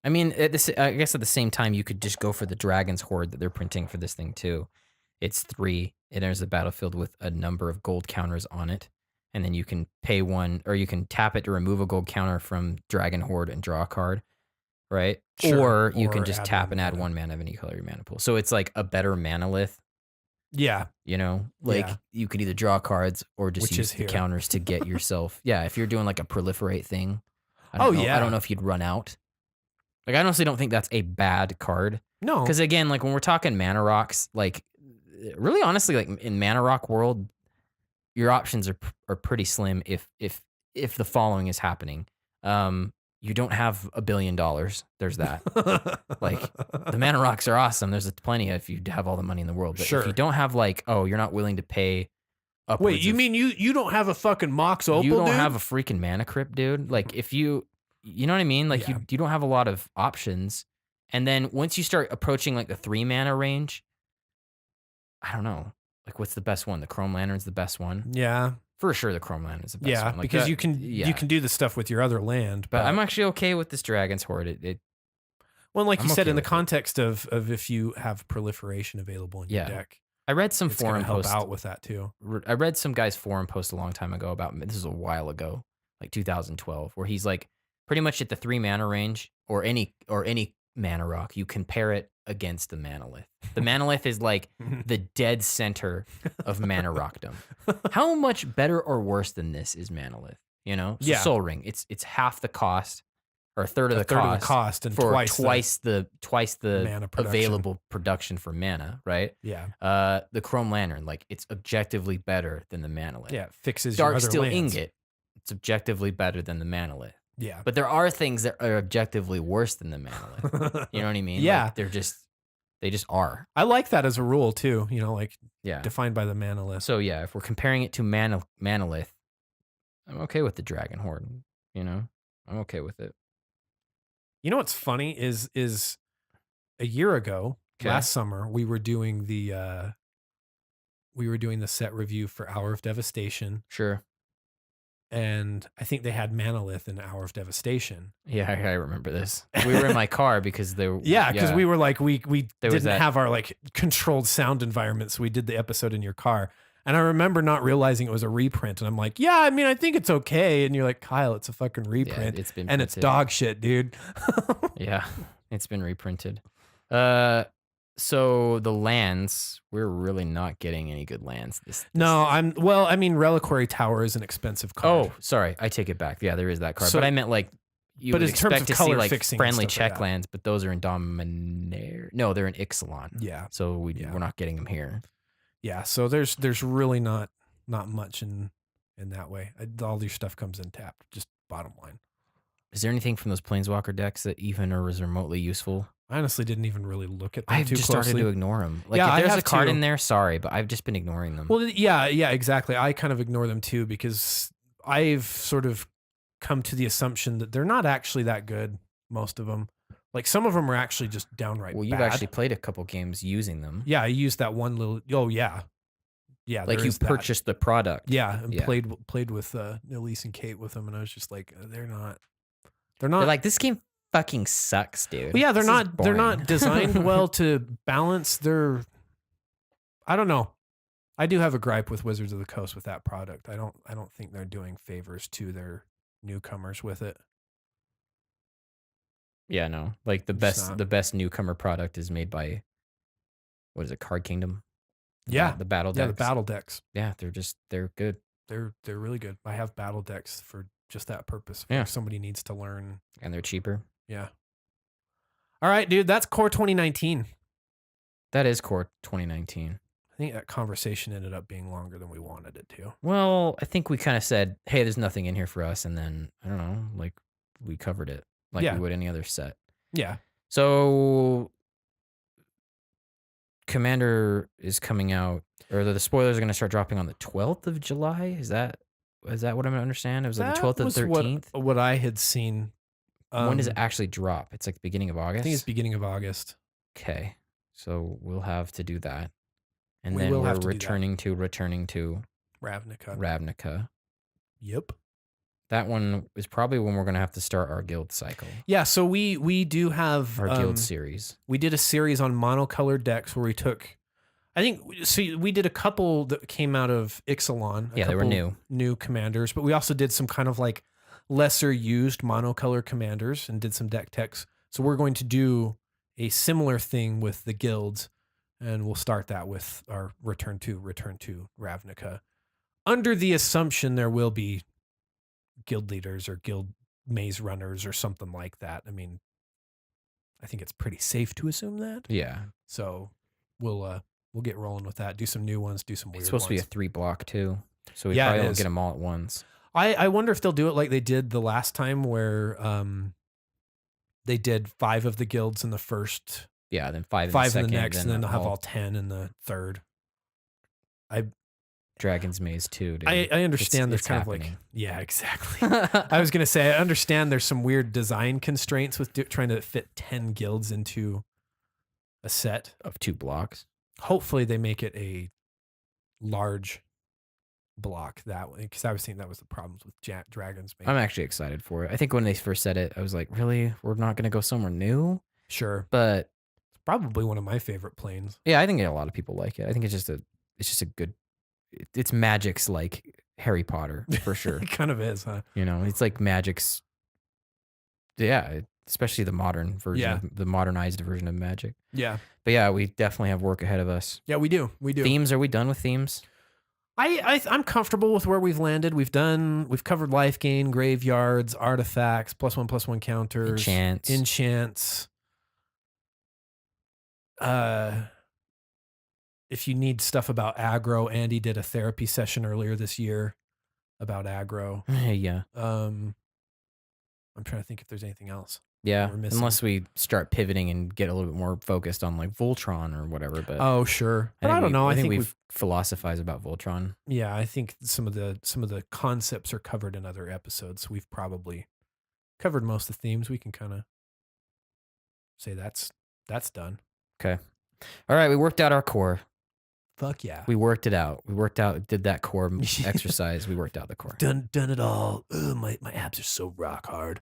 I mean, I guess at the same time, you could just go for the Dragon's Horde that they're printing for this thing too. It's 3. It enters the battlefield with a number of gold counters on it. And then you can pay 1, or you can tap it to remove a gold counter from Dragon Horde and draw a card, right? Sure. Or you can Or just add tap one and add mana. 1 mana of any color in your mana pool. So it's like a better manalith, Yeah. you know? Like Yeah. you could either draw cards or just Which use is the here. counters to get yourself. Yeah, if you're doing like a proliferate thing. I Oh, don't know, yeah. I don't know if you'd run out. Like, I honestly don't think that's a bad card. No. Because again, like when we're talking mana rocks, like really honestly, like in mana rock world, your options are pretty slim if the following is happening. You don't have $1 billion. There's that. Like the mana rocks are awesome. There's plenty if you have all the money in the world. But Sure. if you don't have like, oh, you're not willing to pay upwards Wait, you of- mean you don't have a fucking Mox Opal, you don't dude? have a freaking mana crypt, dude. Like if you know what I mean? Like Yeah. you don't have a lot of options. And then once you start approaching like the 3 mana range, I don't know. Like what's the best one? The Chrome Lantern's the best one. Yeah. For sure the Chrome Lantern's the best Yeah. one. Like Because that- you can yeah. you can do the stuff with your other land. But I'm actually okay with this Dragon's Horde. well, like you I'm said, okay in the with it. context of if you have proliferation available in your Yeah. deck, I read some it's going forum to help posts. out with that too. I read some guy's forum post a long time ago about this is a while ago, like 2012, where he's like pretty much at the 3 mana range or any mana rock, you compare it against the Manalith. The Manalith is like the dead center of mana rockdom. How much better or worse than this is Manalith? You know, so Yeah. Soul Ring. It's half the cost or a third of A the third cost of the cost and for twice twice the mana production. available production for mana, right? Yeah. The Chrome Lantern, like it's objectively better than the Manalith. Yeah. It fixes your Dark other Steel lands. Ingot, it's objectively better than the Manalith. Yeah. But there are things that are objectively worse than the Manalith. You know what I mean? Yeah. Like they just are. I like that as a rule too. You know, like Yeah. defined by the mana list. So yeah, if we're comparing it to Manalith, I'm okay with the Dragon Horde. You know, I'm okay with it. You know what's funny is a year ago, Okay. last summer, we were doing the set review for Hour of Devastation, Sure. and I think they had Manalith in Hour of Devastation. Yeah, I remember this. We were in my car because they were. Yeah, because we were like we There was didn't that- have our like controlled sound environment, so we did the episode in your car. And I remember not realizing it was a reprint, and I'm like, yeah, I mean, I think it's okay. And you're like, Kyle, it's a fucking reprint, it's been and it's printed. dog shit, dude. Yeah, it's been reprinted. So the lands, we're really not getting any good lands. No, I mean, Reliquary Tower is an expensive card. Oh, sorry, I take it back. Yeah, there is that card, So- but I meant like you but would in terms expect of to see color like fixing and friendly stuff like check that. lands, but those are in Dominaire. No, they're in Ixalan. Yeah, So Yeah. we're not getting them here. yeah. So there's really not much in that way. All your stuff comes in tapped. Just bottom line. Is there anything from those Planeswalker decks that even are remotely useful? I honestly didn't even really look at them I've too just closely. started to ignore them. Like Yeah, if I there's a have card too. in there, sorry, but I've just been ignoring them. Well, yeah, exactly. I kind of ignore them too because I've sort of come to the assumption that they're not actually that good. Most of them, like some of them, are actually just downright. Well, you've bad. actually played a couple games using them. Yeah, I used that one little. Oh yeah, Like there you is that. purchased the product. Yeah, and Yeah. played with Elise and Kate with them, and I was just like, they're not. They're like, this game fucking sucks, dude. Well, yeah, they're This is not. They're not boring." designed well to balance their. I don't know. I do have a gripe with Wizards of the Coast with that product. I don't think they're doing favors to their newcomers with it. Yeah, no. Like the It's not. best newcomer product is made by what is it, Card Kingdom? Yeah, The battle decks. yeah, the battle decks. Yeah, they're good. They're really good. I have battle decks for just that purpose. Yeah. If somebody needs to learn. And they're cheaper. Yeah. All right, dude. That's Core 2019. That is Core 2019. I think that conversation ended up being longer than we wanted it to. Well, I think we kind of said, hey, there's nothing in here for us, and then I don't know, like we covered it like Yeah. we would any other set. Yeah. So Commander is coming out, or the spoilers are going to start dropping on the 12th of July. Is that what I'm going to understand? It was like the 12th was or 13th. What I had seen. When does it actually drop? It's like the beginning of I August. think it's beginning of August. Okay, so we'll have to do that. And We then will we're have to do that. returning to Ravnica. Ravnica. Yep. That one is probably when we're gonna have to start our guild cycle, Yeah, so we do have our guild series. we did a series on monocolored decks where we took, I think, so we did a couple that came out of Ixalan. Yeah, they were couple new commanders, but we also did some kind of like lesser used monocolor commanders and did some deck techs. So we're going to do a similar thing with the guilds, and we'll start that with our return to Ravnica, under the assumption there will be guild leaders or guild maze runners or something like that. I mean, I think it's pretty safe to assume that. Yeah, So we'll get rolling with that. Do some new ones. Do some weird. it's supposed ones. to be a 3-block too, so we Yeah, probably it don't is. get them all at once. I wonder if they'll do it like they did the last time, where they did 5 of the guilds in the first, Yeah, then 5 5 in in the the second, next, and then they'll have all 10 in the third. Dragon's Maze too. Dude. I understand there's it's kind of happening. like, yeah, exactly. I was gonna say I understand there's some weird design constraints with trying to fit 10 guilds into a set of 2 blocks. Hopefully they make it a large block that way, because I was thinking that was the problems with Dragon's Maze. I'm actually excited for it. I think when they first said it, I was like, really? We're not going to go somewhere new? Sure. But it's probably one of my favorite planes. Yeah, I think a lot of people like it. I think it's just a good, it's Magic's like Harry Potter for sure. It kind of is, huh? You know, it's like Magic's, yeah, especially the modern version, the modernized version of Magic. Yeah. But yeah, we definitely have work ahead of us. Yeah, we do. Themes, are we done with themes? I'm comfortable with where we've landed. We've covered life gain, graveyards, artifacts, +1/+1 counters, enchants. If you need stuff about aggro, Andy did a therapy session earlier this year about aggro. Yeah. I'm trying to think if there's anything else. Yeah, unless we start pivoting and get a little bit more focused on like Voltron or whatever. But oh, sure. But I don't know. I think we've philosophized about Voltron. Yeah, I think some of the concepts are covered in other episodes. We've probably covered most of the themes. We can kind of say that's done. Okay. All right, we worked out our core. Fuck yeah. We worked it out. Did that core exercise. We worked out the core. Done it all. Ugh, my abs are so rock hard.